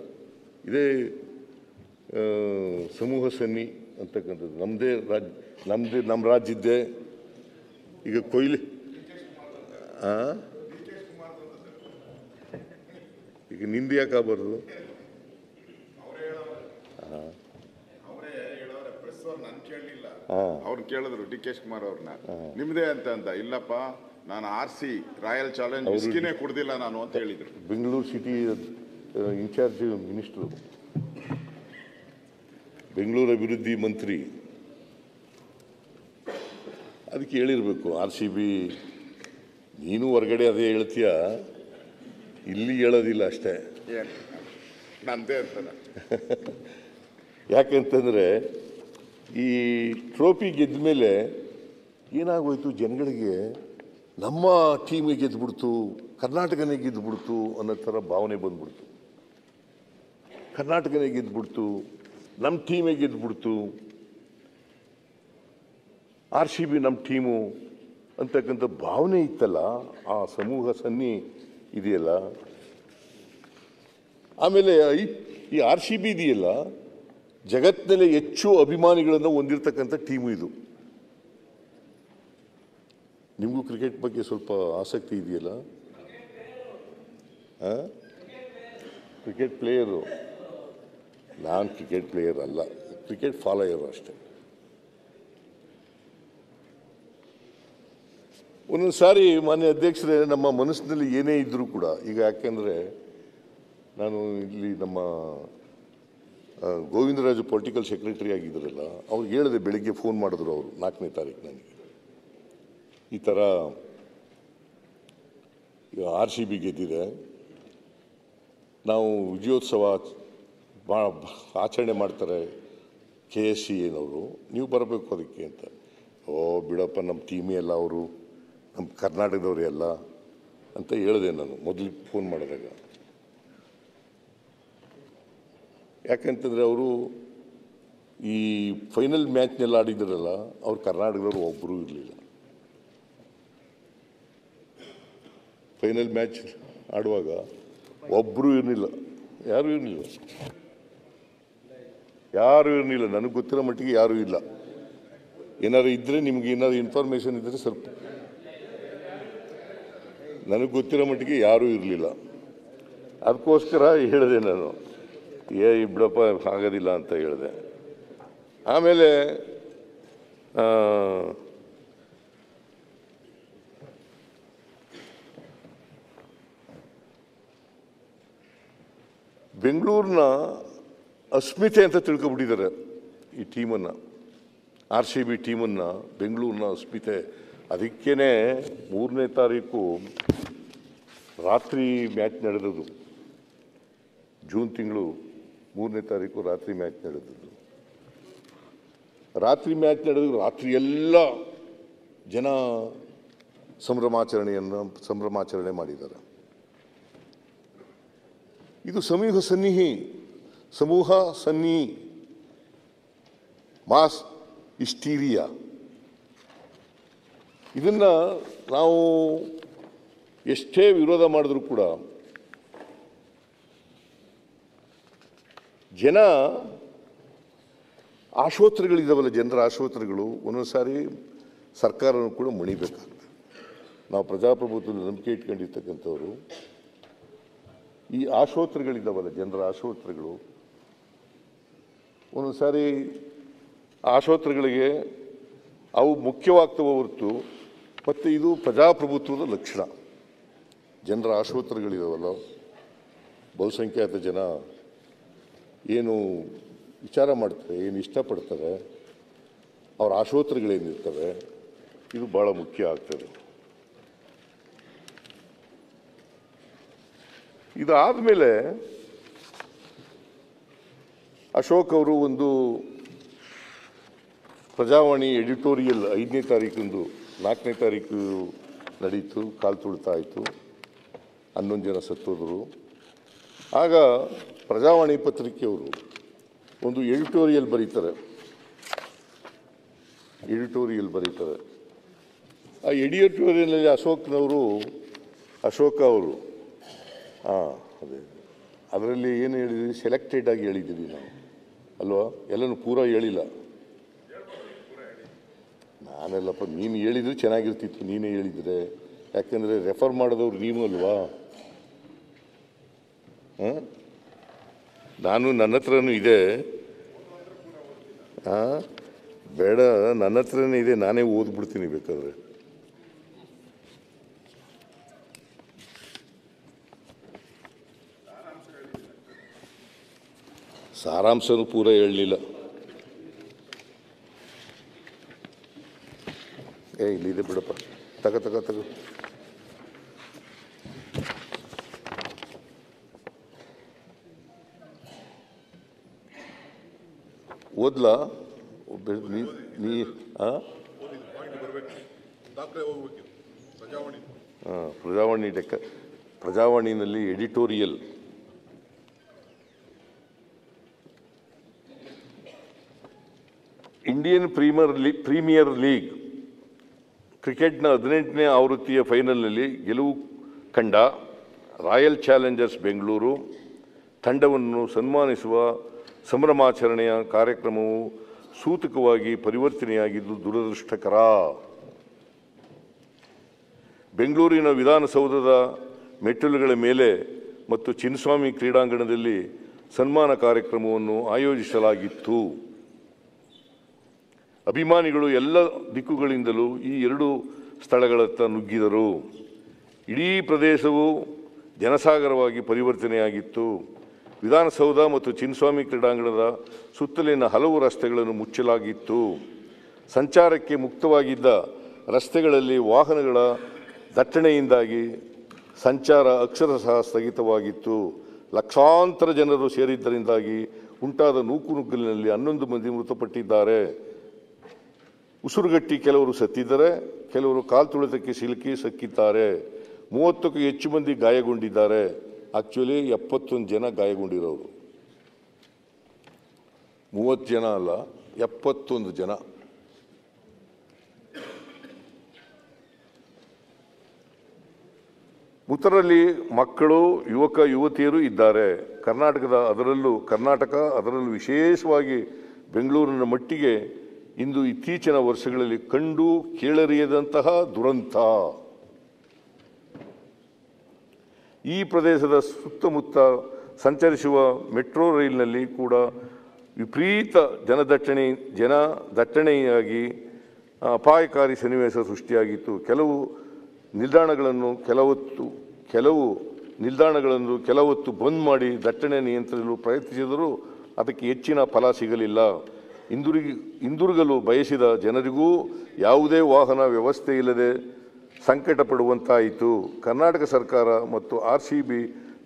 ಇದೇ ಸಮೂಹ ಸನ್ನಿ ಅಂತಕ್ಕಂಥದ್ದು ನಮ್ಮ ರಾಜ್ಯದ್ದೇ. ಈಗ ಕೊಹ್ಲಿ ಈಗ ನಿಂದು ಯಾಕಾಗಬಾರ್ದು? ಅವ್ರು ಕೇಳಿದ್ರು DK ಶಿವಕುಮಾರ್ ಅವ್ರನ್ನ, ನಿಮ್ದೇ ಅಂತ. ಇಲ್ಲಪ್ಪ, ನಾನು RC ರಾಯಲ್ ಚಾಲೆಂಜ್ ವಿಸ್ಕಿನೇ ಕುಡ್ದಿಲ್ಲ ನಾನು ಅಂತ ಹೇಳಿದ್ರು. Bengaluru city in charge minister, Bengaluru ಅಭಿವೃದ್ಧಿ ಮಂತ್ರಿ. ಅದಕ್ಕೆ ಹೇಳಿರ್ಬೇಕು, RCB ನೀನು ಹೊರಗಡೆ ಅದೇ ಹೇಳ್ತೀಯ, ಇಲ್ಲಿ ಹೇಳೋದಿಲ್ಲ ಅಷ್ಟೇ. ನಂದೇ ಅಂತಾನೆ. ಯಾಕಂತಂದರೆ ಈ ಟ್ರೋಫಿ ಗೆದ್ದ ಮೇಲೆ ಏನಾಗೋಯ್ತು, ಜನಗಳಿಗೆ ನಮ್ಮ ಟೀಮಿಗೆ ಗೆದ್ದುಬಿಡ್ತು, ಕರ್ನಾಟಕನೇ ಗೆದ್ದುಬಿಡ್ತು ಅನ್ನೋ ಥರ ಭಾವನೆ ಬಂದ್ಬಿಡ್ತು. ಕರ್ನಾಟಕನೇ ಗೆದ್ದುಬಿಡ್ತು, ನಮ್ಮ ಟೀಮೇ ಗೆದ್ದುಬಿಡ್ತು, RCB ನಮ್ಮ ಟೀಮು ಅಂತಕ್ಕಂಥ ಭಾವನೆ ಇತ್ತಲ್ಲ, ಆ ಸಮೂಹ ಸನ್ನಿ ಇದೆಯಲ್ಲ. ಆಮೇಲೆ ಈ RCB ಇದೆಯಲ್ಲ, ಜಗತ್ತಿನಲ್ಲಿ ಹೆಚ್ಚು ಅಭಿಮಾನಿಗಳನ್ನು ಹೊಂದಿರತಕ್ಕಂಥ ಟೀಮು ಇದು. ನಿಮಗೂ ಕ್ರಿಕೆಟ್ ಬಗ್ಗೆ ಸ್ವಲ್ಪ ಆಸಕ್ತಿ ಇದೆಯಲ್ಲ? Cricket player. ನಾನು ಕ್ರಿಕೆಟ್ ಪ್ಲೇಯರ್ ಅಲ್ಲ, ಕ್ರಿಕೆಟ್ ಫಾಲೋಯರು ಅಷ್ಟೇ. ಒಂದೊಂದು ಸಾರಿ ಮಾನ್ಯ ಅಧ್ಯಕ್ಷರೇ, ನಮ್ಮ ಮನಸ್ಸಿನಲ್ಲಿ ಏನೇ ಇದ್ದರೂ ಕೂಡ, ಈಗ ಯಾಕೆಂದರೆ ನಾನು ಇಲ್ಲಿ ನಮ್ಮ ಗೋವಿಂದರಾಜು ಪೊಲಿಟಿಕಲ್ ಸೆಕ್ರೆಟರಿ ಆಗಿದ್ದರಲ್ಲ, ಅವ್ರಿಗೆ ಹೇಳಿದೆ, ಬೆಳಿಗ್ಗೆ ಫೋನ್ ಮಾಡಿದ್ರು ಅವರು 4ನೇ ತಾರೀಕು ನನಗೆ, ಈ ಥರ RCB ಗೆದ್ದಿದೆ, ನಾವು ವಿಜಯೋತ್ಸವ ಆಚರಣೆ ಮಾಡ್ತಾರೆ KSCA-ನವರು, ನೀವು ಬರಬೇಕು ಅದಕ್ಕೆ ಅಂತ. ಓ ಬಿಡಪ್ಪ, ನಮ್ಮ ಟೀಮೇ ಎಲ್ಲ ಅವರು, ನಮ್ಮ ಕರ್ನಾಟಕದವರೇ ಅಲ್ಲ ಅಂತ ಹೇಳಿದೆ ನಾನು ಮೊದಲಿಗೆ ಫೋನ್ ಮಾಡಿದಾಗ. ಯಾಕಂತಂದರೆ ಅವರು ಈ ಫೈನಲ್ ಮ್ಯಾಚ್ನೆಲ್ಲ ಆಡಿದ್ರಲ್ಲ, ಅವ್ರು ಕರ್ನಾಟಕದವರು ಒಬ್ಬರೂ ಇರಲಿಲ್ಲ. ಫೈನಲ್ ಮ್ಯಾಚ್ ಆಡುವಾಗ ಒಬ್ಬರೂ ಇರಲಿಲ್ಲ, ಯಾರೂ ಇರಲಿಲ್ಲ, ನನಗೆ ಗೊತ್ತಿರೋ ಮಟ್ಟಿಗೆ ಯಾರೂ ಇಲ್ಲ. ಏನಾದ್ರು ಇದ್ದರೆ, ನಿಮ್ಗೆ ಏನಾದ್ರು ಇನ್ಫಾರ್ಮೇಷನ್ ಇದ್ದರೆ ಸ್ವಲ್ಪ, ನನಗೆ ಗೊತ್ತಿರೋ ಮಟ್ಟಿಗೆ ಯಾರೂ ಇರಲಿಲ್ಲ. ಅದಕ್ಕೋಸ್ಕರ ಹೇಳಿದೆ ನಾನು, ಬಿಡಪ್ಪ ಆಗೋದಿಲ್ಲ ಅಂತ ಹೇಳಿದೆ. ಆಮೇಲೆ ಬೆಂಗಳೂರಿನ ಅಸ್ಮಿತೆ ಅಂತ ತಿಳ್ಕೊಬಿಟ್ಟಿದ್ದಾರೆ ಈ ಟೀಮನ್ನು, RCB ಟೀಮನ್ನು, ಬೆಂಗಳೂರಿನ ಅಸ್ಮಿತೆ. ಅದಕ್ಕೇ 3ನೇ ತಾರೀಕು ರಾತ್ರಿ ಮ್ಯಾಚ್ ನಡೆದದ್ದು, ಜೂನ್ ತಿಂಗಳು 3ನೇ ತಾರೀಕು ರಾತ್ರಿ ಮ್ಯಾಚ್ ನಡೆದದ್ದು. ರಾತ್ರಿ ಎಲ್ಲ ಜನ ಸಂಭ್ರಮಾಚರಣೆ ಮಾಡಿದ್ದಾರೆ. ಇದು ಸಮೂಹ ಸನ್ನಿ ಮಾಸ್ ಹಿಸ್ಟೀರಿಯಾ. ಇದನ್ನು ನಾವು ಎಷ್ಟೇ ವಿರೋಧ ಮಾಡಿದ್ರೂ ಕೂಡ ಜನ ಆಶೋತ್ತರಗಳಿದ್ದಾವಲ್ಲ, ಜನರ ಆಶೋತ್ತರಗಳು ಒಂದೊಂದು ಸಾರಿ ಸರ್ಕಾರನೂ ಕೂಡ ಮಣಿಬೇಕಾಗ್ತದೆ. ನಾವು ಪ್ರಜಾಪ್ರಭುತ್ವದ ನಂಬಿಕೆ ಇಟ್ಕೊಂಡಿರ್ತಕ್ಕಂಥವ್ರು, ಈ ಆಶೋತ್ತರಗಳಿದ್ದಾವಲ್ಲ, ಜನರ ಆಶೋತ್ತರಗಳು, ಒಂದೊಂದು ಸಾರಿ ಆಶೋತ್ತರಗಳಿಗೆ ಅವು ಮುಖ್ಯವಾಗ್ತವೆ ಹೊರತು, ಮತ್ತು ಇದು ಪ್ರಜಾಪ್ರಭುತ್ವದ ಲಕ್ಷಣ. ಜನರ ಆಶೋತ್ತರಗಳಿದಾವಲ್ಲ, ಬಹುಸಂಖ್ಯಾತ ಜನ ಏನು ವಿಚಾರ ಮಾಡ್ತಾರೆ, ಏನು ಇಷ್ಟಪಡ್ತಾರೆ, ಅವರ ಆಶೋತ್ತರಗಳೇನಿರ್ತವೆ, ಇದು ಭಾಳ ಮುಖ್ಯ ಆಗ್ತದೆ. ಇದಾದಮೇಲೆ ಅಶೋಕ್ ಅವರು ಒಂದು ಪ್ರಜಾವಾಣಿ ಎಡಿಟೋರಿಯಲ್ 5ನೇ ತಾರೀಕಂದು, 4ನೇ ತಾರೀಕು ನಡೀತು, ಕಾಲು ತುಳಿತ ಆಯಿತು, 11 ಜನ ಸತ್ತೋದ್ರು. ಆಗ ಪ್ರಜಾವಾಣಿ ಪತ್ರಿಕೆಯವರು ಒಂದು ಎಡಿಟೋರಿಯಲ್ ಬರೀತಾರೆ. ಆ ಎಡಿಟೋರಿಯಲ್ನಲ್ಲಿ ಅಶೋಕ ಅವರು ಅದೇ ಅದರಲ್ಲಿ ಏನು ಹೇಳಿದ್ವಿ, ಸೆಲೆಕ್ಟೆಡ್ ಆಗಿ ಹೇಳಿದ್ದೀವಿ ನಾವು ಅಲ್ವಾ, ಎಲ್ಲನೂ ಪೂರ ಹೇಳಿಲ್ಲ. ನಾನೆಲ್ಲಪ್ಪ, ನೀನು ಹೇಳಿದ್ರೆ ಚೆನ್ನಾಗಿರ್ತಿತ್ತು, ನೀನೇ ಹೇಳಿದರೆ, ಯಾಕೆಂದರೆ ರೆಫರ್ ಮಾಡಿದವ್ರು ನೀವು ಅಲ್ವಾ. ನನ್ನ ಹತ್ರನೂ ಇದೆ, ಬೇಡ, ನನ್ನ ಹತ್ರನೇ ಇದೆ, ನಾನೇ ಓದ್ಬಿಡ್ತೀನಿ ಬೇಕಾದ್ರೆ. ಸಾರಾಂಶನೂ ಪೂರ ಹೇಳಲಿಲ್ಲ. ಇಲ್ಲಿದೆ ಬಿಡಪ್ಪ, ತಗೋ. ಓದ್ಲಾ? ನೀ ಪ್ರಜಾವಾಣಿನಲ್ಲಿ ಎಡಿಟೋರಿಯಲ್ ಇಂಡಿಯನ್ ಪ್ರೀಮಿಯರ್ ಲೀಗ್ ಕ್ರಿಕೆಟ್ನ 18ನೇ ಆವೃತ್ತಿಯ ಫೈನಲ್ನಲ್ಲಿ ಗೆಲುವು ಕಂಡ ರಾಯಲ್ ಚಾಲೆಂಜರ್ಸ್ ಬೆಂಗಳೂರು ತಂಡವನ್ನು ಸನ್ಮಾನಿಸುವ ಸಂಭ್ರಮಾಚರಣೆಯ ಕಾರ್ಯಕ್ರಮವು ಸೂತಕವಾಗಿ ಪರಿವರ್ತನೆಯಾಗಿದ್ದು ದುರದೃಷ್ಟಕರ. ಬೆಂಗಳೂರಿನ ವಿಧಾನಸೌಧದ ಮೆಟ್ಟಿಲುಗಳ ಮೇಲೆ ಮತ್ತು ಚಿನ್ನಸ್ವಾಮಿ ಕ್ರೀಡಾಂಗಣದಲ್ಲಿ ಸನ್ಮಾನ ಕಾರ್ಯಕ್ರಮವನ್ನು ಆಯೋಜಿಸಲಾಗಿತ್ತು. ಅಭಿಮಾನಿಗಳು ಎಲ್ಲ ದಿಕ್ಕುಗಳಿಂದಲೂ ಈ ಎರಡು ಸ್ಥಳಗಳತ್ತ ನುಗ್ಗಿದರು. ಇಡೀ ಪ್ರದೇಶವು ಜನಸಾಗರವಾಗಿ ಪರಿವರ್ತನೆಯಾಗಿತ್ತು. ವಿಧಾನಸೌಧ ಮತ್ತು ಚಿನ್ನಸ್ವಾಮಿ ಕ್ರೀಡಾಂಗಣದ ಸುತ್ತಲಿನ ಹಲವು ರಸ್ತೆಗಳನ್ನು ಮುಚ್ಚಲಾಗಿತ್ತು. ಸಂಚಾರಕ್ಕೆ ಮುಕ್ತವಾಗಿದ್ದ ರಸ್ತೆಗಳಲ್ಲಿ ವಾಹನಗಳ ದಟ್ಟಣೆಯಿಂದಾಗಿ ಸಂಚಾರ ಅಕ್ಷರಶಃ ಸ್ಥಗಿತವಾಗಿತ್ತು. ಲಕ್ಷಾಂತರ ಜನರು ಸೇರಿದ್ದರಿಂದಾಗಿ ಉಂಟಾದ ನೂಕುನುಗ್ಗಲಿನಲ್ಲಿ 11 ಮಂದಿ ಮೃತಪಟ್ಟಿದ್ದಾರೆ. ಉಸಿರುಗಟ್ಟಿ ಕೆಲವರು ಸತ್ತಿದ್ದರೆ, ಕೆಲವರು ಕಾಲ್ತುಳಿತಕ್ಕೆ ಸಿಲುಕಿ ಸಕ್ಕಿದ್ದಾರೆ. 30ಕ್ಕೂ ಹೆಚ್ಚು ಮಂದಿ ಗಾಯಗೊಂಡಿದ್ದಾರೆ. ಆಕ್ಚುಲಿ 71 ಜನ ಗಾಯಗೊಂಡಿರೋರು, 30 ಜನ ಅಲ್ಲ, 71 ಜನ. ಮೃತರಲ್ಲಿ ಮಕ್ಕಳು, ಯುವಕ ಯುವತಿಯರು ಇದ್ದಾರೆ. ಕರ್ನಾಟಕ ಅದರಲ್ಲೂ ವಿಶೇಷವಾಗಿ ಬೆಂಗಳೂರಿನ ಮಟ್ಟಿಗೆ ಇಂದು ಇತ್ತೀಚಿನ ವರ್ಷಗಳಲ್ಲಿ ಕಂಡು ಕೇಳರಿಯದಂತಹ ದುರಂತ. ಈ ಪ್ರದೇಶದ ಸುತ್ತಮುತ್ತ ಸಂಚರಿಸುವ ಮೆಟ್ರೋ ರೈಲಿನಲ್ಲಿ ಕೂಡ ವಿಪರೀತ ಜನದಟ್ಟಣೆಯಾಗಿ ಅಪಾಯಕಾರಿ ಸನ್ನಿವೇಶ ಸೃಷ್ಟಿಯಾಗಿತ್ತು. ಕೆಲವು ನಿಲ್ದಾಣಗಳನ್ನು ಕೆಲವೊತ್ತು ಬಂದ್ ಮಾಡಿ ದಟ್ಟಣೆ ನಿಯಂತ್ರಿಸಲು ಪ್ರಯತ್ನಿಸಿದರೂ ಅದಕ್ಕೆ ಹೆಚ್ಚಿನ ಫಲ ಸಿಗಲಿಲ್ಲ. ಹಿಂದಿರುಗಲು ಬಯಸಿದ ಜನರಿಗೂ ಯಾವುದೇ ವಾಹನ ವ್ಯವಸ್ಥೆ ಇಲ್ಲದೆ ಸಂಕಟ ಪಡುವಂತಾಯಿತು. ಕರ್ನಾಟಕ ಸರ್ಕಾರ ಮತ್ತು RCB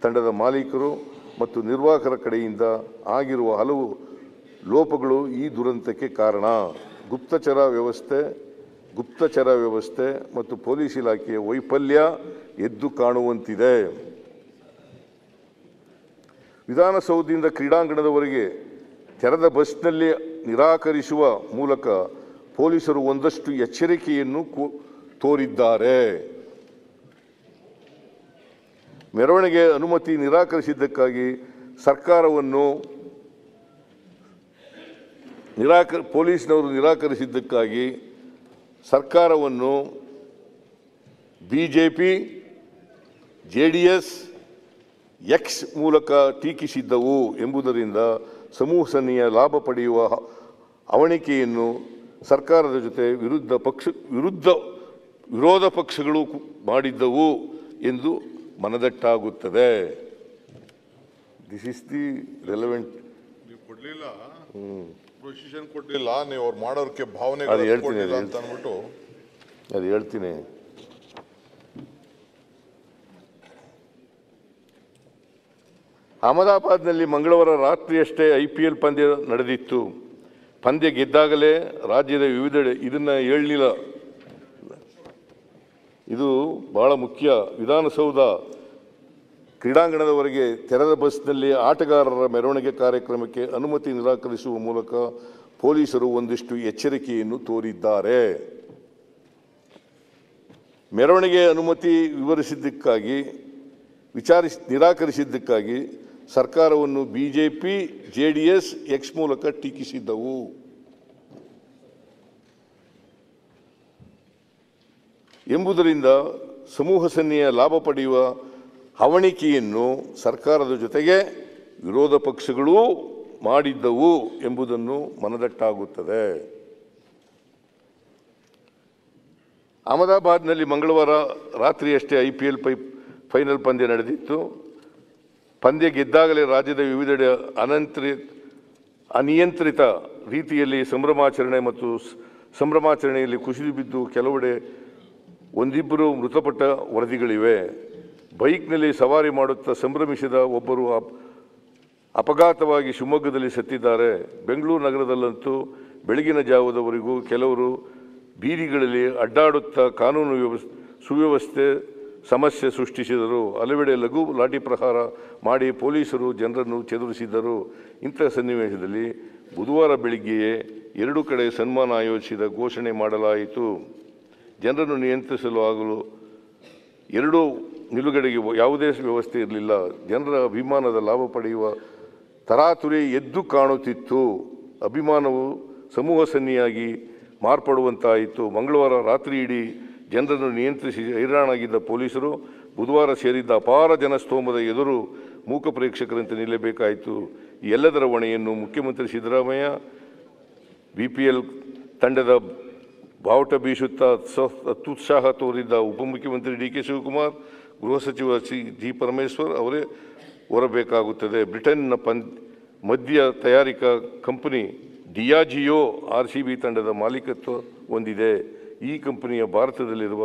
ತಂಡದ ಮಾಲೀಕರು ಮತ್ತು ನಿರ್ವಾಹಕರ ಕಡೆಯಿಂದ ಆಗಿರುವ ಹಲವು ಲೋಪಗಳು ಈ ದುರಂತಕ್ಕೆ ಕಾರಣ. ಗುಪ್ತಚರ ವ್ಯವಸ್ಥೆ ಮತ್ತು ಪೊಲೀಸ್ ಇಲಾಖೆಯ ವೈಫಲ್ಯ ಎದ್ದು ಕಾಣುವಂತಿದೆ. ವಿಧಾನಸೌಧದಿಂದ ಕ್ರೀಡಾಂಗಣದವರೆಗೆ ತೆರೆದ ಬಸ್ನಲ್ಲಿ ನಿರಾಕರಿಸುವ ಮೂಲಕ ಪೊಲೀಸರು ಒಂದಷ್ಟು ಎಚ್ಚರಿಕೆಯನ್ನು ತೋರಿದ್ದಾರೆ. ಮೆರವಣಿಗೆ ಅನುಮತಿ ನಿರಾಕರಿಸಿದ್ದಕ್ಕಾಗಿ ಪೊಲೀಸ್ನವರು ನಿರಾಕರಿಸಿದ್ದಕ್ಕಾಗಿ ಸರ್ಕಾರವನ್ನು BJP, JDS, X ಮೂಲಕ ಟೀಕಿಸಿದ್ದವು ಎಂಬುದರಿಂದ ಸಮೂಹಸನ್ನಿಯ ಲಾಭ ಪಡೆಯುವ ಅವಣಿಕೆಯನ್ನು ಸರ್ಕಾರದ ಜೊತೆ ವಿರೋಧ ಪಕ್ಷಗಳು ಮಾಡಿದ್ದವು ಎಂದು ಮನದಟ್ಟಾಗುತ್ತದೆ. This is the relevant. ನೀವು ಕೊಡ್ಲಿಲ್ಲ, ಪ್ರೊಸಿಷನ್ ಕೊಡ್ಲಿಲ್ಲ, ನೀವು ಅವ್ರು ಮಾಡೋರ್ಗೆ ಭಾವನೆ ಅಂತ ಅಂದ್ಬಿಟ್ಟು ಅದು ಹೇಳ್ತೀನಿ. ಅಹಮದಾಬಾದ್ನಲ್ಲಿ ಮಂಗಳವಾರ ರಾತ್ರಿಯಷ್ಟೇ IPL ಪಂದ್ಯ ನಡೆದಿತ್ತು. ಪಂದ್ಯ ಗೆದ್ದಾಗಲೇ ರಾಜ್ಯದ ವಿವಿಧೆಡೆ ಇದನ್ನು ಹೇಳಲಿಲ್ಲ, ಇದು ಬಹಳ ಮುಖ್ಯ. ವಿಧಾನಸೌಧ ಕ್ರೀಡಾಂಗಣದವರೆಗೆ ತೆರೆದ ಬಸ್ನಲ್ಲಿ ಆಟಗಾರರ ಮೆರವಣಿಗೆ ಕಾರ್ಯಕ್ರಮಕ್ಕೆ ಅನುಮತಿ ನಿರಾಕರಿಸುವ ಮೂಲಕ ಪೊಲೀಸರು ಒಂದಿಷ್ಟು ಎಚ್ಚರಿಕೆಯನ್ನು ತೋರಿದ್ದಾರೆ. ಮೆರವಣಿಗೆ ಅನುಮತಿ ನಿರಾಕರಿಸಿದ್ದಕ್ಕಾಗಿ ಸರ್ಕಾರವನ್ನು BJP, JDS, X ಮೂಲಕ ಟೀಕಿಸಿದ್ದವು. ಎಂಬುದರಿಂದ ಸಮೂಹಸನ್ನಿಯ ಲಾಭ ಪಡೆಯುವ ಅವಣಿಕೆಯನ್ನು ಸರ್ಕಾರದ ಜೊತೆಗೆ ವಿರೋಧ ಪಕ್ಷಗಳೂ ಮಾಡಿದ್ದವು ಎಂಬುದನ್ನು ಮನದಟ್ಟಾಗುತ್ತದೆ. ಅಹಮದಾಬಾದ್ನಲ್ಲಿ ಮಂಗಳವಾರ ರಾತ್ರಿಯಷ್ಟೇ IPL ಫೈನಲ್ ಪಂದ್ಯ ನಡೆದಿತ್ತು. ಪಂದ್ಯ ಗೆದ್ದಾಗಲೇ ರಾಜ್ಯದ ವಿವಿಧೆಡೆ ಅನಿಯಂತ್ರಿತ ರೀತಿಯಲ್ಲಿ ಸಂಭ್ರಮಾಚರಣೆಯಲ್ಲಿ ಕುಸಿದು ಬಿದ್ದು ಕೆಲವೆಡೆ ಒಂದಿಬ್ಬರು ಮೃತಪಟ್ಟ ವರದಿಗಳಿವೆ. ಬೈಕ್ನಲ್ಲಿ ಸವಾರಿ ಮಾಡುತ್ತಾ ಸಂಭ್ರಮಿಸಿದ ಒಬ್ಬರು ಅಪಘಾತವಾಗಿ ಶಿವಮೊಗ್ಗದಲ್ಲಿ ಸತ್ತಿದ್ದಾರೆ. ಬೆಂಗಳೂರು ನಗರದಲ್ಲಂತೂ ಬೆಳಗಿನ ಜಾವದವರೆಗೂ ಕೆಲವರು ಬೀದಿಗಳಲ್ಲಿ ಅಡ್ಡಾಡುತ್ತಾ ಕಾನೂನು ಸುವ್ಯವಸ್ಥೆ ಸಮಸ್ಯೆ ಸೃಷ್ಟಿಸಿದರು. ಹಲವೆಡೆ ಲಘು ಲಾಠಿ ಪ್ರಹಾರ ಮಾಡಿ ಪೊಲೀಸರು ಜನರನ್ನು ಚದುರಿಸಿದ್ದರು. ಇಂಥ ಸನ್ನಿವೇಶದಲ್ಲಿ ಬುಧವಾರ ಬೆಳಿಗ್ಗೆಯೇ 2 ಕಡೆ ಸನ್ಮಾನ ಆಯೋಜಿಸಿದ ಘೋಷಣೆ ಮಾಡಲಾಯಿತು. ಜನರನ್ನು ನಿಯಂತ್ರಿಸಲು ಆಗಲು 2 ನಿಲುಗಡೆಗೆ ಯಾವುದೇ ವ್ಯವಸ್ಥೆ ಇರಲಿಲ್ಲ. ಜನರ ಅಭಿಮಾನದ ಲಾಭ ಪಡೆಯುವ ತರಾತುರಿ ಎದ್ದು ಕಾಣುತ್ತಿತ್ತು. ಅಭಿಮಾನವು ಸಮೂಹ ಸನ್ನಿಯಾಗಿ ಮಾರ್ಪಡುವಂತಾಯಿತು. ಮಂಗಳವಾರ ರಾತ್ರಿ ಇಡೀ ಜನರನ್ನು ನಿಯಂತ್ರಿಸಿ ಹೈರಾಣಾಗಿದ್ದ ಪೊಲೀಸರು ಬುಧವಾರ ಸೇರಿದ್ದ ಅಪಾರ ಜನಸ್ತೋಮದ ಎದುರು ಮೂಕ ಪ್ರೇಕ್ಷಕರಂತೆ ನಿಲ್ಲಬೇಕಾಯಿತು. ಈ ಎಲ್ಲದರ ಹೊಣೆಯನ್ನು ಮುಖ್ಯಮಂತ್ರಿ ಸಿದ್ದರಾಮಯ್ಯ, BPL ತಂಡದ ಬಾವುಟ ಬೀಸುತ್ತಾ ಅತ್ಯುತ್ಸಾಹ ತೋರಿದ್ದ ಉಪಮುಖ್ಯಮಂತ್ರಿ DK ಶಿವಕುಮಾರ್, ಗೃಹ ಸಚಿವ G. ಪರಮೇಶ್ವರ್ ಅವರೇ ಹೊರಬೇಕಾಗುತ್ತದೆ. ಬ್ರಿಟನ್ನ ಮದ್ಯ ತಯಾರಿಕಾ ಕಂಪನಿ ಡಿಯಾಜಿಯೋ RCB ತಂಡದ ಮಾಲೀಕತ್ವ ಹೊಂದಿದೆ. ಈ ಕಂಪನಿಯ ಭಾರತದಲ್ಲಿರುವ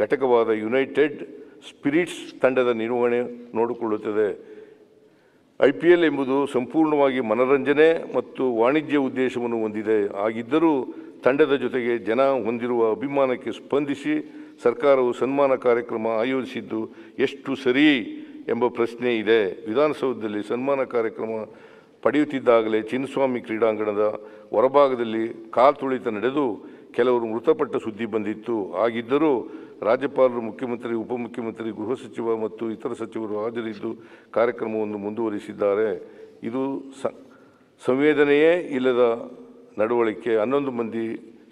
ಘಟಕವಾದ ಯುನೈಟೆಡ್ ಸ್ಪಿರಿಟ್ಸ್ ತಂಡದ ನಿರ್ವಹಣೆ ನೋಡಿಕೊಳ್ಳುತ್ತದೆ. IPL ಎಂಬುದು ಸಂಪೂರ್ಣವಾಗಿ ಮನರಂಜನೆ ಮತ್ತು ವಾಣಿಜ್ಯ ಉದ್ದೇಶವನ್ನು ಹೊಂದಿದೆ. ಹಾಗಿದ್ದರೂ ತಂಡದ ಜೊತೆಗೆ ಜನ ಹೊಂದಿರುವ ಅಭಿಮಾನಕ್ಕೆ ಸ್ಪಂದಿಸಿ ಸರ್ಕಾರವು ಸನ್ಮಾನ ಕಾರ್ಯಕ್ರಮ ಆಯೋಜಿಸಿದ್ದು ಎಷ್ಟು ಸರಿ ಎಂಬ ಪ್ರಶ್ನೆ ಇದೆ. ವಿಧಾನಸೌಧದಲ್ಲಿ ಸನ್ಮಾನ ಕಾರ್ಯಕ್ರಮ ಪಡೆಯುತ್ತಿದ್ದಾಗಲೇ ಚಿನ್ನಸ್ವಾಮಿ ಕ್ರೀಡಾಂಗಣದ ಹೊರಭಾಗದಲ್ಲಿ ಕಾಲ್ತುಳಿತ ನಡೆದು ಕೆಲವರು ಮೃತಪಟ್ಟ ಸುದ್ದಿ ಬಂದಿತ್ತು. ಹಾಗಿದ್ದರೂ ರಾಜ್ಯಪಾಲರು, ಮುಖ್ಯಮಂತ್ರಿ, ಉಪಮುಖ್ಯಮಂತ್ರಿ, ಗೃಹ ಸಚಿವ ಮತ್ತು ಇತರ ಸಚಿವರು ಹಾಜರಿದ್ದು ಕಾರ್ಯಕ್ರಮವನ್ನು ಮುಂದುವರಿಸಿದ್ದಾರೆ. ಇದು ಸಂವೇದನೆಯೇ ಇಲ್ಲದ ನಡವಳಿಕೆ. 11 ಮಂದಿ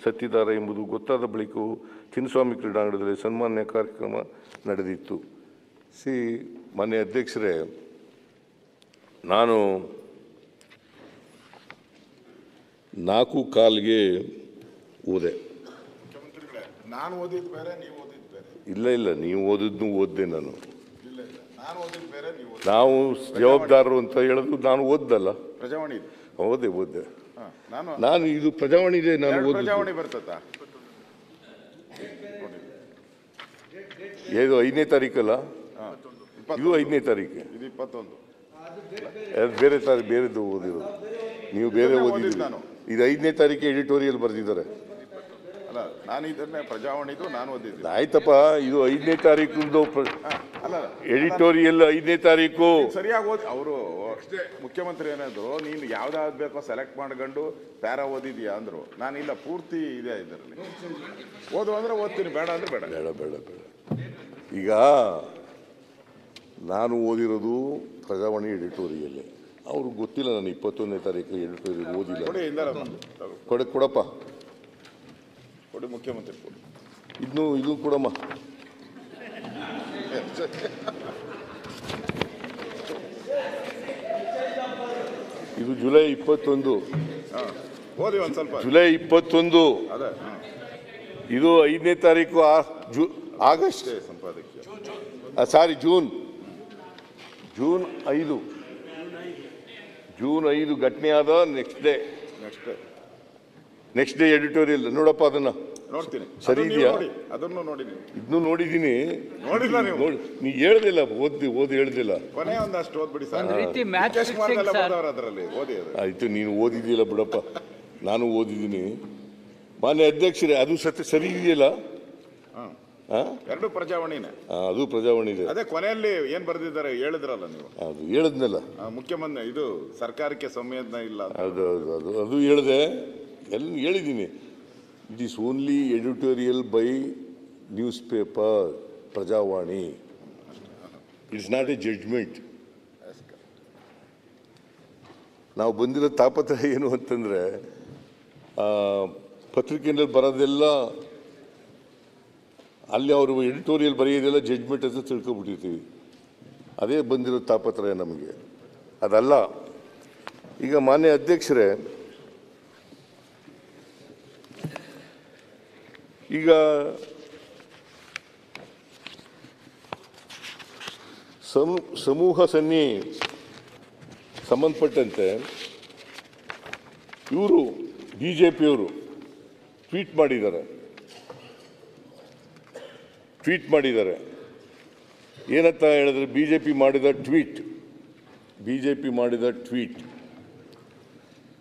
ಸತ್ತಿದ್ದಾರೆ ಎಂಬುದು ಗೊತ್ತಾದ ಬಳಿಕವೂ ಚಿನ್ನಸ್ವಾಮಿ ಕ್ರೀಡಾಂಗಣದಲ್ಲಿ ಸನ್ಮಾನ್ಯ ಕಾರ್ಯಕ್ರಮ ನಡೆದಿತ್ತು. ಮಾನ್ಯ ಅಧ್ಯಕ್ಷರೇ, ನಾನು 4:15ಗೆ ಓದೆ. ನಾನು ಓದಿದ್ದು ಬೇರೆ, ನೀವು ಓದಿದ್ದು ಬೇರೆ. ಇಲ್ಲ, ನೀವು ಓದಿದ್ನು ಓದ್ದೆ. ನಾನು ನಾನು ಓದಿದ್ದು ಬೇರೆ, ನೀವು ನಾವು ಜವಾಬ್ದಾರರು ಅಂತ ಹೇಳೋದು ನಾನು ಓದ್ದಲ್ಲ. ಪ್ರಜಾವಾಣಿ ಓದ್ದೆ. ನಾನು ಇದು ಪ್ರಜಾವಾಣಿ ಇದೆ. ನಾನು ಪ್ರಜಾವಾಣಿ ಬರ್ತದ. ಇದು 5ನೇ ತಾರೀಕಲ್ಲ, ಇದು 5ನೇ ತಾರೀಕು, ಇದು 21. ಬೇರೆ ಬೇರೆದು ಓದಿರೋದು. ನೀವು ಬೇರೆ ಓದಿದ್ದೀರಿ. ಇದು 5ನೇ ತಾರೀಕು ಎಡಿಟೋರಿಯಲ್ ಬರೆದಿದ್ದಾರೆ. ಅಲ್ಲ, ನಾನು ಇದನ್ನೇ ಪ್ರಜಾವಾಣಿದು ನಾನು ಓದಿದ್ದೀನಿ. ಆಯ್ತಪ್ಪ, ಇದು 5ನೇ ತಾರೀಕು ಅಲ್ಲ, ಎಡಿಟೋರಿಯಲ್ 5ನೇ ತಾರೀಕು ಸರಿಯಾಗಿ ಓದಿ. ಅವರು ಮುಖ್ಯಮಂತ್ರಿ ಏನಾದ್ರು, ನೀನು ಯಾವ್ದಾವ್ದು ಬೇಕೋ ಸೆಲೆಕ್ಟ್ ಮಾಡ್ಕೊಂಡು ಪ್ಯಾರಾ ಓದಿದ್ಯಾ ಅಂದ್ರು. ನಾನಿಲ್ಲ, ಪೂರ್ತಿ ಇದೆ ಇದರಲ್ಲಿ. ಓದು ಅಂದ್ರೆ ಓದ್ತೀನಿ, ಬೇಡ ಅಂದ್ರೆ ಬೇಡ. ಬೇಡ. ಈಗ ನಾನು ಓದಿರೋದು ಪ್ರಜಾವಾಣಿ ಎಡಿಟೋರಿಯಲ್ಲೇ. ಅವ್ರಿಗೆ ಗೊತ್ತಿಲ್ಲ ನಾನು 21ನೇ ತಾರೀಕು ಎಡಿಟೋರಿಯಲ್ ಓದಿಲ್ಲ. ಕೊಡಪ್ಪ, ಕೊಡಿ ಮುಖ್ಯಮಂತ್ರಿ ಕೊಡಿ. ಇದು ಕೊಡಮ್ಮ. ಇದು ಜುಲೈ 21. ಓದಿ ಒಂದು ಸ್ವಲ್ಪ. ಜುಲೈ 21. ಅದೇ ಇದು 5ನೇ ತಾರೀಕು ಆಗಸ್ಟ್ ಸಂಪಾದಕೀಯ. ಸಾರಿ, ಜೂನ್ 5. ಜೂನ್ 5 ಘಟನೆ ಆದ ನೆಕ್ಸ್ಟ್ ಡೇ ಎಡಿಟೋರಿಯಲ್. ನೋಡಪ್ಪ, ಅದನ್ನ ನೋಡ್ತೀನಿ. ಸರಿ ಇದೆಯಾ? ಅದನ್ನು ನೋಡಿ. ಇದನ್ನು ನೋಡಿದ್ದೀನಿ. ನೋಡಿಲ್ಲ ನೀವು? ನೀ ಹೇಳ್ದಿಲ್ಲ, ಓದಿ ಹೇಳ್ದಿಲ್ಲ. ಕೊನೆ ಒಂದಷ್ಟು ಓದ್ಬಿಡಿ ಸರ್. ಅದರಲ್ಲಿ ಓದಿ. ಆಯ್ತು, ನೀನು ಓದಿದ್ದಿಲ್ಲ ಬಿಡಪ್ಪ, ನಾನು ಓದಿದ್ದೀನಿ. ಮಾನ್ಯ ಅಧ್ಯಕ್ಷರೇ, ಅದು ಸರಿ ಇದೆಯಲ್ಲ? ಎರಡು ಪ್ರಜಾವಾಣಿನೇ. ಅದು ಪ್ರಜಾವಾಣಿ ಇದೆ. ಅದೇ ಕೊನೆಯಲ್ಲಿ ಏನ್ ಬರೆದಿದ್ದಾರೆ ಹೇಳಿದ್ರಲ್ಲ ನೀವು. ಅದು ಹೇಳಿದ್ನಲ್ಲ, ಮುಖ್ಯಮಂತ್ರಿ ಇದು ಸರ್ಕಾರಕ್ಕೆ ಸಂವೇದನೆ ಇಲ್ಲ. ಅದು ಹೇಳಿದೆ, ಎಲ್ಲ ಹೇಳಿದ್ದೀನಿ. It is only editorial by newspaper Prajavani. It's not a judgment. ನಾವು ಬಂದಿರೋ ತಾಪತ್ರಯ ಏನು ಅಂತಂದರೆ, ಪತ್ರಿಕೆಯಲ್ಲಿ ಬರೋದೆಲ್ಲ, ಅಲ್ಲಿ ಅವರು ಎಡಿಟೋರಿಯಲ್ ಬರೆಯೋದೆಲ್ಲ ಜಡ್ಜ್ಮೆಂಟ್ ಅಂತ ತಿಳ್ಕೊಬಿಟ್ಟಿರ್ತೀವಿ. ಅದೇ ಬಂದಿರೋ ತಾಪತ್ರಯ ನಮಗೆ. ಅದಲ್ಲ. ಈಗ ಮಾನ್ಯ ಅಧ್ಯಕ್ಷರೇ, ಈಗ ಸಮೂಹ ಸನ್ನಿ ಸಂಬಂಧಪಟ್ಟಂತೆ ಇವರು BJPಯವರು ಟ್ವೀಟ್ ಮಾಡಿದ್ದಾರೆ. ಏನಂತ ಹೇಳಿದ್ರೆ, BJP ಮಾಡಿದ ಟ್ವೀಟ್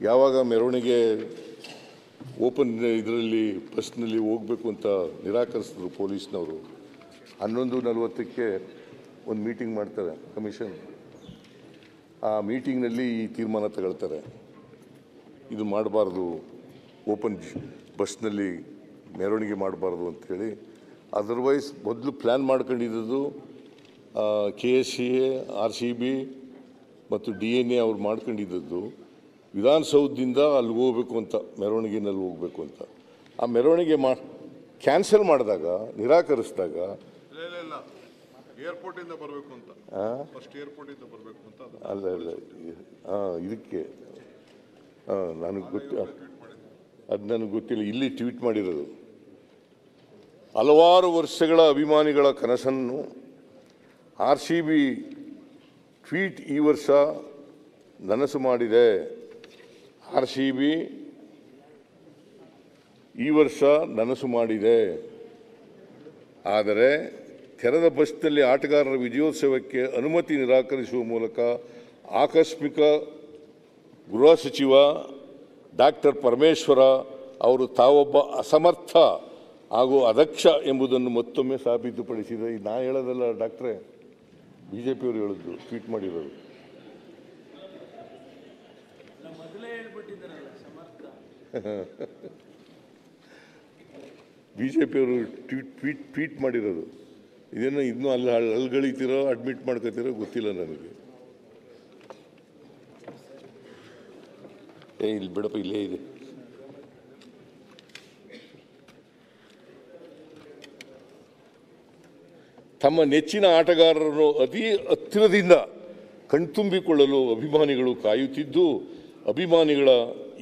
ಯಾವಾಗ ಮೆರವಣಿಗೆ ಓಪನ್ ಇದರಲ್ಲಿ ಬಸ್ನಲ್ಲಿ ಹೋಗಬೇಕು ಅಂತ ನಿರಾಕರಿಸಿದ್ರು ಪೊಲೀಸ್ನವರು. 11:40ಕ್ಕೆ ಒಂದು ಮೀಟಿಂಗ್ ಮಾಡ್ತಾರೆ ಕಮಿಷನ್. ಆ ಮೀಟಿಂಗ್ನಲ್ಲಿ ಈ ತೀರ್ಮಾನ ತಗೊಳ್ತಾರೆ, ಇದು ಮಾಡಬಾರ್ದು, ಓಪನ್ ಬಸ್ನಲ್ಲಿ ಮೆರವಣಿಗೆ ಮಾಡಬಾರ್ದು ಅಂಥೇಳಿ. ಅದರ್ವೈಸ್ ಮೊದಲು ಪ್ಲ್ಯಾನ್ ಮಾಡ್ಕೊಂಡಿದ್ದು KSCA, RCB ಮತ್ತು DNA ಅವ್ರು ಮಾಡ್ಕೊಂಡಿದ್ದದ್ದು ವಿಧಾನಸೌಧದಿಂದ ಅಲ್ಲಿಗೆ ಹೋಗ್ಬೇಕು ಅಂತ, ಮೆರವಣಿಗೆನಲ್ಲಿ ಹೋಗಬೇಕು ಅಂತ. ಆ ಮೆರವಣಿಗೆ ಕ್ಯಾನ್ಸಲ್ ಮಾಡಿದಾಗ, ನಿರಾಕರಿಸಿದಾಗ ಏರ್ಪೋರ್ಟಿಂದ ಬರಬೇಕು ಅಂತ, ಫಸ್ಟ್ ಏರ್ಪೋರ್ಟಿಂದ ಬರಬೇಕು ಅಂತ. ಅಲ್ಲ ಇದಕ್ಕೆ ನನಗೆ ಅದು ನನಗೆ ಗೊತ್ತಿಲ್ಲ, ಇಲ್ಲಿ ಟ್ವೀಟ್ ಮಾಡಿರೋದು. ಹಲವಾರು ವರ್ಷಗಳ ಅಭಿಮಾನಿಗಳ ಕನಸನ್ನು RCB ಟ್ವೀಟ್ ಈ ವರ್ಷ ನನಸು ಮಾಡಿದೆ. RCB ಈ ವರ್ಷ ನನಸು ಮಾಡಿದೆ. ಆದರೆ ತೆರೆದ ಬಸ್ನಲ್ಲಿ ಆಟಗಾರರ ವಿಜಯೋತ್ಸವಕ್ಕೆ ಅನುಮತಿ ನಿರಾಕರಿಸುವ ಮೂಲಕ ಆಕಸ್ಮಿಕ ಗೃಹ ಸಚಿವ ಡಾಕ್ಟರ್ ಪರಮೇಶ್ವರ ಅವರು ತಾವೊಬ್ಬ ಅಸಮರ್ಥ ಹಾಗೂ ಅದಕ್ಷ ಎಂಬುದನ್ನು ಮತ್ತೊಮ್ಮೆ ಸಾಬೀತುಪಡಿಸಿದೆ. ನಾ ಹೇಳೋದಲ್ಲ ಡಾಕ್ಟ್ರೇ, BJPಯವರು ಹೇಳಿದ್ದು, ಟ್ವೀಟ್ ಮಾಡಿರೋದು. BJPಯವರು ಟ್ವೀಟ್ ಮಾಡಿರೋದು. ಇದನ್ನು ಇನ್ನೂ ಅಲ್ಗಳಿತೀರೋ ಅಡ್ಮಿಟ್ ಮಾಡ್ಕೋತೀರೋ ಗೊತ್ತಿಲ್ಲ ನನಗೆ. ಇಲ್ಲಿ ಬಿಡಪ್ಪ, ಇಲ್ಲೇ ಇದೆ. ತಮ್ಮ ನೆಚ್ಚಿನ ಆಟಗಾರರನ್ನು ಅತಿ ಹತ್ತಿರದಿಂದ ಕಣ್ತುಂಬಿಕೊಳ್ಳಲು ಅಭಿಮಾನಿಗಳು ಕಾಯುತ್ತಿದ್ದು, ಅಭಿಮಾನಿಗಳ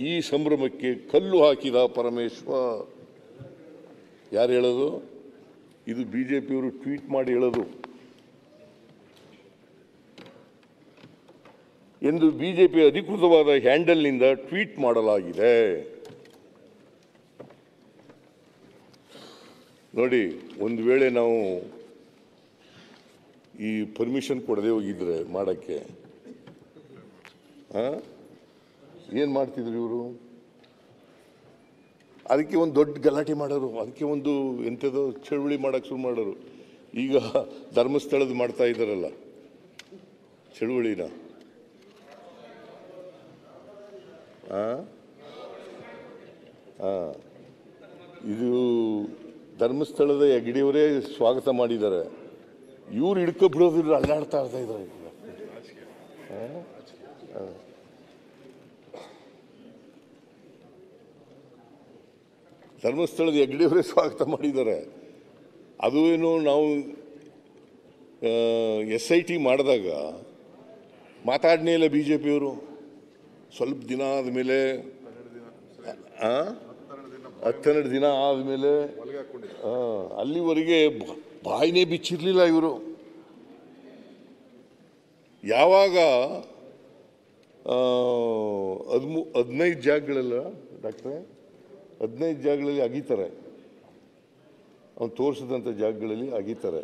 ಈ ಸಂಭ್ರಮಕ್ಕೆ ಕಲ್ಲು ಹಾಕಿದ ಪರಮೇಶ್ವರ್. ಯಾರು ಹೇಳೋದು? ಇದು BJPಯವರು ಟ್ವೀಟ್ ಮಾಡಿ ಹೇಳೋದು ಎಂದು BJP ಅಧಿಕೃತವಾದ ಹ್ಯಾಂಡಲ್ನಿಂದ ಟ್ವೀಟ್ ಮಾಡಲಾಗಿದೆ. ನೋಡಿ, ಒಂದು ವೇಳೆ ನಾವು ಈ ಪರ್ಮಿಷನ್ ಕೊಡದೆ ಹೋಗಿದ್ರೆ ಮಾಡೋಕ್ಕೆ ಏನು ಮಾಡ್ತಿದ್ರು ಇವರು? ಅದಕ್ಕೆ ಒಂದು ದೊಡ್ಡ ಗಲಾಟೆ ಮಾಡೋರು, ಅದಕ್ಕೆ ಒಂದು ಎಂಥದೋ ಚಳುವಳಿ ಮಾಡೋಕ್ಕೆ ಶುರು ಮಾಡೋರು. ಈಗ ಧರ್ಮಸ್ಥಳದ ಮಾಡ್ತಾ ಇದ್ದಾರಲ್ಲ ಚಳುವಳಿನ, ಇದು ಧರ್ಮಸ್ಥಳದ ಹೆಗ್ಡೆಯವರೇ ಸ್ವಾಗತ ಮಾಡಿದ್ದಾರೆ. ಇವ್ರು ಹಿಡ್ಕೊಬಿಡೋದಿಲ್ಲ, ಅಲ್ಲಾಡ್ತಾ ಇದ್ದಾರೆ. ಧರ್ಮಸ್ಥಳದ ಹೆಗ್ಡೆಯವರೇ ಸ್ವಾಗತ ಮಾಡಿದ್ದಾರೆ. ಅದು ಏನು, ನಾವು SIT ಮಾಡಿದಾಗ ಮಾತಾಡನೇ ಇಲ್ಲ BJPಯವರು. ಸ್ವಲ್ಪ ದಿನ ಆದಮೇಲೆ, 12 ದಿನ ಆದಮೇಲೆ, ಅಲ್ಲಿವರೆಗೆ ಬಾಯಿನೇ ಬಿಚ್ಚಿರಲಿಲ್ಲ ಇವರು. ಯಾವಾಗ 15 ಜಾಗಗಳೆಲ್ಲ ಡಾಕ್ಟ್ರೆ, 15 ಜಾಗಗಳಲ್ಲಿ ಅಗೀತಾರೆ, ಅವ್ನು ತೋರಿಸಿದಂಥ ಜಾಗಗಳಲ್ಲಿ ಅಗೀತಾರೆ.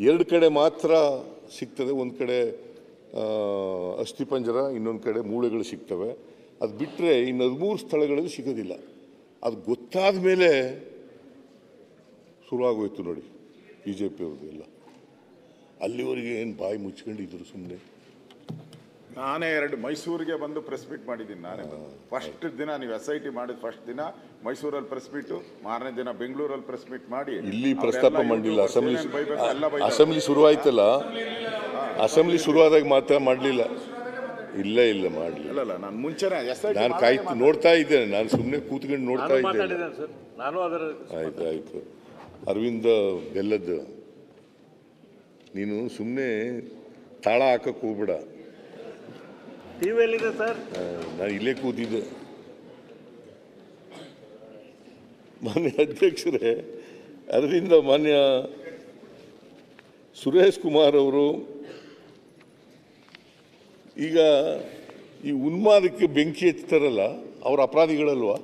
2 ಕಡೆ ಮಾತ್ರ ಸಿಗ್ತದೆ. ಒಂದು ಕಡೆ ಅಸ್ಥಿಪಂಜರ, ಇನ್ನೊಂದು ಕಡೆ ಮೂಳೆಗಳು ಸಿಗ್ತವೆ. ಅದು ಬಿಟ್ಟರೆ ಇನ್ನು 13 ಸ್ಥಳಗಳಲ್ಲಿ ಸಿಗೋದಿಲ್ಲ. ಅದು ಗೊತ್ತಾದ ಮೇಲೆ ಶುರುವಾಗೋಯ್ತು ನೋಡಿ BJPಯವ್ರದ್ದು ಎಲ್ಲ. ಅಲ್ಲಿವರೆಗೆ ಏನು ಬಾಯಿ ಮುಚ್ಕೊಂಡಿದ್ರು ಸುಮ್ಮನೆ. ನಾನೇ ಮೈಸೂರಿಗೆ ಬಂದು ಪ್ರೆಸ್ ಮೀಟ್ ಮಾಡಿದ್ದೀನಿ. ನಾನೇ ಫಸ್ಟ್ ದಿನ ನೀವು SIT ಮಾಡಿದ ಫಸ್ಟ್ ದಿನ ಮೈಸೂರಲ್ಲಿ ಪ್ರೆಸ್ ಮೀಟು, ಮಾರನೇ ದಿನ ಬೆಂಗಳೂರಲ್ಲಿ ಪ್ರೆಸ್ ಮೀಟ್ ಮಾಡಿ ಇಲ್ಲಿ ಪ್ರಸ್ತಾಪ ಮಾಡಲಿಲ್ಲ. ಅಸೆಂಬ್ಲಿ ಶುರುವಾಯ್ತಲ್ಲ, ಅಸೆಂಬ್ಲಿ ಶುರುವಾದಾಗ ಮಾತ್ರ ಮಾಡಲಿಲ್ಲ. ಇಲ್ಲ ಮಾಡಲಿಲ್ಲ. ನಾನು ಮುಂಚೆನೇ ನಾನು ಕಾಯ್ತು ನೋಡ್ತಾ ಇದ್ದೇನೆ, ನಾನು ಸುಮ್ಮನೆ ಕೂತ್ಕೊಂಡು ನೋಡ್ತಾ ಇದ್ದೇನೆ. ಆಯ್ತು ಅರವಿಂದ ಬೆಲ್ಲದ್ದು, ನೀನು ಸುಮ್ಮನೆ ತಾಳ ಹಾಕಕ್ಕೆ ಹೋಗ್ಬೇಡ. ನಾನು ಇಲ್ಲೇ ಕೂತಿದ್ದೆ. ಮಾನ್ಯ ಅಧ್ಯಕ್ಷರೇ, ಅದರಿಂದ ಮಾನ್ಯ ಸುರೇಶ್ ಕುಮಾರ್ ಅವರು ಈಗ ಈ ಉನ್ಮಾದಕ್ಕೆ ಬೆಂಕಿ ಹಚ್ತಾರಲ್ಲ, ಅವ್ರ ಅಪರಾಧಿಗಳಲ್ವಾ?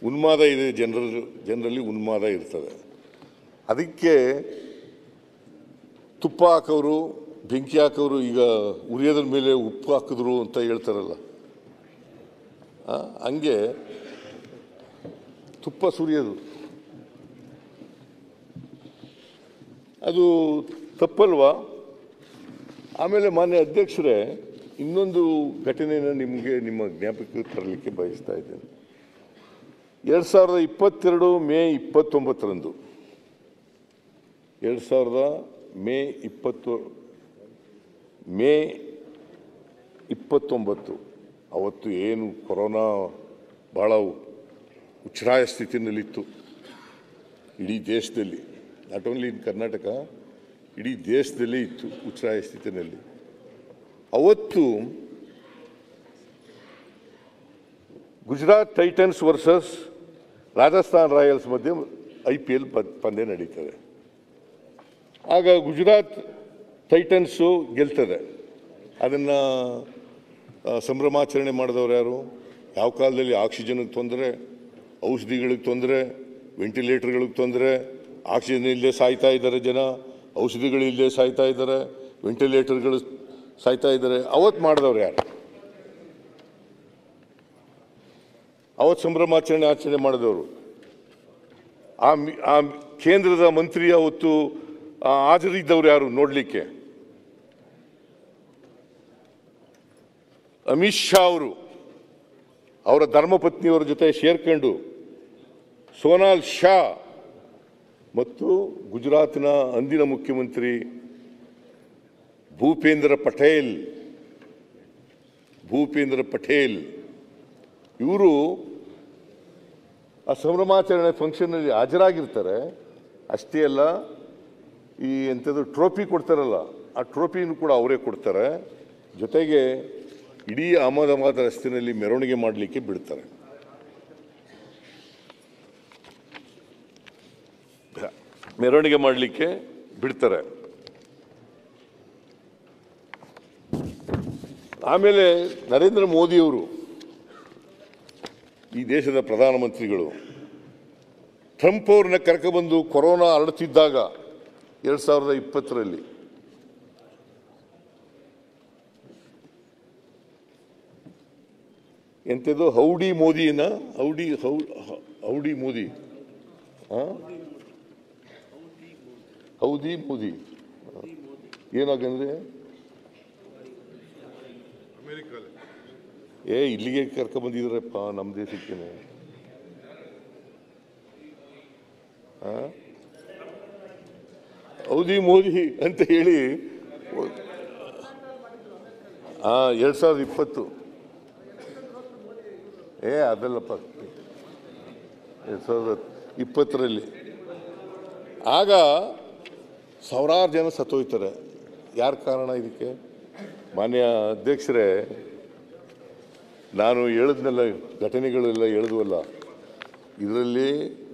ಉನ್ಮಾದ ಇದೆ, ಜನರಲ್ಲಿ ಉನ್ಮಾದ ಇರ್ತದೆ. ಅದಕ್ಕೆ ತುಪ್ಪ ಹಾಕೋರು, ಬೆಂಕಿ ಹಾಕೋರು ಈಗ ಉರಿಯೋದ್ರ ಮೇಲೆ ಉಪ್ಪು ಹಾಕಿದ್ರು ಅಂತ ಹೇಳ್ತಾರಲ್ಲ, ಹಂಗೆ ತುಪ್ಪ ಸುರಿಯೋದು ಅದು ತಪ್ಪಲ್ವಾ? ಆಮೇಲೆ ಮಾನ್ಯ ಅಧ್ಯಕ್ಷರೇ, ಇನ್ನೊಂದು ಘಟನೆಯನ್ನು ನಿಮ್ಮ ಜ್ಞಾಪಕಕ್ಕೆ ತರಲಿಕ್ಕೆ ಬಯಸ್ತಾ ಇದ್ದೇನೆ. 2022 ಮೇ 29ರಂದು 2000 ಮೇ 29 ಅವತ್ತು ಏನು ಕೊರೋನಾ ಭಾಳ ಉಚ್ಛ್ರಾಯ ಸ್ಥಿತಿನಲ್ಲಿತ್ತು ಇಡೀ ದೇಶದಲ್ಲಿ, ನಾಟ್ ಓನ್ಲಿ ಇನ್ ಕರ್ನಾಟಕ, ಇಡೀ ದೇಶದಲ್ಲೇ ಇತ್ತು ಉಚ್ಛ್ರಾಯ ಸ್ಥಿತಿನಲ್ಲಿ. ಅವತ್ತು Gujarat Titans versus Rajasthan Royals ಮಧ್ಯೆ IPL ಪಂದ್ಯ ನಡೀತದೆ. ಆಗ ಗುಜರಾತ್ ಟೈಟನ್ಸು ಗೆಲ್ತದೆ. ಅದನ್ನು ಸಂಭ್ರಮಾಚರಣೆ ಮಾಡಿದವರು ಯಾರು? ಯಾವ ಕಾಲದಲ್ಲಿ ಆಕ್ಸಿಜನ್ಗೆ ತೊಂದರೆ, ಔಷಧಿಗಳಿಗೆ ತೊಂದರೆ, ವೆಂಟಿಲೇಟರ್ಗಳಿಗೆ ತೊಂದರೆ, ಆಕ್ಸಿಜನ್ ಇಲ್ಲದೆ ಸಾಯ್ತಾ ಇದ್ದಾರೆ ಜನ, ಔಷಧಿಗಳಿಲ್ಲದೆ ಸಾಯ್ತಾ ಇದ್ದಾರೆ, ವೆಂಟಿಲೇಟರ್ಗಳು ಸಾಯ್ತಾ ಇದ್ದಾರೆ. ಅವತ್ತು ಮಾಡಿದವ್ರು ಯಾರು? ಅವತ್ತು ಆಚರಣೆ ಮಾಡಿದವರು ಆ ಕೇಂದ್ರದ ಮಂತ್ರಿ ಅವತ್ತು ಹಾಜರಿದ್ದವ್ರು ಯಾರು ನೋಡಲಿಕ್ಕೆ? ಅಮಿತ್ ಶಾ ಅವರು ಅವರ ಧರ್ಮಪತ್ನಿಯವರ ಜೊತೆ ಸೇರ್ಕೊಂಡು ಸೋನಾಲ್ ಶಾ ಮತ್ತು ಗುಜರಾತ್ನ ಅಂದಿನ ಮುಖ್ಯಮಂತ್ರಿ ಭೂಪೇಂದ್ರ ಪಟೇಲ್ ಇವರು ಆ ಸಂಭ್ರಮಾಚರಣೆ ಫಂಕ್ಷನ್ನಲ್ಲಿ ಹಾಜರಾಗಿರ್ತಾರೆ. ಅಷ್ಟೇ ಅಲ್ಲ, ಈ ಎಂಥದ್ದು ಟ್ರೋಫಿ ಕೊಡ್ತಾರಲ್ಲ, ಆ ಟ್ರೋಫಿನೂ ಕೂಡ ಅವರೇ ಕೊಡ್ತಾರೆ. ಜೊತೆಗೆ ಇಡೀ ಅಹಮದಾಬಾದ್ ರಸ್ತೆಯಲ್ಲಿ ಮೆರವಣಿಗೆ ಮಾಡಲಿಕ್ಕೆ ಬಿಡ್ತಾರೆ. ಮೆರವಣಿಗೆ ಮಾಡಲಿಕ್ಕೆ ಬಿಡ್ತಾರೆ. ಆಮೇಲೆ ನರೇಂದ್ರ ಮೋದಿಯವರು, ಈ ದೇಶದ ಪ್ರಧಾನಮಂತ್ರಿಗಳು, ಟ್ರಂಪ್ ಅವ್ರನ್ನ ಕರ್ಕೊಬಂದು ಕೊರೋನಾ ಹರಡುತ್ತಿದ್ದಾಗ 2020ರಲ್ಲಿ ಎಂಥದ್ದು ಹೌಡಿ ಮೋದಿನ ಹೌಡಿ ಮೋದಿ ಏನಾಗಂದ್ರೆ ಇಲ್ಲಿಗೆ ಕರ್ಕೊಂಡ್ಬಂದಿದ್ರಪ್ಪ ನಮ್ಮ ದೇಶಕ್ಕೇನೆ. ಹೌದಿ ಮೋದಿ ಅಂತ ಹೇಳಿ 2020 ಅದಲ್ಲಪ್ಪ 2020ರಲ್ಲಿ ಆಗ ಸಾವಿರಾರು ಜನ ಸತ್ತೋಯ್ತಾರೆ. ಯಾರು ಕಾರಣ ಇದಕ್ಕೆ? ಮಾನ್ಯ ಅಧ್ಯಕ್ಷರೇ, ನಾನು ಹೇಳಿದ್ನೆಲ್ಲ ಘಟನೆಗಳೆಲ್ಲ ಹೇಳಿದ್ವಲ್ಲ, ಇದರಲ್ಲಿ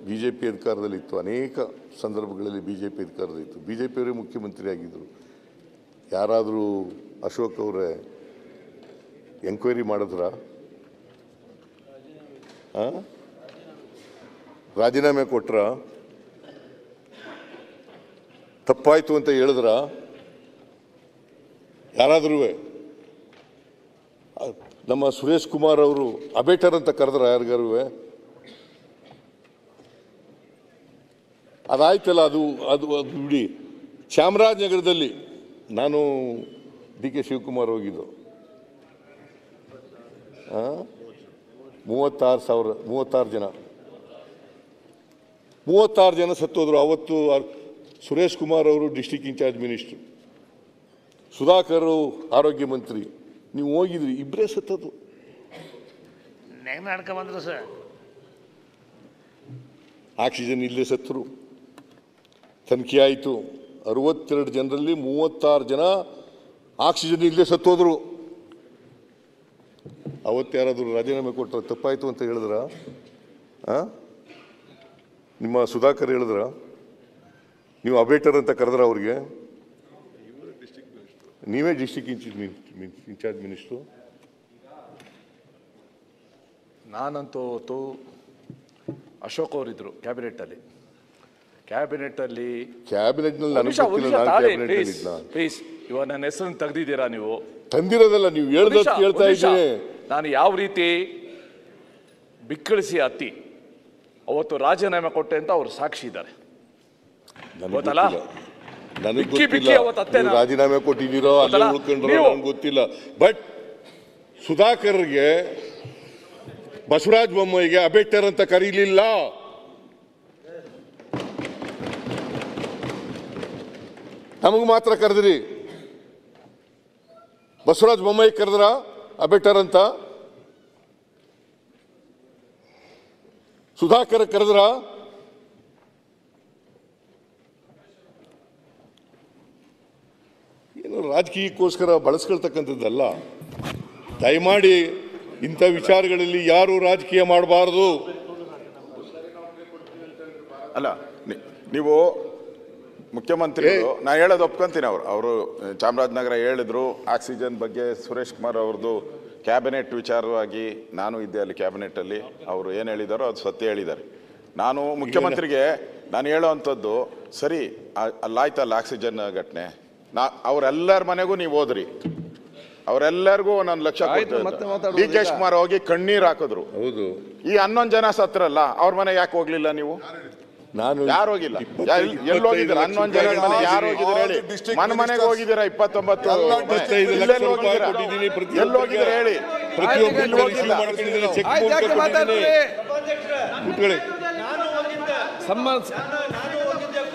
BJP ಅಧಿಕಾರದಲ್ಲಿತ್ತು. ಅನೇಕ ಸಂದರ್ಭಗಳಲ್ಲಿ BJP ಅಧಿಕಾರದಲ್ಲಿತ್ತು. BJPಯವರೇ ಮುಖ್ಯಮಂತ್ರಿ ಆಗಿದ್ದರು. ಯಾರಾದರೂ ಅಶೋಕ್ ಅವರೇ ಎಂಕ್ವೈರಿ ಮಾಡಿದ್ರ? ರಾಜೀನಾಮೆ ಕೊಟ್ರ? ತಪ್ಪಾಯ್ತು ಅಂತ ಹೇಳಿದ್ರ? ಯಾರಾದ್ರೂ ನಮ್ಮ ಸುರೇಶ್ ಕುಮಾರ್ ಅವರು ಅಬೇಟರ್ ಅಂತ ಕರೆದ್ರ ಯಾರಿಗಾರು? ಅದಾಯ್ತಲ್ಲ, ಅದು ಬಿಡಿ. ಚಾಮರಾಜನಗರದಲ್ಲಿ ನಾನು DK ಶಿವಕುಮಾರ್ ಹೋಗಿದ್ದು, 36 ಜನ ಸತ್ತೋದ್ರು. ಅವತ್ತು ಸುರೇಶ್ ಕುಮಾರ್ ಅವರು ಡಿಸ್ಟ್ರಿಕ್ಟ್ ಇನ್ಚಾರ್ಜ್ ಮಿನಿಸ್ಟ್ರು, ಸುಧಾಕರ್ ಆರೋಗ್ಯ ಮಂತ್ರಿ. ನೀವು ಹೋಗಿದ್ರಿ, ಇಬ್ಬರೇ ಸತ್ತದು. ಬಂದ್ರು ಸರ್. ಆಕ್ಸಿಜನ್ ಇಲ್ಲೇ ಸತ್ತರು. ತನಿಖೆ ಆಯಿತು. 62 ಜನರಲ್ಲಿ 36 ಜನ ಆಕ್ಸಿಜನ್ ಇಲ್ಲೇ ಸತ್ತೋದ್ರು. ಅವತ್ತು ಯಾರಾದರೂ ರಾಜೀನಾಮೆ ಕೊಟ್ಟರೆ ತಪ್ಪಾಯಿತು ಅಂತ ಹೇಳಿದ್ರ? ನಿಮ್ಮ ಸುಧಾಕರ್ ಹೇಳಿದ್ರ? ನೀವು ಅಬೇಟರ್ ಅಂತ ಕರೆದ್ರ ಅವ್ರಿಗೆ? ನೀವೇ ಡಿಸ್ಟ್ರಿಕ್ಟ್ ಇನ್ಚಾರ್ಜ್ ಮಿನಿಸ್ಟ್ರು. ನಾನಂತೂ ಅಶೋಕ್ ಅವರಿದ್ರು ಕ್ಯಾಬಿನೆಟ್ನಲ್ಲಿ ಪ್ಲೀಸ್, ಇವಾಗ ನನ್ನ ಹೆಸರನ್ನು ತೆಗೆದಿದ್ದೀರಾ ನೀವು? ತಂದಿರೋದಲ್ಲ, ನೀವು ಹೇಳ್ದಷ್ಟು ಕೇಳ್ತಾ ಇದ್ದೀನಿ. ನಾನು ಯಾವ ರೀತಿ ಬಿಕ್ಕಳಿಸಿ ಹತ್ತಿ ಅವತ್ತು ರಾಜೀನಾಮೆ ಕೊಟ್ಟೆ ಅಂತ ಅವ್ರು ಸಾಕ್ಷಿ ಇದ್ದಾರೆ. ನನಗೆ ಗೊತ್ತಲ್ಲ? ಗೊತ್ತಿಲ್ಲ. ನನಗೆ ಬಿಕ್ಕಿ ಗೊತ್ತಿಲ್ಲ ಅವತ್ತು ಅತ್ತೆ ನೀವು ರಾಜೀನಾಮೆ ಕೊಟ್ಟಿದ್ದೀರೋ ಅಲ್ಲೇ ಗೊತ್ತಲ್ಲ? ಉಳ್ಕೊಂಡ್ರೋ ನೀವು- ನನಗೆ ಗೊತ್ತಿಲ್ಲ. ಬಟ್ ಸುಧಾಕರ್ಗೆ ಬಸವರಾಜ ಬೊಮ್ಮಾಯಿಗೆ ಅಬೇಟರ್ ಅಂತ ಕರೀಲಿಲ್ಲ. ನಮಗೆ ಮಾತ್ರ ಕರೆದ್ರಿ. ಬಸವರಾಜ ಬೊಮ್ಮಾಯಿ ಕರೆದ್ರ ಅಬೇಟರ್ ಅಂತ? ಸುಧಾಕರ್ ಕರೆದ್ರ? ಏನು ರಾಜಕೀಯಕ್ಕೋಸ್ಕರ ಬಳಸ್ಕೊಳ್ತಕ್ಕಂಥದ್ದಲ್ಲ. ದಯಮಾಡಿ ಇಂಥ ವಿಚಾರಗಳಲ್ಲಿ ಯಾರು ರಾಜಕೀಯ ಮಾಡಬಾರದು. ಅಲ್ಲ ನೀವು ಮುಖ್ಯಮಂತ್ರಿಗಳು ನಾ ಹೇಳೋದು ಒಪ್ಕೊಂತೀನಿ. ಅವರು ಚಾಮರಾಜನಗರ ಹೇಳಿದ್ರು ಆಕ್ಸಿಜನ್ ಬಗ್ಗೆ ಸುರೇಶ್ ಕುಮಾರ್ ಅವ್ರದ್ದು ಕ್ಯಾಬಿನೆಟ್ ವಿಚಾರವಾಗಿ ನಾನು ಇದ್ದೆ ಅಲ್ಲಿ ಕ್ಯಾಬಿನೆಟ್ಟಲ್ಲಿ. ಅವರು ಏನು ಹೇಳಿದಾರೋ ಅದು ಸತ್ಯ ಹೇಳಿದ್ದಾರೆ. ನಾನು ಮುಖ್ಯಮಂತ್ರಿಗೆ ನಾನು ಹೇಳೋವಂಥದ್ದು ಸರಿ ಅಲ್ಲಾಯ್ತಲ್ಲ ಆಕ್ಸಿಜನ್ ಘಟನೆ, ಅವರೆಲ್ಲರ ಮನೆಗೂ ನೀವು ಹೋದ್ರಿ, ಅವರೆಲ್ಲರಿಗೂ 1 ಲಕ್ಷ ಡಿ ಕೆ ಶಿವಕುಮಾರ್ ಹೋಗಿ ಕಣ್ಣೀರು ಹಾಕಿದ್ರು. ಹೌದು. ಈ 11 ಜನ ಸತ್ರಲ್ಲ, ಅವ್ರ ಮನೆ ಯಾಕೆ ಹೋಗ್ಲಿಲ್ಲ ನೀವು? ನಾನು ಯಾರು ಹೋಗಿಲ್ಲ? ಎಲ್ಲಿ ಹೋಗಿದ್ದೀರ? 11 ಜನ ಮನೆ ಯಾರು ಹೋಗಿದ್ದೀರ ಹೇಳಿ? ಮನೆಗೆ ಹೋಗಿದ್ದೀರಾ? 29 ಎಲ್ಲಿ ಹೋಗಿದ್ದೀರ ಹೇಳಿ?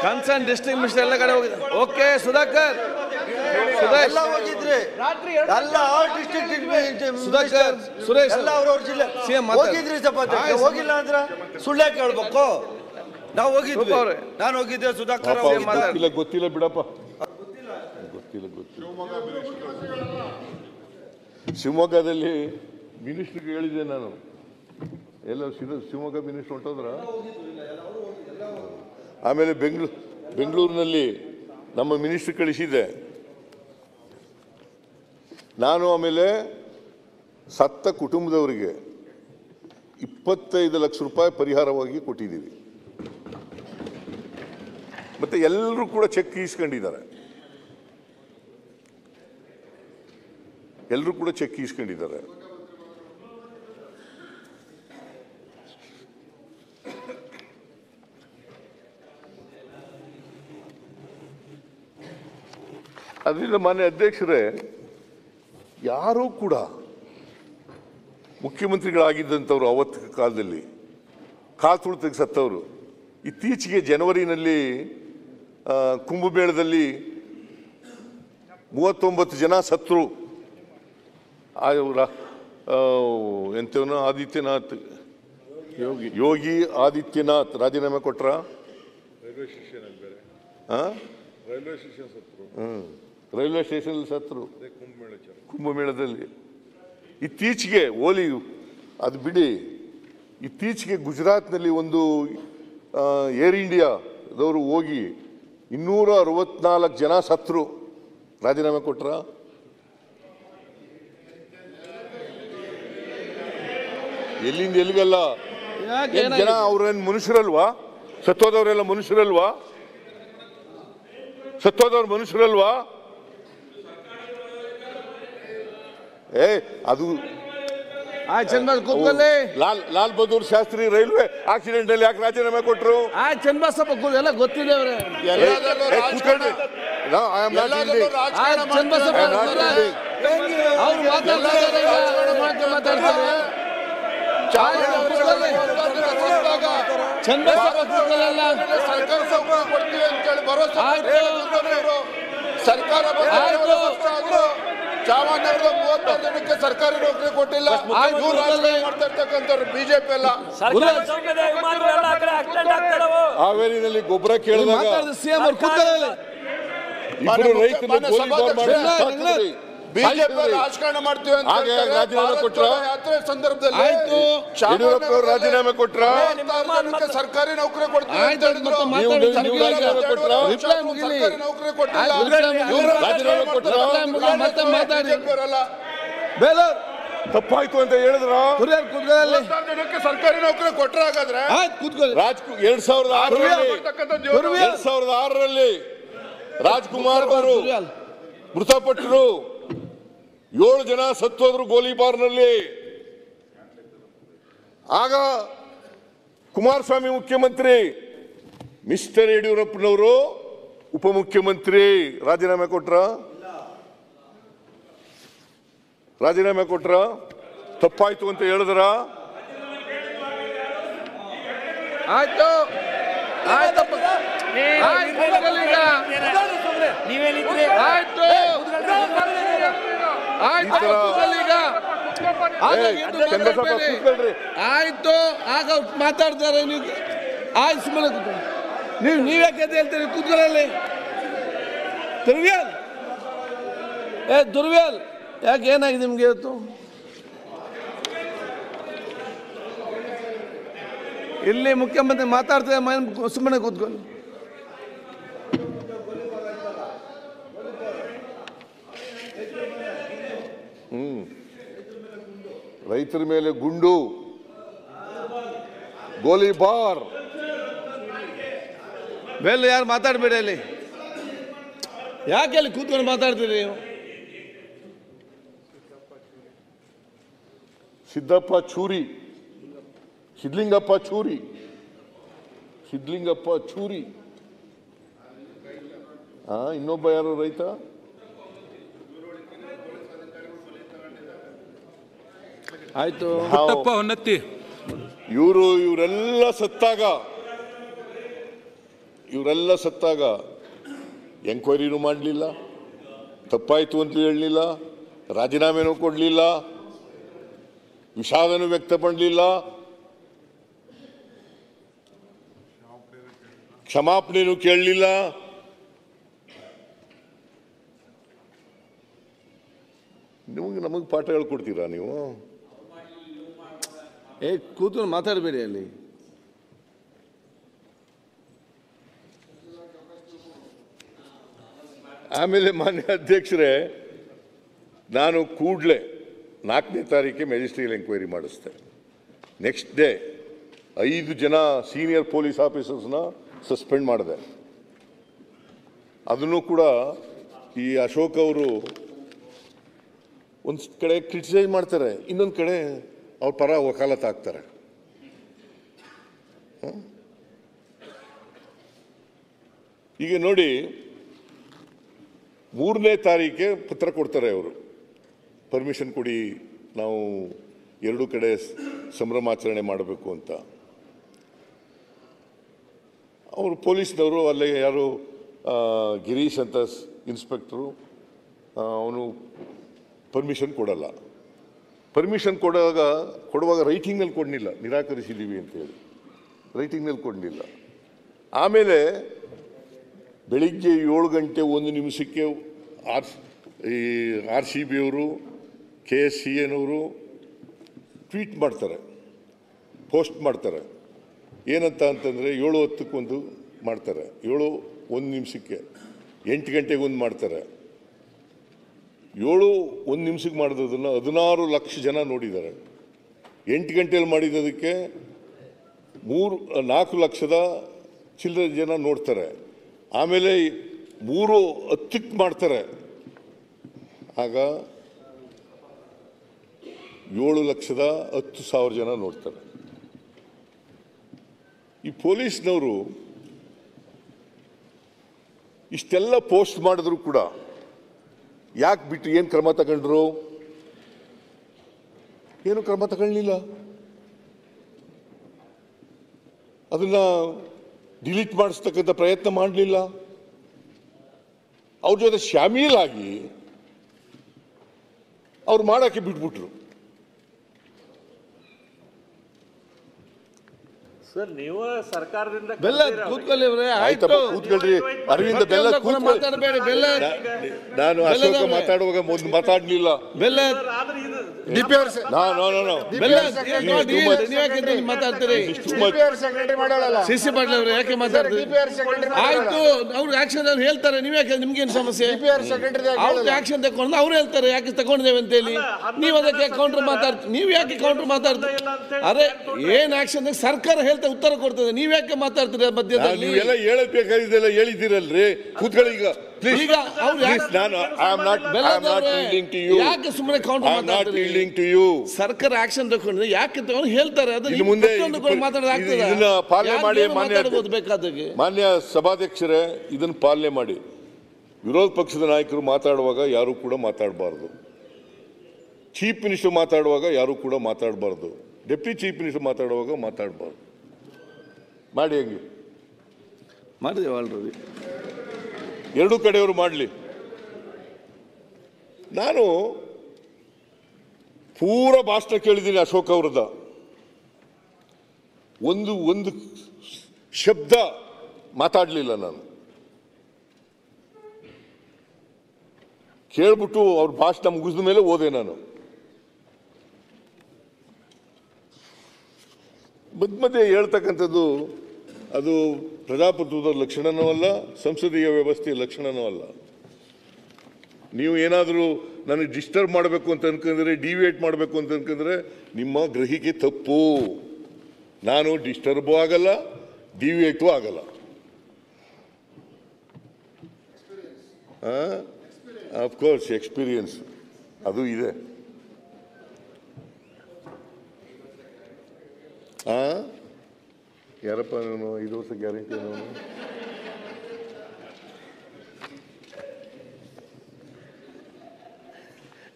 ಕನ್ಸರ್ನ್ ಡಿಸ್ಟ್ರಿಕ್ಟ್ ಮಿನಿಸ್ಟರ್ ಎಲ್ಲ ಕಡೆ ಹೋಗಿದ್ರು. ಓಕೆ ಸುಧಾಕರ್ ಎಲ್ಲ ಹೋಗಿದ್ರಿ, ಎಲ್ಲ ಸುಧಾಕರ್ ಸುರೇಶ್ ಎಲ್ಲ ಅವ್ರವ್ರ ಜಿಲ್ಲೆ ಹೋಗಿದ್ರಿ. ಹೋಗಿಲ್ಲ ಅಂದ್ರೆ ಸುಳ್ಳೆ ಕೇಳ್ಬೇಕು. ನಾವು ಹೋಗಿದ್ವಿ, ನಾನು ಹೋಗಿದ್ದೆ, ಸುಧಾಕರ್ ಗೊತ್ತಿಲ್ಲ ಬಿಡಪ್ಪ, ಗೊತ್ತಿಲ್ಲ. ಶಿವಮೊಗ್ಗದಲ್ಲಿ ಮಿನಿಸ್ಟರ್ಗೆ ಹೇಳಿದೆ ನಾನು. ಎಲ್ಲ ಶಿವಮೊಗ್ಗ ಮಿನಿಸ್ಟರ್ ಹೊಂಟೋದ್ರ. ಆಮೇಲೆ ಬೆಂಗಳೂರಿನಲ್ಲಿ ನಮ್ಮ ಮಿನಿಸ್ಟರ್ ಕಳಿಸಿದ್ದೆ ನಾನು. ಆಮೇಲೆ ಸತ್ತ ಕುಟುಂಬದವರಿಗೆ 25 ಲಕ್ಷ ರೂಪಾಯಿ ಪರಿಹಾರವಾಗಿ ಕೊಟ್ಟಿದ್ದೀವಿ. ಮತ್ತೆ ಎಲ್ಲರೂ ಕೂಡ ಚೆಕ್ ಇಸ್ಕೊಂಡಿದ್ದಾರೆ. ಎಲ್ಲರೂ ಕೂಡ ಚೆಕ್ ಇಸ್ಕೊಂಡಿದ್ದಾರೆ. ಅದರಿಂದ ಮಾನ್ಯ ಅಧ್ಯಕ್ಷರೇ, ಯಾರೂ ಕೂಡ ಮುಖ್ಯಮಂತ್ರಿಗಳಾಗಿದ್ದಂಥವ್ರು ಅವತ್ತು ಕಾಲದಲ್ಲಿ ಕಾಲು ತುಳಿತಕ್ಕೆ ಸತ್ತವರು. ಇತ್ತೀಚೆಗೆ ಜನವರಿನಲ್ಲಿ ಕುಂಭಮೇಳದಲ್ಲಿ 39 ಜನ ಸತ್ರು. ಎಂತವನು ಆದಿತ್ಯನಾಥ್, ಯೋಗಿ ಆದಿತ್ಯನಾಥ್ ರಾಜೀನಾಮೆ ಕೊಟ್ರ. ರೈಲ್ವೆ ಸ್ಟೇಷನ್ ಸತ್ರು ಕುಂಭಮೇಳದಲ್ಲಿ. ಇತ್ತೀಚೆಗೆ ಓಲಿ ಅದು ಬಿಡಿ, ಇತ್ತೀಚೆಗೆ ಗುಜರಾತ್ನಲ್ಲಿ ಒಂದು ಏರ್ ಇಂಡಿಯಾದವರು ಹೋಗಿ 264 ಜನ ಸತ್ರು. ರಾಜೀನಾಮೆ ಕೊಟ್ರ. ಎಲ್ಲಿಂದ ಎಲ್ಲಿಗಲ್ಲ ಜನ. ಅವ್ರೇನು ಮನುಷ್ಯರಲ್ವಾ? ಸತ್ತೋದವರೆಲ್ಲ ಮನುಷ್ಯರಲ್ವಾ? ಸತ್ತೋದವ್ರು ಮನುಷ್ಯರಲ್ವಾ? ಅದು ಲಾಲ್ ಬಹದ್ದೂರ್ ಶಾಸ್ತ್ರಿ ರೈಲ್ವೆ ಆಕ್ಸಿಡೆಂಟ್ ಅಲ್ಲಿ ಯಾಕೆ ರಾಜೀನಾಮೆ ಕೊಟ್ಟರು? ಚನ್ನಬಸಪ್ಪ ಎಲ್ಲ ಗೊತ್ತಿದೆ ಅವರೇ. ಚಾಮರಾಜನಗರದ 36 ಜನಕ್ಕೆ ಸರ್ಕಾರಿ ನೌಕರಿ ಕೊಟ್ಟಿಲ್ಲ. ಬಿಜೆಪಿ ಎಲ್ಲ ಹಾವೇರಿನಲ್ಲಿ ಗೊಬ್ಬರ ಕೇಳಿದಾಗ ಇಬ್ಬರು ರೈತರು ಬಿಜೆಪಿ ರಾಜಕಾರಣ ಮಾಡ್ತೀವಿ ಅಂತ ರಾಜೀನಾಮೆ ಕೊಟ್ರ. ಯಾತ್ರೆ ಸಂದರ್ಭದಲ್ಲಿ ಯಡಿಯೂರಪ್ಪ ರಾಜೀನಾಮೆ ಕೊಟ್ರ. ಸರ್ಕಾರಿ ನೌಕರಿ ಕೊಡ್ತೀವಿ ಅಂತ ಹೇಳಿದ್ರು. ನೌಕರಿ ಕೊಟ್ಟಿಲ್ಲ. ತಪ್ಪಾಯ್ತು ಅಂತ ಹೇಳಿದ್ರ. ಸರ್ಕಾರಿ ನೌಕರಿ ಕೊಟ್ರ. ಹಾಗಾದ್ರೆ 2006ರಲ್ಲಿ ರಾಜ್ಕುಮಾರ್ ಅವರು ಮೃತಪಟ್ಟರು. 7 ಜನ ಸತ್ತೋದ್ರು ಗೋಲಿಬಾರ್ನಲ್ಲಿ. ಆಗ ಕುಮಾರಸ್ವಾಮಿ ಮುಖ್ಯಮಂತ್ರಿ, ಮಿಸ್ಟರ್ ಯಡಿಯೂರಪ್ಪನವರು ಉಪಮುಖ್ಯಮಂತ್ರಿ. ರಾಜೀನಾಮೆ ಕೊಟ್ರ? ರಾಜೀನಾಮೆ ಕೊಟ್ರ? ತಪ್ಪಾಯ್ತು ಅಂತ ಹೇಳಿದ್ರ? ಆಯ್ತು ಆಯ್ತಪ್ಪ, ಆಯ್ತು ಆಗ ಮಾತಾಡ್ತಾರೆ ನೀವು. ಆಯ್ತು ಸುಮ್ಮನೆ ನೀವ್ಯಾಕೆ ಅಂತ ಹೇಳ್ತೀರಿ? ಕೂತ್ಕೊಳ್ಳಿ. ದುರ್ವ್ಯಾಲ್ ದುರ್ವ್ಯಾಲ್ ಯಾಕೆ ಏನಾಗಿದೆ ನಿಮ್ಗೆ ಇವತ್ತು? ಇಲ್ಲಿ ಮುಖ್ಯಮಂತ್ರಿ ಮಾತಾಡ್ತಾರೆ, ಸುಮ್ಮನೆ ಕೂತ್ಕೊಳ್ಳಿ. ರೈತರ ಮೇಲೆ ಗುಂಡು, ಗೋಲಿಬಾರ್. ಬೇರೆ ಯಾರು ಮಾತಾಡಬೇಡಿ ಅಲ್ಲಿ. ಯಾಕೆ ಅಲ್ಲಿ ಕೂತ್ಕೊಂಡು ಮಾತಾಡ್ತೀರಿ ನೀವು? ಸಿದ್ದಪ್ಪ ಚೂರಿ, ಸಿದ್ಲಿಂಗಪ್ಪ ಚೂರಿ, ಸಿದ್ಲಿಂಗಪ್ಪ ಚೂರಿ. ಇನ್ನೊಬ್ಬ ಯಾರು ರೈತ? ಆಯ್ತು. ಇವರೆಲ್ಲ ಸತ್ತಾಗ ಎಂಕ್ವೈರಿನೂ ಮಾಡಲಿಲ್ಲ, ತಪ್ಪಾಯ್ತು ಅಂತ ಹೇಳಲಿಲ್ಲ, ರಾಜೀನಾಮೆನೂ ಕೊಡಲಿಲ್ಲ, ವಿಷಾದನೂ ವ್ಯಕ್ತಪಡಲಿಲ್ಲ, ಕ್ಷಮಾಪಣೆನೂ ಕೇಳಲಿಲ್ಲ. ನಮಗೆ ಪಾಠ ಹೇಳ್ಕೊಡ್ತೀರಾ ನೀವು? ಕೂತ್ಕೊಂಡು ಮಾತಾಡಬೇಡಿ ಅಲ್ಲಿ. ಆಮೇಲೆ ಮಾನ್ಯ ಅಧ್ಯಕ್ಷರೇ, ನಾನು ಕೂಡಲೇ 4ನೇ ತಾರೀಕಿಗೆ ಮ್ಯಾಜಿಸ್ಟ್ರಿಯಲ್ ಎಂಕ್ವೈರಿ ಮಾಡಿಸ್ದೆ. ನೆಕ್ಸ್ಟ್ ಡೇ 5 ಜನ ಸೀನಿಯರ್ ಪೊಲೀಸ್ ಆಫೀಸರ್ಸ್ನ ಸಸ್ಪೆಂಡ್ ಮಾಡಿದೆ. ಅದನ್ನು ಕೂಡ ಈ ಅಶೋಕ್ ಅವರು ಒಂದು ಕಡೆ ಕ್ರಿಟಿಸೈಸ್ ಮಾಡ್ತಾರೆ, ಇನ್ನೊಂದು ಕಡೆ ಅವ್ರ ಪರ ವಕಾಲತ್ ಆಗ್ತಾರೆ. ಈಗ ನೋಡಿ, 3ನೇ ತಾರೀಕಿಗೆ ಪತ್ರ ಕೊಡ್ತಾರೆ ಅವರು, ಪರ್ಮಿಷನ್ ಕೊಡಿ, ನಾವು 2 ಕಡೆ ಸಂಭ್ರಮಾಚರಣೆ ಮಾಡಬೇಕು ಅಂತ. ಅವರು ಪೊಲೀಸ್ನವರು ಅಲ್ಲೇ ಯಾರು ಗಿರೀಶ್ ಅಂತ ಇನ್ಸ್ಪೆಕ್ಟರು, ಅವನು ಪರ್ಮಿಷನ್ ಕೊಡಲ್ಲ. ಪರ್ಮಿಷನ್ ಕೊಡುವಾಗ ರೈಟಿಂಗ್ನಲ್ಲಿ ಕೊಡಲಿಲ್ಲ, ನಿರಾಕರಿಸಿದ್ದೀವಿ ಅಂತೇಳಿ ರೈಟಿಂಗ್ನಲ್ಲಿ ಕೊಡಲಿಲ್ಲ. ಆಮೇಲೆ ಬೆಳಿಗ್ಗೆ 7 ಗಂಟೆ 1 ನಿಮಿಷಕ್ಕೆ RCB ಅವರು, KSCNವರು ಟ್ವೀಟ್ ಮಾಡ್ತಾರೆ, ಪೋಸ್ಟ್ ಮಾಡ್ತಾರೆ. ಏನಂತ ಅಂತಂದರೆ 7:10 ಮಾಡ್ತಾರೆ, 7:01 ನಿಮಿಷಕ್ಕೆ, 8 ಗಂಟೆಗೆ 1 ಮಾಡ್ತಾರೆ. 7:01 ನಿಮಿಷಕ್ಕೆ ಮಾಡಿರೋದನ್ನು 16 ಲಕ್ಷ ಜನ ನೋಡಿದ್ದಾರೆ. 8 ಗಂಟೆಯಲ್ಲಿ ಮಾಡಿದ್ದಕ್ಕೆ 4 ಲಕ್ಷದ ಚಿಲ್ಲರೆ ಜನ ನೋಡ್ತಾರೆ. ಆಮೇಲೆ 3:10 ಮಾಡ್ತಾರೆ, ಆಗ 7,10,000 ಜನ ನೋಡ್ತಾರೆ. ಈ ಪೊಲೀಸ್ನವರು ಇಷ್ಟೆಲ್ಲ ಪೋಸ್ಟ್ ಮಾಡಿದ್ರು ಕೂಡ ಯಾಕೆ ಬಿಟ್ಟು ಏನು ಕ್ರಮ ತಗೊಂಡ್ರು? ಏನು ಕ್ರಮ ತಗೊಳ್ಳಿಲ್ಲ. ಅದನ್ನ ಡಿಲೀಟ್ ಮಾಡಿಸ್ತಕ್ಕಂಥ ಪ್ರಯತ್ನ ಮಾಡಲಿಲ್ಲ. ಅವ್ರ ಜೊತೆ ಶಾಮೀಲಾಗಿ ಅವ್ರು ಮಾಡೋಕ್ಕೆ ಬಿಟ್ಬಿಟ್ರು. ಸರ್, ನೀವು ಸರ್ಕಾರದಿಂದ ಕೂತ್ಕೊಳ್ರಿ. ಅರವಿಂದ ಬೆಲ್ಲ ಮಾತಾಡಬೇಡಿ. ನಾನು ಅಶೋಕ ಮಾತಾಡುವಾಗ ಮೊದಲು ಮಾತಾಡ್ಲಿಲ್ಲ. ಸಿಸಿ ಪಾಟೀಲ್ ಅವರು ಯಾಕೆ ಮಾತಾಡ್ತಾರೆ? ಆಯ್ತು, ಅವ್ರು ಆಕ್ಷನ್ ಹೇಳ್ತಾರೆ, ನೀವ್ ಯಾಕೆ, ನಿಮ್ಗೇನು ಸಮಸ್ಯೆ? ಅವ್ರು ಆಕ್ಷನ್ ತಗೊಂಡು ಅವ್ರು ಹೇಳ್ತಾರೆ ಯಾಕೆ ತಗೊಂಡಿದ್ದೇವೆ ಅಂತ ಹೇಳಿ. ನೀವು ಅದಕ್ಕೆ ಕೌಂಟರ್ ಮಾತಾಡ್ತೀರಿ. ನೀವು ಯಾಕೆ ಕೌಂಟರ್ ಮಾತಾಡ್ತೀರಿ? ಅರೆ, ಏನ್ ಆಕ್ಷನ್ ಸರ್ಕಾರ ಹೇಳ್ತಾ ಉತ್ತರ ಕೊಡ್ತದೆ, ನೀವ್ ಯಾಕೆ ಮಾತಾಡ್ತೀರಿ ಮಧ್ಯದಲ್ಲಿ? ನೀವೆಲ್ಲ ಹೇಳಬೇಕಾಗಿದ್ದೆಲ್ಲ ಹೇಳಿದ್ದೀರಲ್ರಿ, ಕೂತ್ಕೊಳ್ಳಿ. ಈಗ Please, ಈಗ ಅವ್ರು please, I am not yielding to you. ಯಾಕೆ ಸುಮ್ಮನೆ counter I am not yielding to you. ಸರ್ಕಾರ ಆಕ್ಷನ್ ತಗೊಂಡ್ರೆ ಯಾಕೆ ತಗೊಂಡು ಹೇಳ್ತಾರೆ ಇನ್ನು ಮುಂದೆ ಇದನ್ನ ಪಾಲನೆ ಮಾಡಿ ಮಾನ್ಯ ಸಭಾಧ್ಯಕ್ಷರೇ, ಇದನ್ನ ಪಾಲನೆ ಮಾಡಿ. ವಿರೋಧ ಪಕ್ಷದ ನಾಯಕರು ಮಾತಾಡುವಾಗ ಯಾರು ಕೂಡ ಮಾತಾಡಬಾರ್ದು. ಚೀಫ್ ಮಿನಿಸ್ಟರ್ ಮಾತಾಡುವಾಗ ಯಾರು ಕೂಡ ಮಾತಾಡಬಾರ್ದು. ಡೆಪ್ಯೂಟಿ ಚೀಫ್ ಮಿನಿಸ್ಟರ್ ಮಾತಾಡುವಾಗ ಮಾತಾಡಬಾರ್ದು. ಮಾಡಿ ಹಂಗೆ ಮಾಡಿದೇವೆ ಆಲ್ರೆಡಿ. ಎರಡೂ ಕಡೆಯವರು ಮಾಡಲಿ. ನಾನು ಪೂರ ಭಾಷಣ ಕೇಳಿದ್ದೀನಿ ಅಶೋಕ್ ಅವರದ. ಒಂದು ಶಬ್ದ ಮಾತಾಡಲಿಲ್ಲ ನಾನು. ಕೇಳ್ಬಿಟ್ಟು ಅವ್ರ ಭಾಷಣ ಮುಗಿದ ಮೇಲೆ ಓದೆ ನಾನು. ಮಧ್ಯೆ ಹೇಳ್ತಕ್ಕಂಥದ್ದು ಅದು ಪ್ರಜಾಪ್ರಭುತ್ವದ ಲಕ್ಷಣನೂ ಅಲ್ಲ, ಸಂಸದೀಯ ವ್ಯವಸ್ಥೆಯ ಲಕ್ಷಣನೂ ಅಲ್ಲ. ನೀವು ಏನಾದರೂ ನನಗೆ ಡಿಸ್ಟರ್ಬ್ ಮಾಡಬೇಕು ಅಂತ ಅನ್ಕೊಂಡ್ರೆ, ಡಿವಿಯೇಟ್ ಮಾಡಬೇಕು ಅಂತ ಅನ್ಕೊಂಡ್ರೆ ನಿಮ್ಮ ಗ್ರಹಿಕೆ ತಪ್ಪು. ನಾನು ಡಿಸ್ಟರ್ಬು ಆಗಲ್ಲ, ಡಿವಿಯೇಟು ಆಗಲ್ಲ. ಆಫ್ಕೋರ್ಸ್ ಎಕ್ಸ್ಪೀರಿಯನ್ಸ್ ಅದು ಇದೆ. ಯಾರಪ್ಪ ನಾನು 5 ವರ್ಷ ಗ್ಯಾರಂಟಿ ನಾನು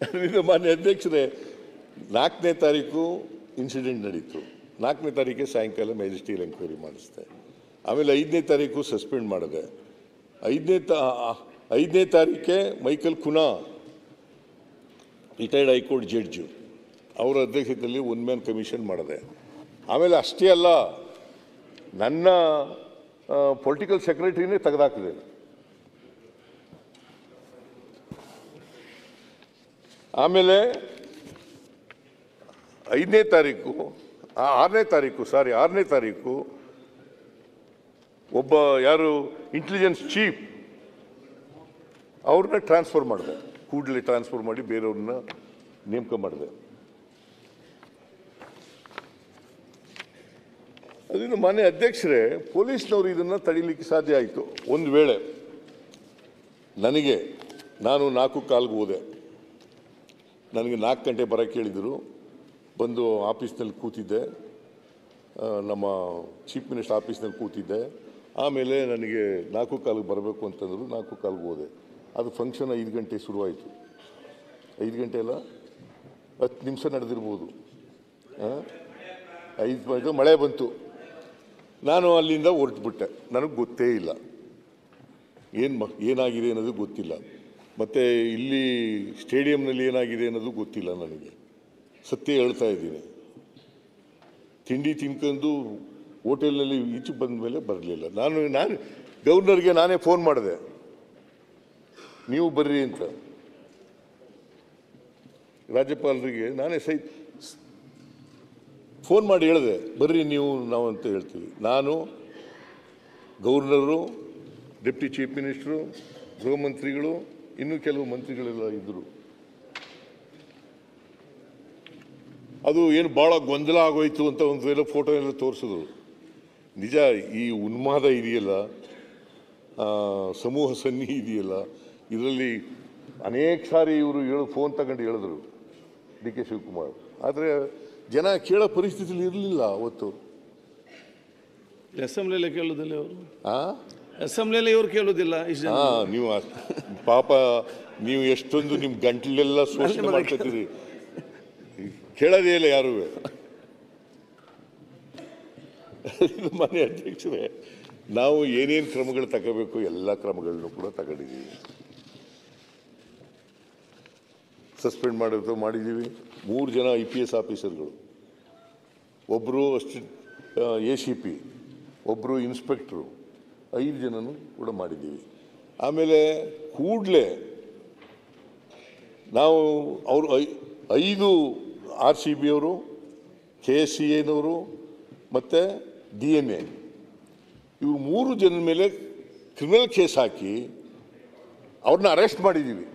ಅದರಿಂದ ಮಾನ್ಯ ಅಧ್ಯಕ್ಷರೇ, 4ನೇ ತಾರೀಕು ಇನ್ಸಿಡೆಂಟ್ ನಡೀತು. 4ನೇ ತಾರೀಕೆ ಸಾಯಂಕಾಲ ಮ್ಯಾಜಿಸ್ಟ್ರಿಯಲ್ ಎಂಕ್ವೈರಿ ಮಾಡಿಸ್ದೆ. ಆಮೇಲೆ 5ನೇ ತಾರೀಕು ಸಸ್ಪೆಂಡ್ ಮಾಡಿದೆ. 5ನೇ ತಾರೀಕೆ Michael Cunha, retired high court judge, ಅವರ ಅಧ್ಯಕ್ಷತೆಯಲ್ಲಿ 1 ಮ್ಯಾನ್ ಕಮಿಷನ್ ಮಾಡಿದೆ. ಆಮೇಲೆ ಅಷ್ಟೇ ಅಲ್ಲ, ನನ್ನ ಪೊಲಿಟಿಕಲ್ ಸೆಕ್ರೆಟರಿನೇ ತೆಗೆದಾಕಿದೆ. ಆಮೇಲೆ 6ನೇ ತಾರೀಕು ಒಬ್ಬ ಯಾರು ಇಂಟೆಲಿಜೆನ್ಸ್ ಚೀಫ್ ಅವ್ರನ್ನ ಟ್ರಾನ್ಸ್ಫರ್ ಮಾಡಿದೆ. ಕೂಡಲೇ ಟ್ರಾನ್ಸ್ಫರ್ ಮಾಡಿ ಬೇರೆಯವ್ರನ್ನ ನೇಮಕ ಮಾಡಿದೆ. ಅದರಿಂದ ಮಾನ್ಯ ಅಧ್ಯಕ್ಷರೇ, ಪೊಲೀಸ್ನವರು ಇದನ್ನು ತಡೀಲಿಕ್ಕೆ ಸಾಧ್ಯ ಆಯಿತು. ಒಂದು ವೇಳೆ ನಾನು 4:15 ಹೋದೆ. ನನಗೆ 4 ಗಂಟೆ ಬರೋಕ್ಕೆ ಹೇಳಿದರು. ಬಂದು ಆಫೀಸ್ನಲ್ಲಿ ಕೂತಿದ್ದೆ, ನಮ್ಮ ಚೀಫ್ ಮಿನಿಸ್ಟರ್ ಆಫೀಸ್ನಲ್ಲಿ ಕೂತಿದ್ದೆ. ಆಮೇಲೆ ನನಗೆ 4:15 ಬರಬೇಕು ಅಂತಂದರು. 4:15 ಹೋದೆ. ಅದು ಫಂಕ್ಷನ್ 5 ಗಂಟೆ ಶುರುವಾಯಿತು. 5 ಗಂಟೆ ಅಲ್ಲ, 10 ನಿಮಿಷ ನಡೆದಿರ್ಬೋದು. 5 ಮಳೆ ಬಂತು. ನಾನು ಅಲ್ಲಿಂದ ಹೊರಟುಬಿಟ್ಟೆ. ನನಗೆ ಗೊತ್ತೇ ಇಲ್ಲ ಏನಾಗಿದೆ ಅನ್ನೋದು ಗೊತ್ತಿಲ್ಲ. ಮತ್ತು ಇಲ್ಲಿ ಸ್ಟೇಡಿಯಂನಲ್ಲಿ ಏನಾಗಿದೆ ಅನ್ನೋದು ಗೊತ್ತಿಲ್ಲ ನನಗೆ. ಸತ್ಯ ಹೇಳ್ತಾ ಇದ್ದೀನಿ. ತಿಂಡಿ ತಿನ್ಕೊಂಡು ಹೋಟೆಲ್ನಲ್ಲಿ ಈಚೆ ಬಂದ ಮೇಲೆ ಬರಲಿಲ್ಲ. ನಾನು ಗವರ್ನರ್ಗೆ ನಾನೇ ಫೋನ್ ಮಾಡಿದೆ, ನೀವು ಬರ್ರಿ ಅಂತ. ರಾಜ್ಯಪಾಲರಿಗೆ ನಾನೇ ಫೋನ್ ಮಾಡಿ ಹೇಳಿದೆ, ಬರ್ರಿ ನಾವು ಅಂತ ಹೇಳ್ತೀವಿ. ನಾನು, ಗವರ್ನರು, ಡೆಪ್ಟಿ ಚೀಫ್ ಮಿನಿಸ್ಟರು, ಗೃಹ ಮಂತ್ರಿಗಳು, ಇನ್ನೂ ಕೆಲವು ಮಂತ್ರಿಗಳೆಲ್ಲ ಇದ್ದರು. ಅದು ಏನು ಭಾಳ ಗೊಂದಲ ಆಗೋಯ್ತು ಅಂತ ಒಂದು ವೇಳೆ ಫೋಟೋ ಎಲ್ಲ ತೋರಿಸಿದ್ರು. ನಿಜ, ಈ ಉನ್ಮಾದ ಇದೆಯಲ್ಲ, ಸಮೂಹ ಸನ್ನಿ ಇದೆಯಲ್ಲ, ಇದರಲ್ಲಿ ಅನೇಕ ಸಾರಿ ಇವರು ಫೋನ್ ತಗೊಂಡು ಹೇಳಿದ್ರು ಡಿ ಕೆ ಶಿವಕುಮಾರ್. ಆದರೆ ಜನ ಕೇಳೋ ಪರಿಸ್ಥಿತಿಯಲ್ಲಿ ಇರಲಿಲ್ಲ ಅವತ್ತು. ಅಸೆಂಬ್ಲಿಯಲ್ಲೇ ಕೇಳೋದಿಲ್ಲ ಅವರು. ಅಸೆಂಬ್ಲಿಯಲ್ಲಿ ಇವ್ರು ಕೇಳೋದಿಲ್ಲ. ನೀವು ಪಾಪ ನೀವು ಎಷ್ಟೊಂದು ನಿಮ್ಮ ಗಂಟಲೆಲ್ಲ ಶೋಷಣೆ ಮಾಡ್ಕೊತೀರಿ, ಕೇಳೋದೇ ಇಲ್ಲ ಯಾರು. ಮಾನ್ಯ ಅಧ್ಯಕ್ಷರೇ, ನಾವು ಏನೇನು ಕ್ರಮಗಳು ತಗೋಬೇಕು ಎಲ್ಲ ಕ್ರಮಗಳನ್ನು ಕೂಡ ತಗೊಂಡಿದ್ದೀವಿ. ಸಸ್ಪೆಂಡ್ ಮಾಡಿದ್ದೀವಿ. 3 ಜನ IPS ಆಫೀಸರ್ಗಳು, ಒಬ್ಬರು ACP, ಒಬ್ಬರು ಇನ್ಸ್ಪೆಕ್ಟ್ರು, 5 ಜನನು ಕೂಡ ಮಾಡಿದ್ದೀವಿ. ಆಮೇಲೆ ಕೂಡಲೇ ನಾವು ಅವರು 5 RCB ಅವರು, KSCAನವರು ಮತ್ತು DNA ಇವರು 3 ಜನರ ಮೇಲೆ ಕ್ರಿಮಿನಲ್ ಕೇಸ್ ಹಾಕಿ ಅವ್ರನ್ನ ಅರೆಸ್ಟ್ ಮಾಡಿದ್ದೀವಿ.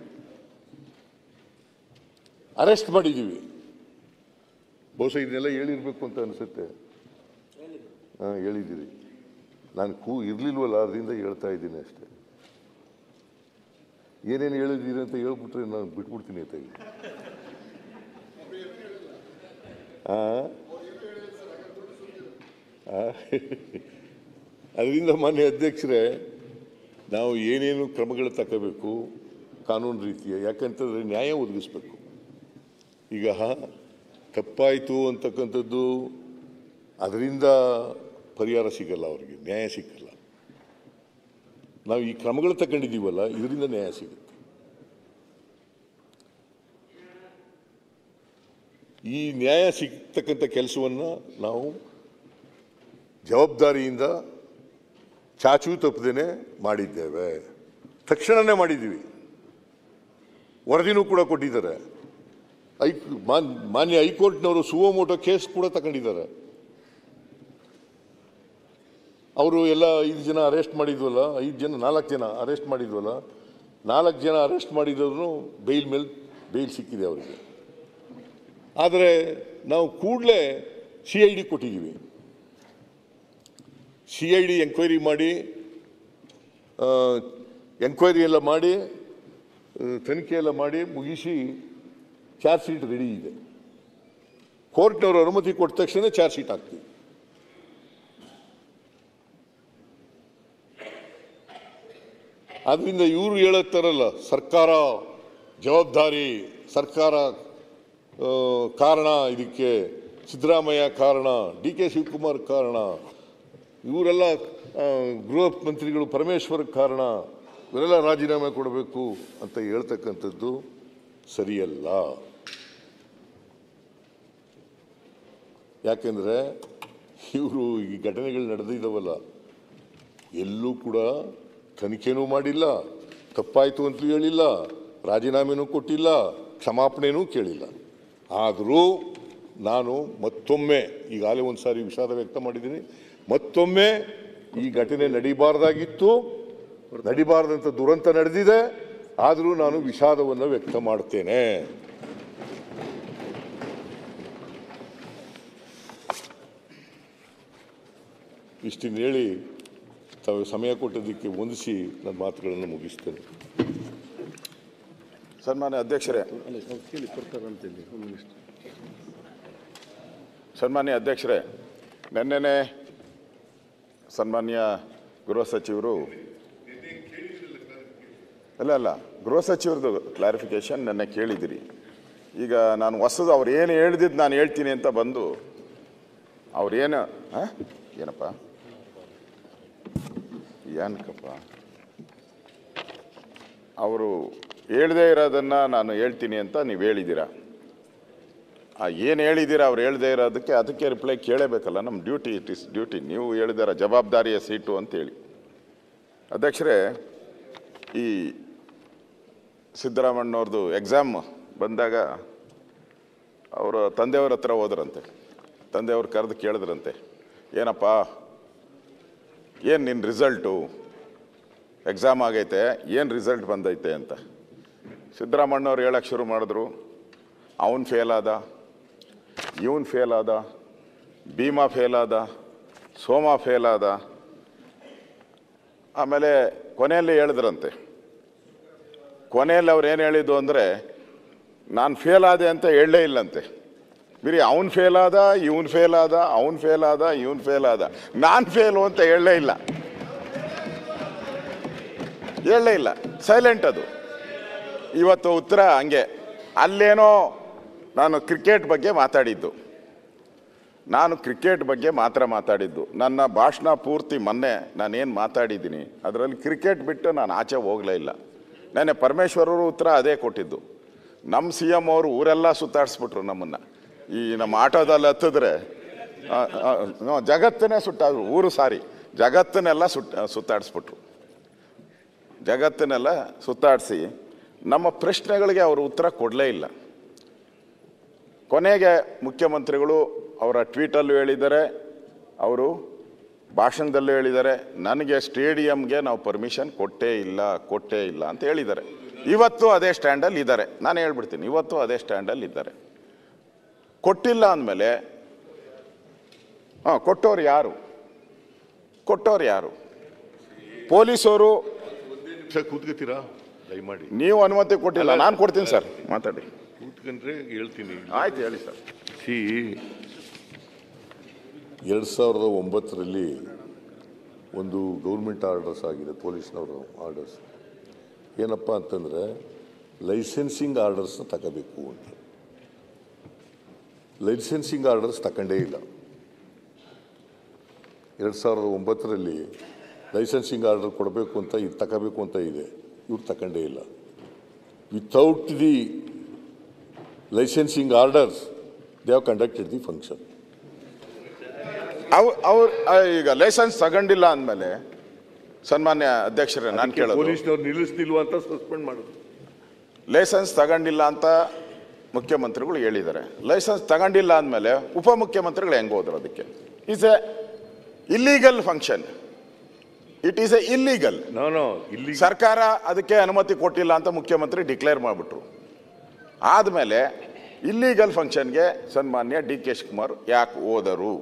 ಬಹುಶಃ ಇದನ್ನೆಲ್ಲ ಹೇಳಿರ್ಬೇಕು ಅಂತ ಅನಿಸುತ್ತೆ. ಹೇಳಿದ್ದೀರಿ. ನಾನು ಇರಲಿಲ್ವಲ್ಲ, ಅದರಿಂದ ಹೇಳ್ತಾ ಇದ್ದೀನಿ ಅಷ್ಟೇ. ಏನೇನು ಹೇಳಿದ್ದೀರಿ ಅಂತ ಹೇಳ್ಬಿಟ್ರೆ ನಾನು ಬಿಟ್ಬಿಡ್ತೀನಿ ಅಂತ ಅದರಿಂದ ಮಾನ್ಯ ಅಧ್ಯಕ್ಷರೇ, ನಾವು ಏನೇನು ಕ್ರಮಗಳು ತಗೋಬೇಕು ಕಾನೂನು ರೀತಿಯ, ಯಾಕಂತಂದರೆ ನ್ಯಾಯ ಒದಗಿಸ್ಬೇಕು. ಈಗ ತಪ್ಪಾಯಿತು ಅಂತಕ್ಕಂಥದ್ದು ಅದರಿಂದ ಪರಿಹಾರ ಸಿಗಲ್ಲ, ಅವರಿಗೆ ನ್ಯಾಯ ಸಿಕ್ಕಲ್ಲ. ನಾವು ಈ ಕ್ರಮಗಳು ತಗೊಂಡಿದ್ದೀವಲ್ಲ, ಇದರಿಂದ ನ್ಯಾಯ ಸಿಗುತ್ತೆ. ಈ ನ್ಯಾಯ ಸಿಗ್ತಕ್ಕಂಥ ಕೆಲಸವನ್ನು ನಾವು ಜವಾಬ್ದಾರಿಯಿಂದ ಚಾಚೂ ತಪ್ಪದೇನೆ ಮಾಡಿದ್ದೇವೆ. ತಕ್ಷಣವೇ ಮಾಡಿದ್ದೀವಿ. ವರದಿನೂ ಕೂಡ ಕೊಟ್ಟಿದ್ದಾರೆ. ಮಾನ್ಯ ಹೈಕೋರ್ಟ್ನವರು ಸುವೋಮೋಟೋ ಕೇಸ್ ಕೂಡ ತಗೊಂಡಿದ್ದಾರೆ. ಅವರು ಎಲ್ಲ 5 ಜನ ಅರೆಸ್ಟ್ ಮಾಡಿದ್ವಲ್ಲ, 4 ಜನ ಅರೆಸ್ಟ್ ಮಾಡಿದ್ವಲ್ಲ, 4 ಜನ ಅರೆಸ್ಟ್ ಮಾಡಿದವ್ರು ಬೇಲ್ ಸಿಕ್ಕಿದೆ ಅವರಿಗೆ. ಆದರೆ ನಾವು ಕೂಡಲೇ CID ಕೊಟ್ಟಿದ್ದೀವಿ. CID ಎಂಕ್ವೈರಿ ಮಾಡಿ, ಎಂಕ್ವೈರಿ ಎಲ್ಲ ಮಾಡಿ, ತನಿಖೆ ಎಲ್ಲ ಮಾಡಿ ಮುಗಿಸಿ ಚಾರ್ಜ್ ಶೀಟ್ ರೆಡಿ ಇದೆ. ಕೋರ್ಟ್ನವರು ಅನುಮತಿ ಕೊಟ್ಟ ತಕ್ಷಣ ಚಾರ್ಜ್ ಶೀಟ್ ಹಾಕ್ತೀವಿ. ಆದ್ದರಿಂದ ಇವರು ಹೇಳುತ್ತಾರಲ್ಲ, ಸರ್ಕಾರ ಜವಾಬ್ದಾರಿ, ಸರ್ಕಾರ ಕಾರಣ, ಇದಕ್ಕೆ ಸಿದ್ದರಾಮಯ್ಯ ಕಾರಣ, DK ಶಿವಕುಮಾರ್ ಕಾರಣ, ಇವರೆಲ್ಲ ಗೃಹ ಮಂತ್ರಿಗಳು ಪರಮೇಶ್ವರ್ ಕಾರಣ, ಇವರೆಲ್ಲ ರಾಜೀನಾಮೆ ಕೊಡಬೇಕು ಅಂತ ಹೇಳ್ತಕ್ಕಂಥದ್ದು ಸರಿಯಲ್ಲ. ಯಾಕೆಂದರೆ ಇವರು ಈ ಘಟನೆಗಳು ನಡೆದಿದ್ದಾವಲ್ಲ, ಎಲ್ಲೂ ಕೂಡ ತನಿಖೆನೂ ಮಾಡಿಲ್ಲ, ತಪ್ಪಾಯಿತು ಅಂತಲೂ ಹೇಳಿಲ್ಲ, ರಾಜೀನಾಮೆನೂ ಕೊಟ್ಟಿಲ್ಲ, ಕ್ಷಮಾಪಣೆನೂ ಕೇಳಿಲ್ಲ. ಆದರೂ ನಾನು ಮತ್ತೊಮ್ಮೆ, ಈಗಾಗಲೇ ಒಂದು ಸಾರಿ ವಿಷಾದ ವ್ಯಕ್ತ ಮಾಡಿದ್ದೀನಿ, ಮತ್ತೊಮ್ಮೆ ಈ ಘಟನೆ ನಡೀಬಾರ್ದಾಗಿತ್ತು, ನಡೀಬಾರ್ದಂಥ ದುರಂತ ನಡೆದಿದೆ, ಆದರೂ ನಾನು ವಿಷಾದವನ್ನು ವ್ಯಕ್ತ ಮಾಡ್ತೇನೆ. ಇಷ್ಟನ್ನು ಹೇಳಿ ತಾವು ಸಮಯ ಕೊಟ್ಟದಕ್ಕೆ ವಂದಿಸಿ ನನ್ನ ಮಾತುಗಳನ್ನು ಮುಗಿಸ್ತೇನೆ. ಸನ್ಮಾನ್ಯ ಅಧ್ಯಕ್ಷರೇ, ಸನ್ಮಾನ್ಯ ಅಧ್ಯಕ್ಷರೇ, ನಿನ್ನೆನೆ ಸನ್ಮಾನ್ಯ ಗೃಹ ಸಚಿವರು ಅಲ್ಲ ಗೃಹ ಸಚಿವರದು ಕ್ಲಾರಿಫಿಕೇಶನ್ ನೆನ್ನೆ ಕೇಳಿದಿರಿ. ಈಗ ನಾನು ಹೊಸದು ಅವ್ರು ಏನು ಹೇಳಿದ್ದು ನಾನು ಹೇಳ್ತೀನಿ ಅಂತ ಬಂದು ಅವ್ರೇನು ಏನಪ್ಪ ಏನಕ್ಕಪ್ಪ ಅವರು ಹೇಳದೇ ಇರೋದನ್ನು ನಾನು ಹೇಳ್ತೀನಿ ಅಂತ ನೀವು ಹೇಳಿದ್ದೀರಾ. ಏನು ಹೇಳಿದ್ದೀರಾ ಅವ್ರು ಹೇಳದೇ ಇರೋದಕ್ಕೆ ಅದಕ್ಕೆ ರಿಪ್ಲೈ ಕೇಳಬೇಕಲ್ಲ. ನಮ್ಮ ಡ್ಯೂಟಿ, ಇಟ್ ಇಸ್ ಡ್ಯೂಟಿ. ನೀವು ಹೇಳಿದಾರ ಜವಾಬ್ದಾರಿಯ ಸೀಟು ಅಂತೇಳಿ. ಅಧ್ಯಕ್ಷರೇ, ಈ ಸಿದ್ದರಾಮಣ್ಣವ್ರದ್ದು ಎಕ್ಸಾಮ್ ಬಂದಾಗ ಅವರ ತಂದೆಯವ್ರ ಹತ್ರ ಹೋದ್ರಂತೆ. ತಂದೆಯವ್ರು ಕರೆದು ಕೇಳಿದ್ರಂತೆ, ಏನಪ್ಪ ಏನು ನಿನ್ನ ರಿಸಲ್ಟು, ಎಕ್ಸಾಮ್ ಆಗೈತೆ, ಏನು ರಿಸಲ್ಟ್ ಬಂದೈತೆ ಅಂತ. ಸಿದ್ದರಾಮಣ್ಣವ್ರು ಹೇಳಕ್ಕೆ ಶುರು ಮಾಡಿದ್ರು, ಅವನು ಫೇಲ್ ಆದ, ಇವನು ಫೇಲ್ ಆದ, ಭೀಮಾ ಫೇಲ್ ಆದ, ಸೋಮ ಫೇಲ್ ಆದ. ಆಮೇಲೆ ಕೊನೆಯಲ್ಲಿ ಹೇಳಿದ್ರಂತೆ, ಕೊನೆಯಲ್ಲಿ ಅವ್ರು ಏನು ಹೇಳಿದ್ದು ಅಂದರೆ ನಾನು ಫೇಲ್ ಆದೆ ಅಂತ ಹೇಳಲೇ ಇಲ್ಲಂತೆ. ಬರೀ ಅವನು ಫೇಲ್ ಆದ, ಇವನು ಫೇಲ್ ಆದ, ಅವನು ಫೇಲ್ ಆದ, ಇವನು ಫೇಲ್ ಆದ, ನಾನು ಫೇಲು ಅಂತ ಹೇಳಲೇ ಇಲ್ಲ, ಹೇಳಲೇ ಇಲ್ಲ, ಸೈಲೆಂಟ್. ಅದು ಇವತ್ತು ಉತ್ತರ ಹಂಗೆ. ಅಲ್ಲೇನೋ ನಾನು ಕ್ರಿಕೆಟ್ ಬಗ್ಗೆ ಮಾತಾಡಿದ್ದು, ನಾನು ಕ್ರಿಕೆಟ್ ಬಗ್ಗೆ ಮಾತ್ರ ಮಾತಾಡಿದ್ದು. ನನ್ನ ಭಾಷಣ ಪೂರ್ತಿ ಮೊನ್ನೆ ನಾನೇನು ಮಾತಾಡಿದ್ದೀನಿ ಅದರಲ್ಲಿ ಕ್ರಿಕೆಟ್ ಬಿಟ್ಟು ನಾನು ಆಚೆ ಹೋಗಲೇ ಇಲ್ಲ. ನೆನ್ನೆ ಪರಮೇಶ್ವರರು ಉತ್ತರ ಅದೇ ಕೊಟ್ಟಿದ್ದು. ನಮ್ಮ CM ಅವರು ಊರೆಲ್ಲ ಸುತ್ತಾಡಿಸ್ಬಿಟ್ರು ನಮ್ಮನ್ನು. ಈ ನಮ್ಮ ಆಟೋದಲ್ಲಿ ಹತ್ತಿದ್ರೆ ಜಗತ್ತನ್ನೇ ಜಗತ್ತನ್ನೆಲ್ಲ ಸುತ್ತಾಡಿಸ್ಬಿಟ್ರು. ಜಗತ್ತನ್ನೆಲ್ಲ ಸುತ್ತಾಡಿಸಿ ನಮ್ಮ ಪ್ರಶ್ನೆಗಳಿಗೆ ಅವರು ಉತ್ತರ ಕೊಡಲೇ ಇಲ್ಲ. ಕೊನೆಗೆ ಮುಖ್ಯಮಂತ್ರಿಗಳು ಅವರ ಟ್ವೀಟಲ್ಲೂ ಹೇಳಿದ್ದಾರೆ, ಅವರು ಭಾಷಣದಲ್ಲೂ ಹೇಳಿದ್ದಾರೆ, ನನಗೆ ಸ್ಟೇಡಿಯಂಗೆ ನಾವು ಪರ್ಮಿಷನ್ ಕೊಟ್ಟೇ ಇಲ್ಲ ಅಂತ ಹೇಳಿದ್ದಾರೆ. ಇವತ್ತು ಅದೇ ಸ್ಟ್ಯಾಂಡಲ್ಲಿ ಇದ್ದಾರೆ. ನಾನು ಹೇಳ್ಬಿಡ್ತೀನಿ, ಇವತ್ತು ಅದೇ ಸ್ಟ್ಯಾಂಡಲ್ಲಿ ಇದ್ದಾರೆ. ಕೊಟ್ಟಿಲ್ಲ ಅಂದಮೇಲೆ ಕೊಟ್ಟವ್ರು ಯಾರು? ಪೊಲೀಸವರು ಕೂತ್ಕೋತೀರಾ? ದಯಮಾಡಿ ನೀವು ಅನುಮತಿ ಕೊಟ್ಟಿಲ್ಲ, ನಾನು ಕೊಡ್ತೀನಿ ಸರ್, ಮಾತಾಡಿ. ಕೂತ್ಕೊಂಡ್ರೆ ಹೇಳ್ತೀನಿ. ಆಯ್ತು, ಹೇಳಿ ಸರ್. 2009ರಲ್ಲಿ ಒಂದು ಗೌರ್ಮೆಂಟ್ ಆರ್ಡರ್ಸ್ ಆಗಿದೆ, ಪೊಲೀಸ್ನವರು ಆರ್ಡರ್ಸ್. ಏನಪ್ಪ ಅಂತಂದರೆ ಲೈಸೆನ್ಸಿಂಗ್ ಆರ್ಡರ್ಸ್ನ ತಗೋಬೇಕು ಅಂತ. ಲೈಸೆನ್ಸಿಂಗ್ ಆರ್ಡರ್ಸ್ ತಗೊಂಡೇ ಇಲ್ಲ. 2009ರಲ್ಲಿ ಲೈಸೆನ್ಸಿಂಗ್ ಆರ್ಡರ್ ಕೊಡಬೇಕು ಅಂತ ಇದು ತಗೋಬೇಕು ಅಂತ ಇದೆ, ಇವ್ರು ತಗೊಂಡೇ ಇಲ್ಲ. Without the licensing orders they have conducted the function. ಅವ್ರು ಈಗ ಲೈಸೆನ್ಸ್ ತಗೊಂಡಿಲ್ಲ ಅಂದಮೇಲೆ ಸನ್ಮಾನ್ಯ ಅಧ್ಯಕ್ಷರೇ ನಾನು ಕೇಳೋದು, ಪೊಲೀಸ್ನವ್ರು ನಿಲ್ಲಿಸ್ತಿಲ್ವ ಅಂತ ಸಸ್ಪೆಂಡ್ ಮಾಡೋದು. ಲೈಸೆನ್ಸ್ ತಗೊಂಡಿಲ್ಲ ಅಂತ ಮುಖ್ಯಮಂತ್ರಿಗಳು ಹೇಳಿದ್ದಾರೆ. ಲೈಸೆನ್ಸ್ ತಗೊಂಡಿಲ್ಲ ಅಂದಮೇಲೆ ಉಪಮುಖ್ಯಮಂತ್ರಿಗಳು ಹೆಂಗೆ ಹೋದ್ರು? ಅದಕ್ಕೆ is A illegal function. It is A illegal. ಇಲ್ಲಿ ಸರ್ಕಾರ ಅದಕ್ಕೆ ಅನುಮತಿ ಕೊಟ್ಟಿಲ್ಲ ಅಂತ ಮುಖ್ಯಮಂತ್ರಿ ಡಿಕ್ಲೇರ್ ಮಾಡಿಬಿಟ್ರು. ಆದಮೇಲೆ ಇಲ್ಲೀಗಲ್ ಫಂಕ್ಷನ್ಗೆ ಸನ್ಮಾನ್ಯ DK ಶಿವಕುಮಾರ್ ಯಾಕೆ ಹೋದರು?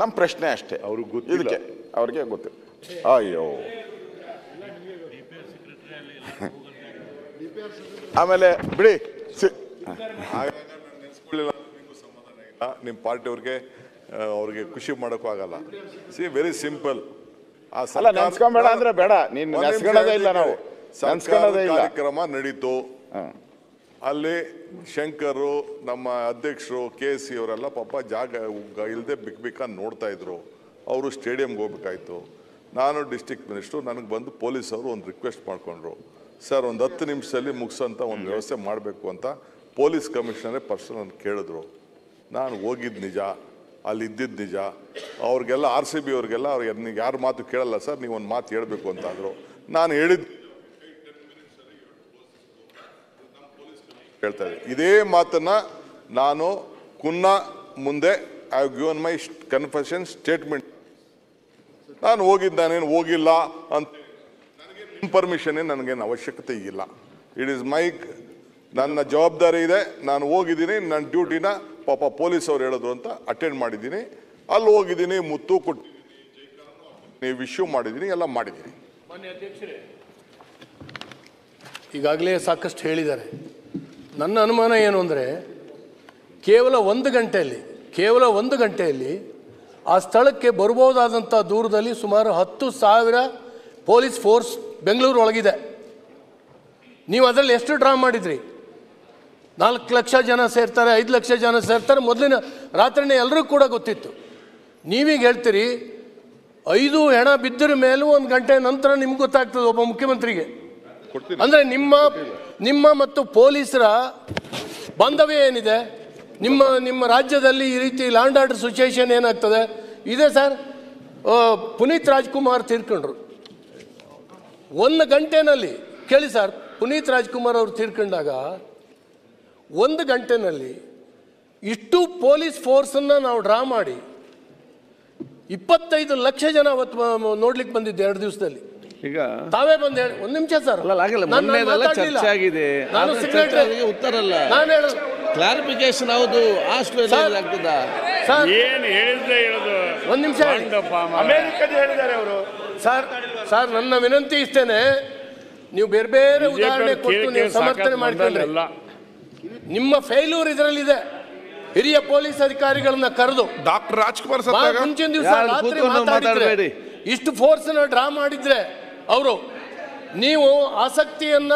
ನಮ್ಮ ಪ್ರಶ್ನೆ ಅಷ್ಟೇ. ಅವ್ರಿಗೆ ಗೊತ್ತಿಲ್ಲ, ಇದಕ್ಕೆ ಅವ್ರಿಗೆ ಗೊತ್ತಿಲ್ಲ. ಅಯ್ಯೋ, ಆಮೇಲೆ ಬಿಡಿ. ನಿಮ್ಮ ಪಾರ್ಟಿಯವ್ರಿಗೆ ಅವ್ರಿಗೆ ಖುಷಿ ಮಾಡೋಕ್ಕೂ ಆಗಲ್ಲ. Very simple. ಅಲ್ಲ, ನೆನ್ಸ್ಕೊಂಬೇಡ ಅಂದ್ರೆ ಬೇಡ. ನೀನು ನೆನ್ಸ್ಕೊಳ್ಳೋದೇ ಇಲ್ಲ, ನಾವು ನೆನ್ಸ್ಕೊಳ್ಳೋದೇ ಇಲ್ಲ. ಕಾರ್ಯಕ್ರಮ ನಡೀತು. ಅಲ್ಲಿ ಶಂಕರು, ನಮ್ಮ ಅಧ್ಯಕ್ಷರು KC ಅವರೆಲ್ಲ ಪಾಪ ಜಾಗ ಇಲ್ಲದೆ ಬಿಕ್ ನೋಡ್ತಾ ಇದ್ರು. ಅವರು ಸ್ಟೇಡಿಯಂಗೆ ಹೋಗ್ಬೇಕಾಯ್ತು. ನಾನು ಡಿಸ್ಟ್ರಿಕ್ಟ್ ಮಿನಿಸ್ಟ್ರು, ನನಗೆ ಬಂದು ಪೊಲೀಸ್ ಅವರು ಒಂದು ರಿಕ್ವೆಸ್ಟ್ ಮಾಡ್ಕೊಂಡ್ರು, ಸರ್ ಒಂದು 10 ನಿಮಿಷದಲ್ಲಿ ಮುಗಿಸೋಂಥ ಒಂದು ವ್ಯವಸ್ಥೆ ಮಾಡಬೇಕು ಅಂತ ಪೊಲೀಸ್ ಕಮಿಷನರೇ ಪರ್ಸನಲ್ ಕೇಳಿದ್ರು. ನಾನು ಹೋಗಿದ್ದು ನಿಜ, ಅಲ್ಲಿ ಇದ್ದಿದ್ದು ನಿಜ. ಅವ್ರಿಗೆಲ್ಲ RCB ಅವ್ರಿಗೆಲ್ಲ ಅವ್ರಿಗೆ ಯಾರು ಮಾತು ಕೇಳಲ್ಲ ಸರ್, ನೀವು ಒಂದು ಮಾತು ಹೇಳಬೇಕು ಅಂತ ಅಂದರು. ನಾನು ಹೇಳಿದ್ದು ಹೇಳ್ತಾ ಇದ್ದೆ, ಇದೇ ಮಾತನ್ನ ನಾನು ಕುನ್ನ ಮುಂದೆ I have given my confession statement. ನಾನು ನಾನೇನು ಹೋಗಿಲ್ಲ ಅಂತ ಪರ್ಮಿಷನ್ ನನಗೇನು ಅವಶ್ಯಕತೆ ಇಲ್ಲ. ಇಟ್ ಈಸ್ ಮೈ, ನನ್ನ ಜವಾಬ್ದಾರಿ ಇದೆ. ನಾನು ಹೋಗಿದ್ದೀನಿ, ನನ್ನ ಡ್ಯೂಟಿನ ಪಾಪ ಪೊಲೀಸ್ ಅವ್ರು ಹೇಳಿದ್ರು ಅಂತ ಅಟೆಂಡ್ ಮಾಡಿದ್ದೀನಿ. ಅಲ್ಲಿ ಹೋಗಿದ್ದೀನಿ, ಮುತ್ತು ಕೊಟ್ಟಿದ್ದೀನಿ, ಇಶ್ಯೂ ಮಾಡಿದ್ದೀನಿ, ಎಲ್ಲ ಮಾಡಿದ್ದೀನಿ. ಈಗಾಗಲೇ ಸಾಕಷ್ಟು ಹೇಳಿದ್ದಾರೆ. ನನ್ನ ಅನುಮಾನ ಏನು ಅಂದರೆ ಕೇವಲ ಒಂದು ಗಂಟೆಯಲ್ಲಿ ಆ ಸ್ಥಳಕ್ಕೆ ಬರ್ಬೋದಾದಂಥ ದೂರದಲ್ಲಿ ಸುಮಾರು 10,000 ಪೊಲೀಸ್ ಫೋರ್ಸ್ ಬೆಂಗಳೂರು ಒಳಗಿದೆ. ನೀವು ಅದರಲ್ಲಿ ಎಷ್ಟು ಡ್ರಾ ಮಾಡಿದ್ರಿ? 4 ಲಕ್ಷ ಜನ ಸೇರ್ತಾರೆ, 5 ಲಕ್ಷ ಜನ ಸೇರ್ತಾರೆ, ಮೊದಲಿನ ರಾತ್ರಿನೇ ಎಲ್ಲರೂ ಕೂಡ ಗೊತ್ತಿತ್ತು. ನೀವೀಗ ಹೇಳ್ತೀರಿ 5 ಹೆಣ ಬಿದ್ದಿರ ಮೇಲೂ 1 ಗಂಟೆ ನಂತರ ನಿಮ್ಗೆ ಗೊತ್ತಾಗ್ತದೆ ಒಬ್ಬ ಮುಖ್ಯಮಂತ್ರಿಗೆ. ಅಂದರೆ ನಿಮ್ಮ ಮತ್ತು ಪೊಲೀಸರ ಬಾಂಧವ್ಯ ಏನಿದೆ? ನಿಮ್ಮ ರಾಜ್ಯದಲ್ಲಿ ಈ ರೀತಿ ಲ್ಯಾಂಡ್ ಆರ್ಡರ್ ಸಿಚುಯೇಷನ್ ಏನಾಗ್ತದೆ ಇದೆ ಸರ್. ಪುನೀತ್ ರಾಜ್ಕುಮಾರ್ ತೀರ್ಕೊಂಡ್ರು 1 ಗಂಟೆನಲ್ಲಿ. ಕೇಳಿ ಸರ್, ಪುನೀತ್ ರಾಜ್ಕುಮಾರ್ ಅವರು ತೀರ್ಕೊಂಡಾಗ 1 ಗಂಟೆನಲ್ಲಿ ಇಷ್ಟು ಪೊಲೀಸ್ ಫೋರ್ಸನ್ನು ನಾವು ಡ್ರಾ ಮಾಡಿ 25 ಲಕ್ಷ ಜನ ಅವತ್ತು ನೋಡ್ಲಿಕ್ಕೆ ಬಂದಿದ್ದೆ 2 ದಿವಸದಲ್ಲಿ. ಈಗ ತಾವೇ ಬಂದು ಹೇಳಿ 1 ನಿಮಿಷ ಸರ್. ಚರ್ಚೆ ಆಗಿದೆ, ಉತ್ತರ ಅಲ್ಲ, ನಾನು ಹೇಳೋದು ಕ್ಲಾರಿಫಿಕೇಶನ್. ಹೌದು, ಅಷ್ಟು ಆಗ್ತದ ಏನು ಹೇಳಿದ್ರೆ ಹೇಳೋದು. 1 ನಿಮಿಷ ಹೇಳಿದ್ದಾರೆ ಅವರು. ಸರ್ ನನ್ನ ವಿನಂತಿ ಇಷ್ಟೇನೆ, ನೀವು ಬೇರೆ ಬೇರೆ ಉದಾಹರಣೆ ಕೊಟ್ಟು ನೀವು ಸಮರ್ಥನೆ ಮಾಡ್ಕೊಂಡ್ರೆ ನಿಮ್ಮ ಫೇಲ್ಯೂರ್ ಇದರಲ್ಲಿದೆ. ಹಿರಿಯ ಪೊಲೀಸ್ ಅಧಿಕಾರಿಗಳನ್ನ ಕರೆದು ಡಾಕ್ಟರ್ ರಾಜ್ಕುಮಾರ್ ಮುಂಚಿನ ದಿವಸ ರಾತ್ರಿ ಮಾತಾಡಿದ್ರೆ ಇಷ್ಟು ಫೋರ್ಸ್ ಡ್ರಾ ಮಾಡಿದ್ರೆ ಅವರು, ನೀವು ಆಸಕ್ತಿಯನ್ನ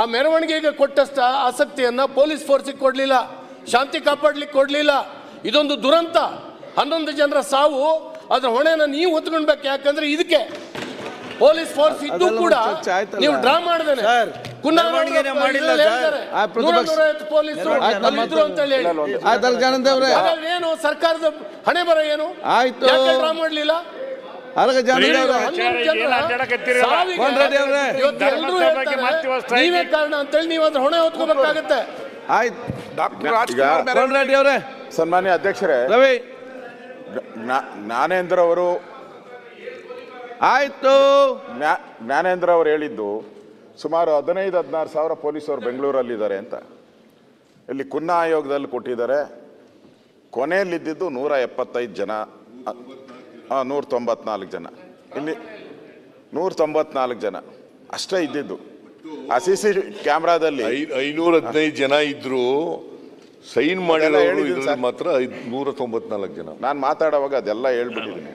ಆ ಮೆರವಣಿಗೆಗೆ ಕೊಟ್ಟಷ್ಟ ಆಸಕ್ತಿಯನ್ನ ಪೊಲೀಸ್ ಫೋರ್ಸಿಗೆ ಕೊಡ್ಲಿಲ್ಲ, ಶಾಂತಿ ಕಾಪಾಡ್ಲಿಕ್ಕೆ ಕೊಡ್ಲಿಲ್ಲ. ಇದೊಂದು ದುರಂತ. 11 ಜನರ ಸಾವು, ಅದ್ರ ಹೊಣೆನ ನೀವು ಹೊತ್ಕೊಳ್ಬೇಕು. ಯಾಕಂದ್ರೆ ಇದಕ್ಕೆ ಪೊಲೀಸ್ ಫೋರ್ಸ್ ಇದ್ದು ಕೂಡ ನೀವು ಡ್ರಾ ಮಾಡಿದೇನೆ ಏನು ಸರ್ಕಾರದ ಹಣೆ ಬರ ಏನು? ಡ್ರಾ ಮಾಡ್ಲಿಲ್ಲ. ನೀವೇ ಕಾರಣ ಅಂತೇಳಿ ನೀವು ಅದ್ರ ಹೊಣೆ ಹೊತ್ಕೋಬೇಕಾಗತ್ತೆ. ಸನ್ಮಾನ್ಯ ಅಧ್ಯಕ್ಷರೇ, ಜ್ಞಾನೇಂದ್ರ ಅವರು ಜ್ಞಾನೇಂದ್ರ ಅವರು ಹೇಳಿದ್ದು ಸುಮಾರು 15-16 ಸಾವಿರ ಪೊಲೀಸರು ಬೆಂಗಳೂರಲ್ಲಿದ್ದಾರೆ ಅಂತ. ಇಲ್ಲಿ ಕುನ್ನ ಆಯೋಗದಲ್ಲಿ ಕೊಟ್ಟಿದ್ದಾರೆ. ಕೊನೆಯಲ್ಲಿದ್ದು 175 ಜನ, 194 ಜನ. ಇಲ್ಲಿ 194 ಜನ ಅಷ್ಟೇ ಇದ್ದಿದ್ದು. ಆ CC ಕ್ಯಾಮ್ರಾದಲ್ಲಿ 515 ಜನ ಇದ್ರು, ಸೈನ್ ಮಾಡಿರೋರು ಹೇಳಿದ್ದೀನಿ ಇದ್ರಲ್ಲಿ ಸರ್. ಮಾತ್ರ 594 ಜನ. ನಾನು ಮಾತಾಡುವಾಗ ಅದೆಲ್ಲ ಹೇಳ್ಬಿಟ್ಟಿದ್ದೀನಿ,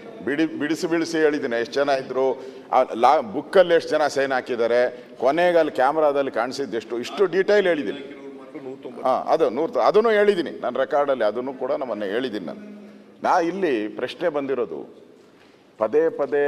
ಬಿಡಿಸಿ ಹೇಳಿದ್ದೀನಿ ಎಷ್ಟು ಜನ ಇದ್ರು, ಬುಕ್ಕಲ್ಲಿ ಎಷ್ಟು ಜನ ಸೈನ್ ಹಾಕಿದ್ದಾರೆ, ಕೊನೆಗೆ ಅಲ್ಲಿ ಕ್ಯಾಮ್ರಾದಲ್ಲಿ ಕಾಣಿಸಿದ್ದು ಎಷ್ಟು, ಇಷ್ಟು ಡೀಟೈಲ್ ಹೇಳಿದ್ದೀನಿ. ಅದು ಅದನ್ನು ಹೇಳಿದ್ದೀನಿ ನನ್ನ ರೆಕಾರ್ಡಲ್ಲಿ, ಅದನ್ನು ಕೂಡ ನಮ್ಮನ್ನ ಹೇಳಿದ್ದೀನಿ. ನಾನು ಇಲ್ಲಿ ಪ್ರಶ್ನೆ ಬಂದಿರೋದು, ಪದೇ